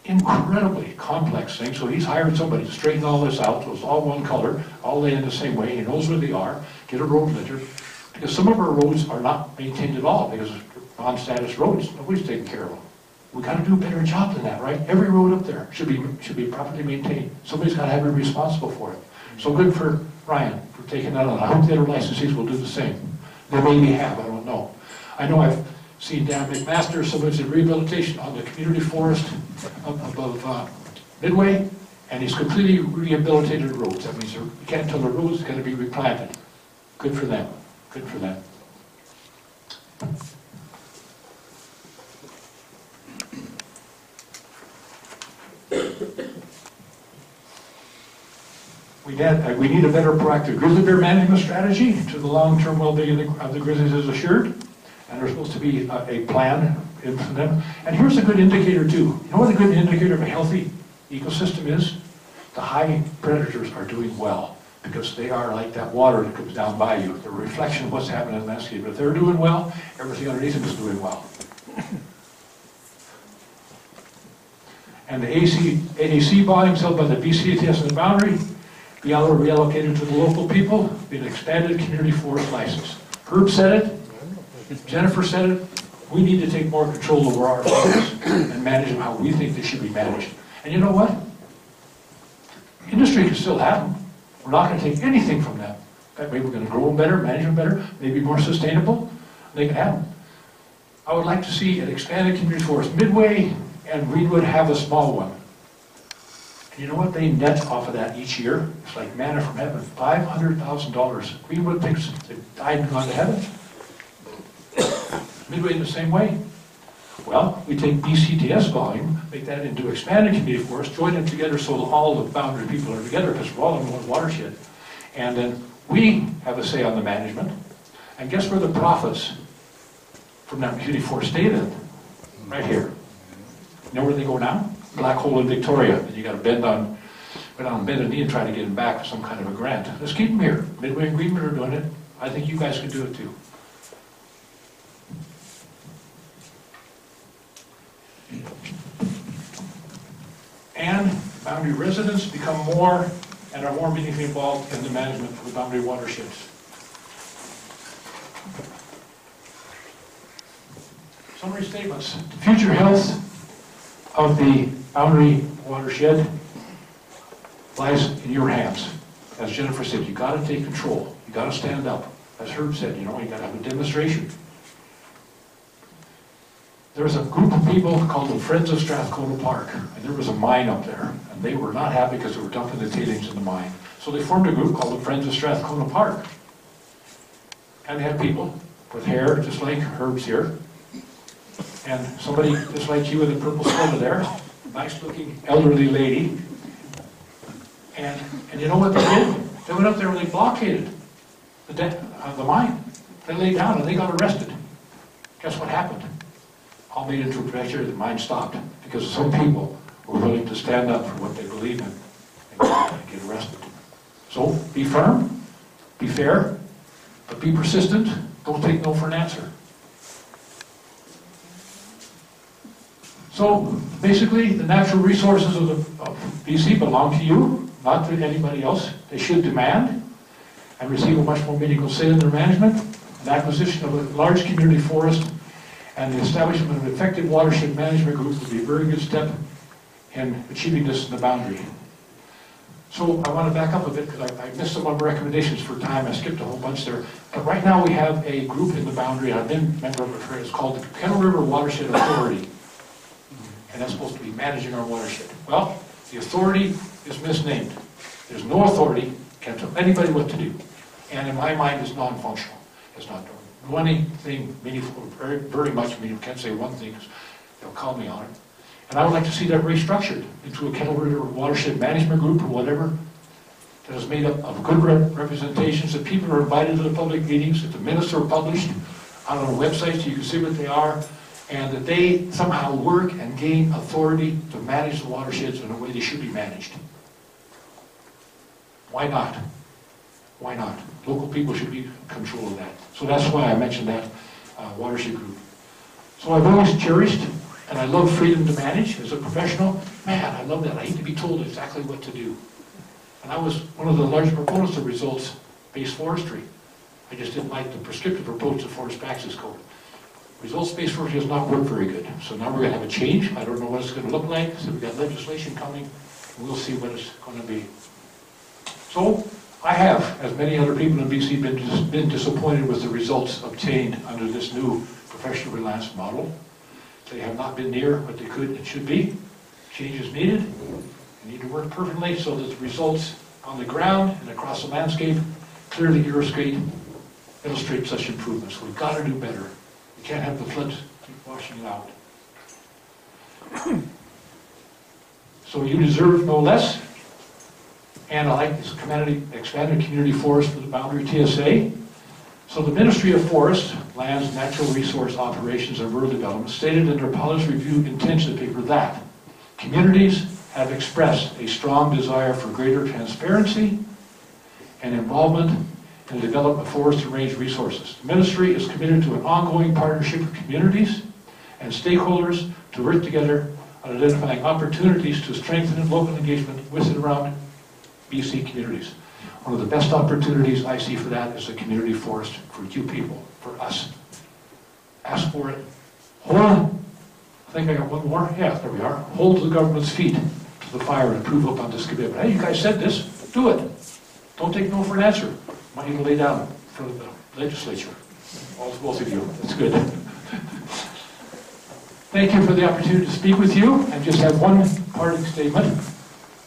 S10: Incredibly complex thing, so he's hired somebody to straighten all this out, so it's all one color, all laid in the same way, he knows where they are, get a road ledger, because some of our roads are not maintained at all, because they're non-status roads, nobody's taking care of them. We got to do a better job than that, right? Every road up there should be properly maintained. Somebody's got to have it responsible for it. So good for Ryan for taking that on. I hope the other licensees will do the same. They maybe have, I don't know. I know I've seen Dan McMaster, somebody's in rehabilitation on the community forest above Midway, and he's completely rehabilitated roads. That means you can't tell the roads are going to be replanted. Good for them. Good for them. We need a better proactive grizzly bear management strategy to the long-term well-being of the grizzlies is assured, and there's supposed to be a plan in for them. And here's a good indicator too. You know what a good indicator of a healthy ecosystem is? The high predators are doing well, because they are like that water that comes down by you. They're a reflection of what's happening in the landscape. But if they're doing well, everything underneath them is doing well. And the AAC volumes held by the BCTS and the boundary be reallocated to the local people, be an expanded community forest license. Herb said it, Jennifer said it, we need to take more control over our forests and manage them how we think they should be managed. And you know what? Industry can still have them. We're not going to take anything from them. In fact, maybe we're going to grow them better, manage them better, maybe more sustainable. They can have them. I would like to see an expanded community forest. Midway and Greenwood have a small one. And you know what they net off of that each year? It's like manna from heaven, $500,000. Greenwood thinks they've died and gone to heaven. Midway in the same way. Well, we take BCTS volume, make that into expanded community forest, join them together so all the boundary people are together, because we're all in one watershed. And then We have a say on the management. And guess where the profits from that community forest stay then? Right here. You know where they go now? Black hole in Victoria. And you got to go down and bend a knee and try to get them back for some kind of a grant. Let's keep them here. Midway and Greenwood are doing it. I think you guys can do it too. And boundary residents become more and are more meaningfully involved in the management of the boundary watersheds. Summary statements. The future health of the boundary watershed lies in your hands. As Jennifer said, you got to take control. You got to stand up. As Herb said, you got to have a demonstration. There was a group of people called the Friends of Strathcona Park, and there was a mine up there, and they were not happy because they were dumping the tailings in the mine. So they formed a group called the Friends of Strathcona Park. And they had people with hair just like Herb's here, and somebody just like you with a purple sweater there, nice-looking elderly lady. And you know what they did? They went up there and they blockaded the mine. They laid down and they got arrested. Guess what happened? All made into a pressure, the mine stopped because some people were willing to stand up for what they believe in and get arrested. So be firm, be fair, but be persistent. Don't take no for an answer. So basically, the natural resources of BC belong to you, not to anybody else. They should demand and receive a much more meaningful say in their management. An acquisition of a large community forest and the establishment of an effective watershed management group would be a very good step in achieving this in the boundary. So I want to back up a bit because I missed some of my recommendations for time. I skipped a whole bunch there. But right now we have a group in the boundary, and I've been a member of it. It's called the Kettle River Watershed Authority. And that's supposed to be managing our watershed. Well, the authority is misnamed. There's no authority, can't tell anybody what to do. And in my mind, it's non-functional. It's not doing anything meaningful, very much meaningful. Can't say one thing because they'll call me on it. And I would like to see that restructured into a Kettle River Watershed Management Group or whatever that is made up of good representations, that people are invited to the public meetings, that the minutes are published on a website so you can see what they are, and that they somehow work and gain authority to manage the watersheds in a way they should be managed. Why not? Why not? Local people should be in control of that. So that's why I mentioned that watershed group. So I've always cherished, and I love freedom to manage as a professional. Man, I love that. I hate to be told exactly what to do. And I was one of the large proponents of results-based forestry. I just didn't like the prescriptive approach to Forest Practices Code. Results-based forestry has not worked very good. So now we're going to have a change. I don't know what it's going to look like. So we've got legislation coming. And we'll see what it's going to be. So I have, as many other people in BC, been disappointed with the results obtained under this new professional reliance model. They have not been near what they could and should be. Change is needed. They need to work perfectly so that the results on the ground and across the landscape clearly illustrate such improvements. We've got to do better. We can't have the floods keep washing it out. So you deserve no less. And I like this expanded community forest for the boundary TSA. So the Ministry of Forests, Lands, Natural Resource Operations, and Rural Development stated in their policy review intention paper that communities have expressed a strong desire for greater transparency and involvement in the development of forest and range resources. The Ministry is committed to an ongoing partnership with communities and stakeholders to work together on identifying opportunities to strengthen local engagement with and around BC communities. One of the best opportunities I see for that is a community forest for you people, for us. Ask for it. Hold, I think I got one more. Yeah, there we are. Hold the government's feet to the fire and prove up on this commitment. Hey, you guys said this. Do it. Don't take no for an answer. I want you to lay down in front of the legislature. Both of you. That's good. Thank you for the opportunity to speak with you. And just have one parting statement.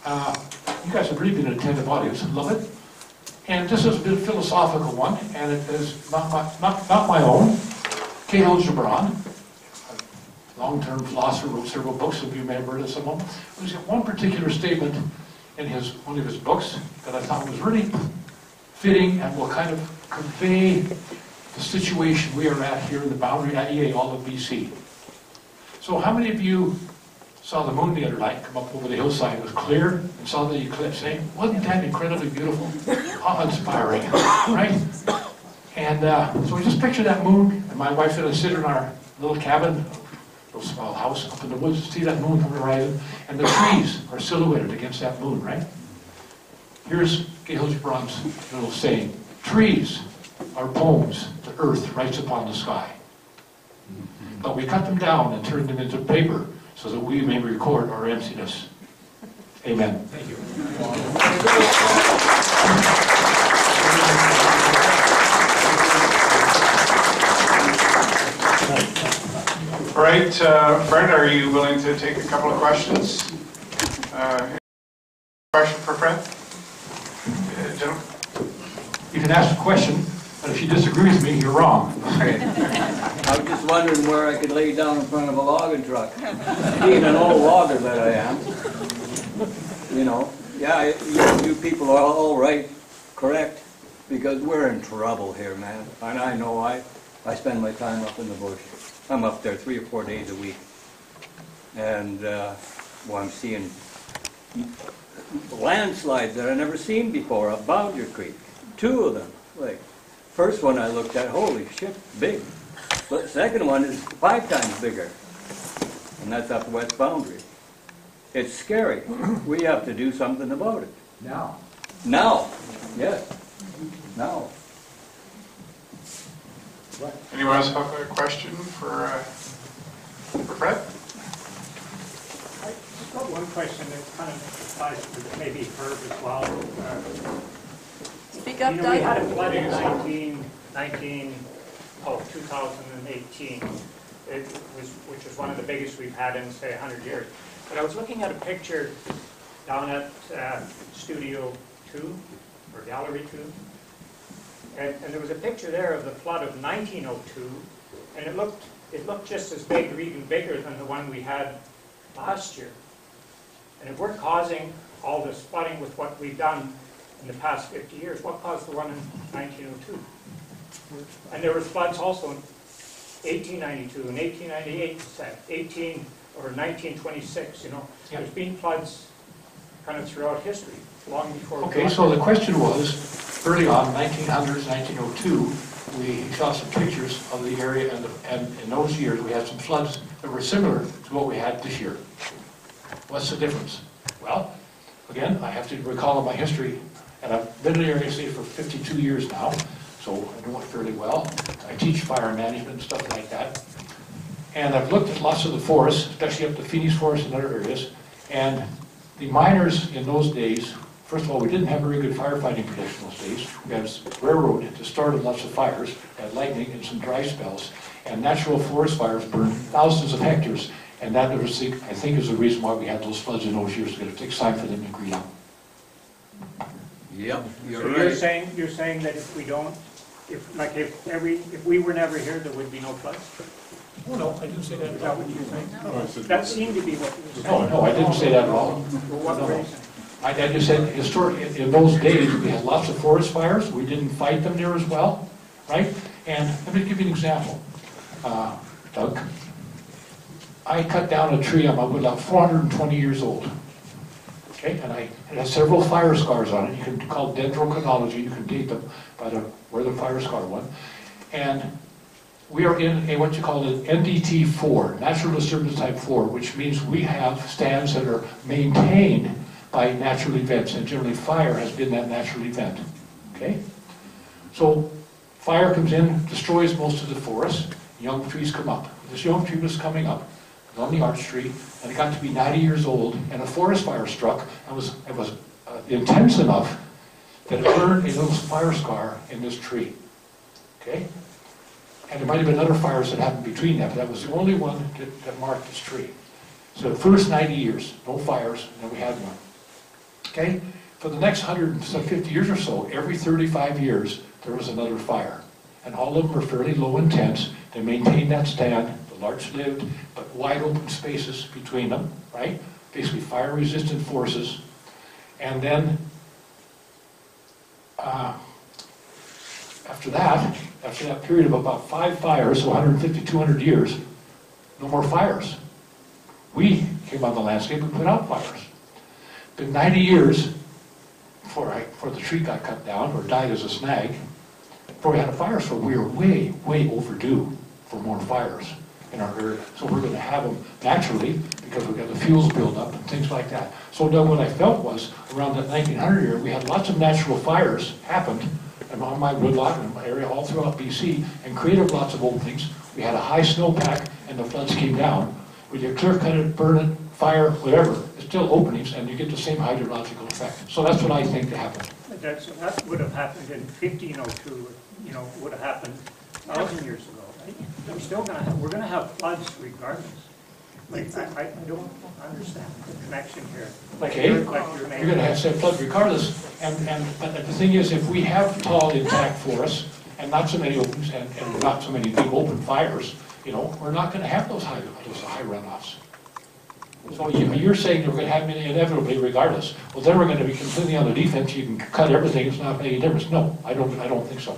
S10: You guys have really been an attentive audience. Love it. And this is a bit of a philosophical one, and it is not my own. Khalil Gibran, a long-term philosopher, wrote several books. Some of you may have heard of some of them. He's got one particular statement in one of his books that I thought was really fitting and will kind of convey the situation we are at here in the boundary IEA, all of BC. So how many of you saw the moon the other night come up over the hillside? It was clear, and saw the eclipse, eh? Wasn't that incredibly beautiful? Awe-inspiring, right? And so we just picture that moon, and my wife and I sit in our little cabin, little small house up in the woods, see that moon from the horizon, and the trees are silhouetted against that moon, right? Here's Gail Braun's little saying, trees are poems the earth writes upon the sky. But we cut them down and turn them into paper so that we may record our emptiness. Amen. Thank you.
S4: All right, Fred, are you willing to take a couple of questions? Question for Fred? Gentlemen?
S10: You can ask a question, but if you disagree with me, you're wrong.
S11: I was just wondering where I could lay down in front of a logging truck. Being an old logger that I am, you know. Yeah, you people are all right, correct? Because we're in trouble here, man. And I know I spend my time up in the bush. I'm up there 3 or 4 days a week. And, well, I'm seeing landslides that I've never seen before up Boundary Creek. 2 of them. Like, first one I looked at, holy shit, big. But the second one is 5 times bigger. And that's up West Boundary. It's scary. We have to do something about it.
S5: Now.
S11: Now. Yes. Now.
S4: Anyone else have a question for Fred?
S12: I've got one question that kind of applies to maybe Herb as well.
S1: Speak up,
S12: you know,
S1: Doug.
S12: we had a flood in 2018, which was one of the biggest we've had in, say, 100 years. But I was looking at a picture down at Studio 2, or Gallery 2, and there was a picture there of the flood of 1902, and it looked just as big or even bigger than the one we had last year. And if we're causing all this flooding with what we've done in the past 50 years, what caused the one in 1902? And there was floods also in 1892 and 1898, 1926, you know.
S10: Yeah.
S12: There's been floods kind of throughout history, long before.
S10: Okay, so the question was, early on, 1900s, 1902, we saw some pictures of the area, and in those years we had some floods that were similar to what we had this year. What's the difference? Well, again, I have to recall my history, and I've been in the area for 52 years now, so I know it fairly well. I teach fire management and stuff like that. And I've looked at lots of the forests, especially up the Phoenix Forest and other areas, and the miners in those days, first of all, we didn't have very good firefighting protection those days. We had railroad that started lots of fires, had lightning and some dry spells, and natural forest fires burned thousands of hectares, and that was, I think, is the reason why we had those floods in those years, because it takes time for them to green up.
S11: Yep, you're
S12: So
S11: right.
S12: you're saying that if we don't, if we were never here, there would be no floods?
S10: Oh, no, I didn't say that
S12: Is
S10: at
S12: that
S10: all.
S12: what you're saying? That seemed to be what you were saying.
S10: No, I didn't say that at all.
S12: For what
S10: No.
S12: reason?
S10: I just said, historically, in those days, we had lots of forest fires. We didn't fight them near as well, right? And let me give you an example, Doug. I cut down a tree, I'm about 420 years old. Okay, and it has several fire scars on it. You can call dendrochronology, you can date them by where the fire scar went. And we are in what you call an NDT4, Natural Disturbance Type 4, which means we have stands that are maintained by natural events, and generally fire has been that natural event. Okay? So fire comes in, destroys most of the forest, young trees come up. This young tree was coming up on the arch tree, and it got to be 90 years old, and a forest fire struck, and it was intense enough that it burned a little fire scar in this tree. Okay? And there might have been other fires that happened between that, but that was the only one that marked this tree. So the first 90 years, no fires, and then we had one. Okay? For the next 150 years or so, every 35 years, there was another fire. And all of them were fairly low intense. They maintained that stand. The larch lived, but wide open spaces between them, right? Basically fire-resistant forces. And then After that period of about 5 fires, so 150, 200 years, no more fires. We came on the landscape and put out fires. Been 90 years before the tree got cut down or died as a snag, before we had a fire, so we were way, way overdue for more fires in our area. So we're going to have them naturally because we've got the fuels build up and things like that. So then what I felt was, around that 1900 year, we had lots of natural fires happened on my woodlot and my area all throughout BC and created lots of openings. We had a high snowpack and the floods came down. We did clear cut it, burn it, fire, whatever. It's still openings and you get the same hydrological effect. So that's what I think happened.
S12: That would have happened in 1502, would have happened 1,000 years ago, right? We're gonna have floods regardless. Like, I don't understand the connection here.
S10: Okay, you're going to have to have flood regardless, but the thing is, if we have tall intact forests, and not so many openings, and not so many big open fires, we're not going to have those high runoffs. So you're saying that we're going to have many inevitably regardless. Well, then we're going to be completely on the defense, you can cut everything, it's not making a difference. No, I don't think so.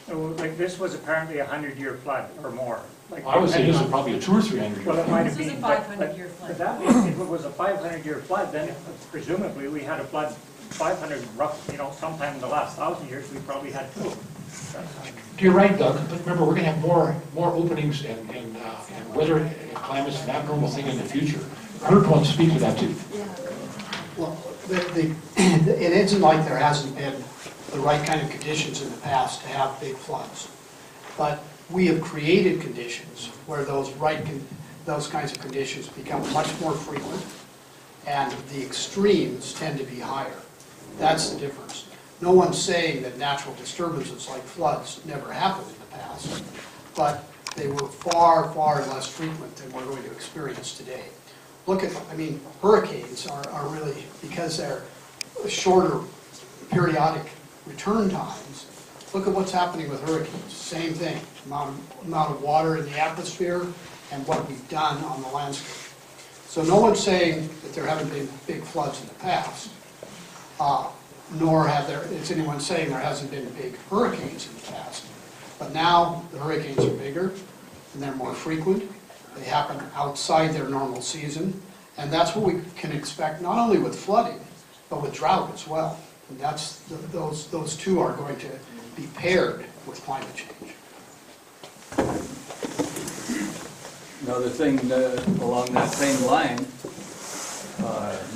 S12: So, like, this was apparently a 100-year flood or more. Like,
S10: I would say this is probably a 200 or 300 year
S12: flood. Well, it might have
S13: been.
S12: This
S13: was a 500-year flood.
S12: But that means if it was a 500-year flood, then presumably we had a flood 500, sometime in the last 1,000 years, we probably had 2.
S10: You're right, Doug, but remember, we're going to have more openings and weather climates, an abnormal thing in the future. Kurt wants to speak to that too.
S2: Well, it isn't like there hasn't been the right kind of conditions in the past to have big floods. But we have created conditions where those kinds of conditions become much more frequent and the extremes tend to be higher. That's the difference. No one's saying that natural disturbances like floods never happened in the past, but they were far, far less frequent than we're going to experience today. Look at, hurricanes are really, because they're shorter periodic return times, look at what's happening with hurricanes. Same thing, amount of water in the atmosphere and what we've done on the landscape. So no one's saying that there haven't been big floods in the past, nor is anyone saying there hasn't been big hurricanes in the past. But now the hurricanes are bigger and they're more frequent. They happen outside their normal season. And that's what we can expect not only with flooding, but with drought as well. And those two are going to be paired with climate change.
S11: Another thing along that same line,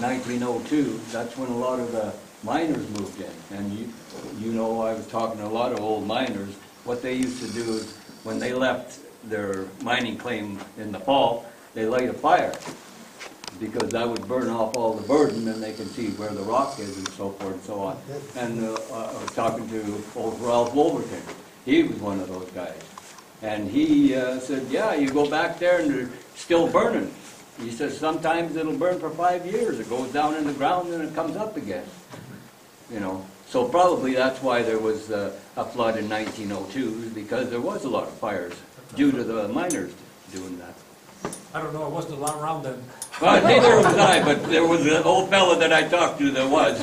S11: 1902, that's when a lot of the miners moved in. And I was talking to a lot of old miners. What they used to do is when they left their mining claim in the fall, they light a fire because that would burn off all the burden and they can see where the rock is and so forth and so on. And I was talking to old Ralph Wolverton. He was one of those guys. And he said, yeah, you go back there and they're still burning. He says sometimes it'll burn for 5 years. It goes down in the ground and it comes up again. So probably that's why there was a flood in 1902, because there was a lot of fires due to the miners doing that.
S14: I don't know, I wasn't around then.
S11: Well, neither was I, but there was an old fella that I talked to that was.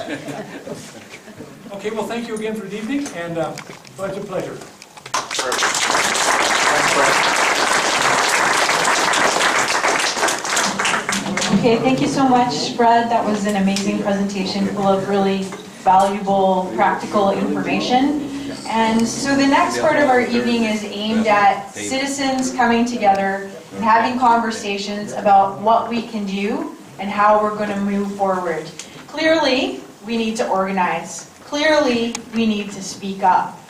S14: Okay, well, thank you again for the evening, and it's a pleasure.
S9: Okay, thank you so much, Fred. That was an amazing presentation full of really valuable, practical information. And so the next part of our evening is aimed at citizens coming together and having conversations about what we can do and how we're going to move forward. Clearly, we need to organize. Clearly, we need to speak up.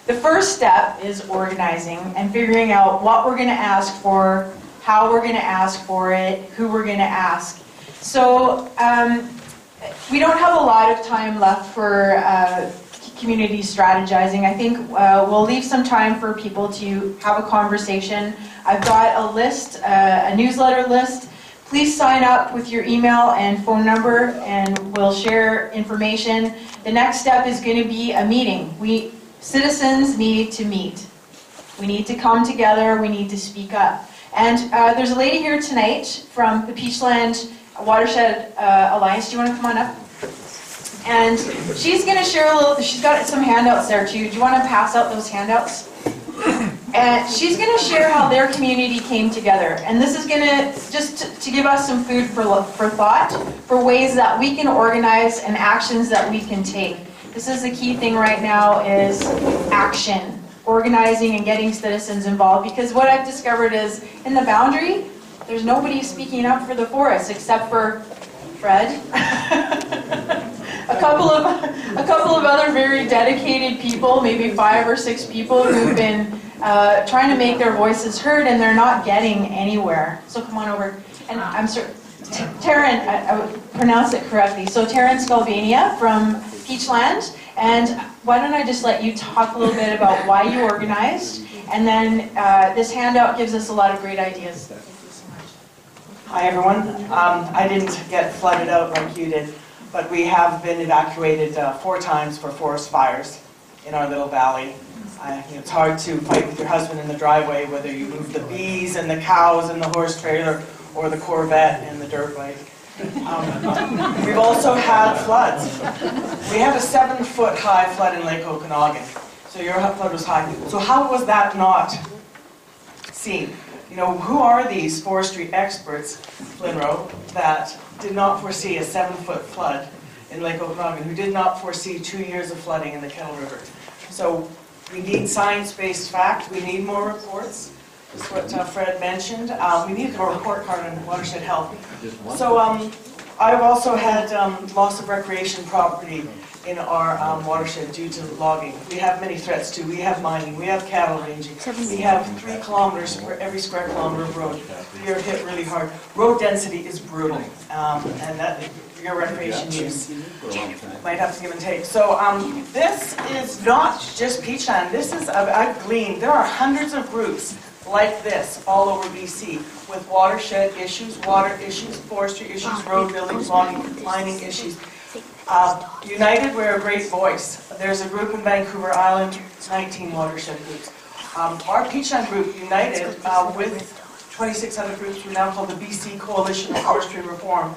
S9: The first step is organizing and figuring out what we're going to ask for, how we're going to ask for it, who we're going to ask. So we don't have a lot of time left for community strategizing. I think we'll leave some time for people to have a conversation. I've got a list, a newsletter list. Please sign up with your email and phone number and we'll share information. The next step is going to be a meeting. Citizens need to meet. We need to come together, we need to speak up. And there's a lady here tonight from the Peachland Watershed Alliance. Do you want to come on up? And she's going to share a little, she's got some handouts there too. Do you want to pass out those handouts? And she's going to share how their community came together. And this is going to, just to give us some food for thought, for ways that we can organize and actions that we can take. This is the key thing right now is action. Organizing and getting citizens involved. Because what I've discovered is, in the boundary, there's nobody speaking up for the forest except for Fred. a couple of other very dedicated people, maybe 5 or 6 people who've been trying to make their voices heard, and they're not getting anywhere. So come on over. And I'm sorry, Taryn, I would pronounce it correctly. So Taryn Skalvania from Peachland. And why don't I just let you talk a little bit about why you organized, and then this handout gives us a lot of great ideas.
S13: Hi everyone. I didn't get flooded out like you did, but we have been evacuated 4 times for forest fires in our little valley. It's hard to fight with your husband in the driveway, whether you move the bees and the cows and the horse trailer or the Corvette and the dirt bike. We've also had floods. We had a 7-foot high flood in Lake Okanagan. So your flood was high. So how was that not seen? You know, who are these forestry experts, Flinro, that did not foresee a 7-foot flood in Lake Okanagan, who did not foresee 2 years of flooding in the Kettle River? So we need science-based fact. We need more reports. That's what Fred mentioned. We need a report card on watershed health. So I've also had loss of recreation property in our watershed due to logging. We have many threats too. We have mining, we have cattle ranging. We have 3 kilometers for every square kilometer of road. We are hit really hard. Road density is brutal, and that your recreation use might have to give and take. So this is not just Peachland. This is, I've gleaned, there are hundreds of groups like this all over BC with watershed issues, water issues, forestry issues, road building, logging, mining issues. United, we're a great voice. There's a group in Vancouver Island, 19 watershed groups. Our Peachland group, united with 26 other groups, we're now called the BC Coalition of Forestry Reform.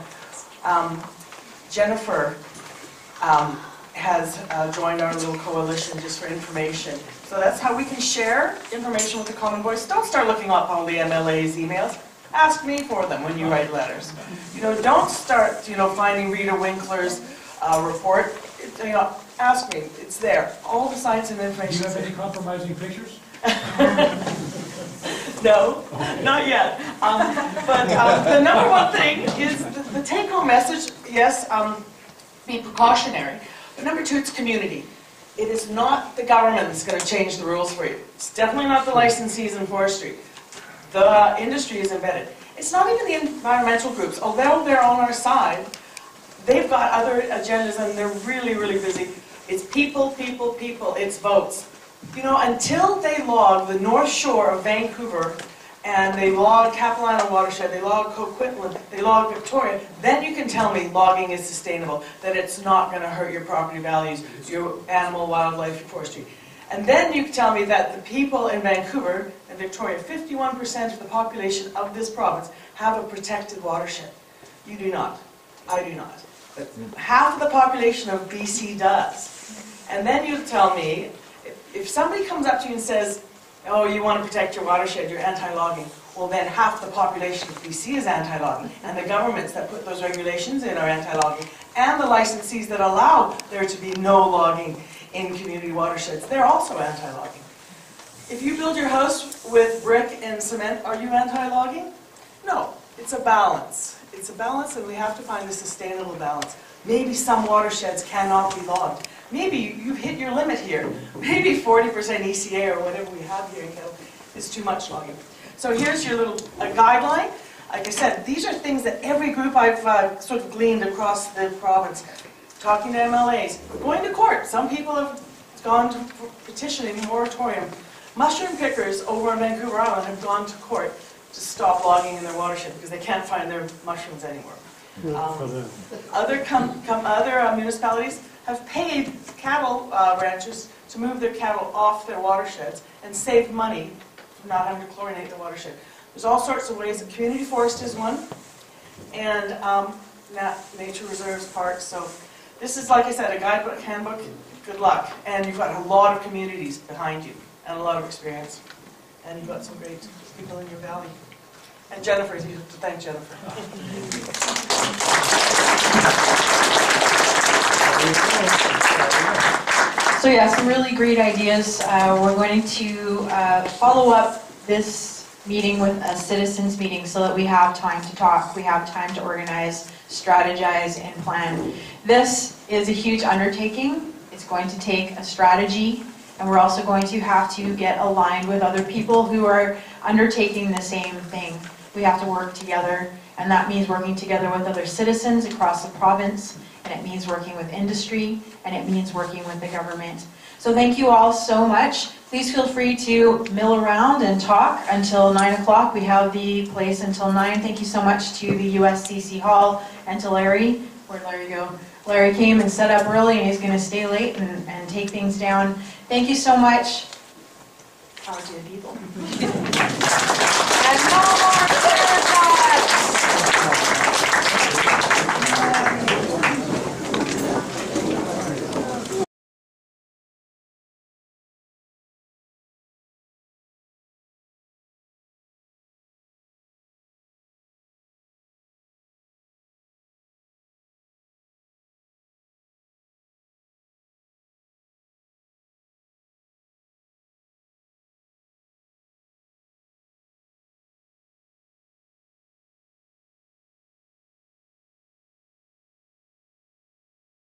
S13: Jennifer has joined our little coalition just for information. So that's how we can share information with the common voice. Don't start looking up all the MLA's emails. Ask me for them when you write letters. You know, don't start, finding Rita Winkler's report. Ask me. It's there. All the science and information.
S14: Do you have any compromising pictures?
S13: No, not yet. But the number one thing is the take-home message. Yes, be precautionary. But number 2, it's community. It is not the government that's going to change the rules for you. It's definitely not the licensees in forestry. The industry is embedded. It's not even the environmental groups. Although they're on our side, they've got other agendas and they're really, really busy. It's people, people, people. It's votes. Until they log the North Shore of Vancouver and they log Capilano Watershed, they log Coquitlam, they log Victoria, then you can tell me logging is sustainable, that it's not going to hurt your property values, your animal, wildlife, your forestry. And then you can tell me that the people in Vancouver and Victoria, 51% of the population of this province have a protected watershed. You do not. I do not. But half of the population of BC does. And then you tell me, if somebody comes up to you and says, oh, you want to protect your watershed, you're anti-logging, well then half the population of BC is anti-logging, and the governments that put those regulations in are anti-logging, and the licensees that allow there to be no logging in community watersheds, they're also anti-logging. If you build your house with brick and cement, are you anti-logging? No, it's a balance. It's a balance, and we have to find a sustainable balance. Maybe some watersheds cannot be logged. Maybe you've hit your limit here. Maybe 40% ECA or whatever we have here in Kettle is too much logging. So here's your little guideline. Like I said, these are things that every group I've sort of gleaned across the province. Talking to MLAs, going to court. Some people have gone to petitioning a moratorium. Mushroom pickers over on Vancouver Island have gone to court to stop logging in their watershed because they can't find their mushrooms anymore. Other municipalities have paid cattle ranchers to move their cattle off their watersheds and save money from not having to chlorinate the watershed. There's all sorts of ways. The community forest is one, and nature reserves, parks. So This is, like I said, a guidebook, handbook, good luck. And you've got a lot of communities behind you and a lot of experience. And you've got some great people in your valley. And Jennifer, you have to thank Jennifer.
S9: So yeah, some really great ideas. We're going to follow up this meeting with a citizens meeting so that we have time to talk, we have time to organize, strategize, and plan. This is a huge undertaking. It's going to take a strategy, and we're also going to have to get aligned with other people who are undertaking the same thing. We have to work together, and that means working together with other citizens across the province, and it means working with industry, and it means working with the government. So thank you all so much. Please feel free to mill around and talk until 9 o'clock. We have the place until 9. Thank you so much to the USCC Hall and to Larry. Where'd Larry go? Larry came and set up early, and he's going to stay late and take things down. Thank you so much. How to the people. And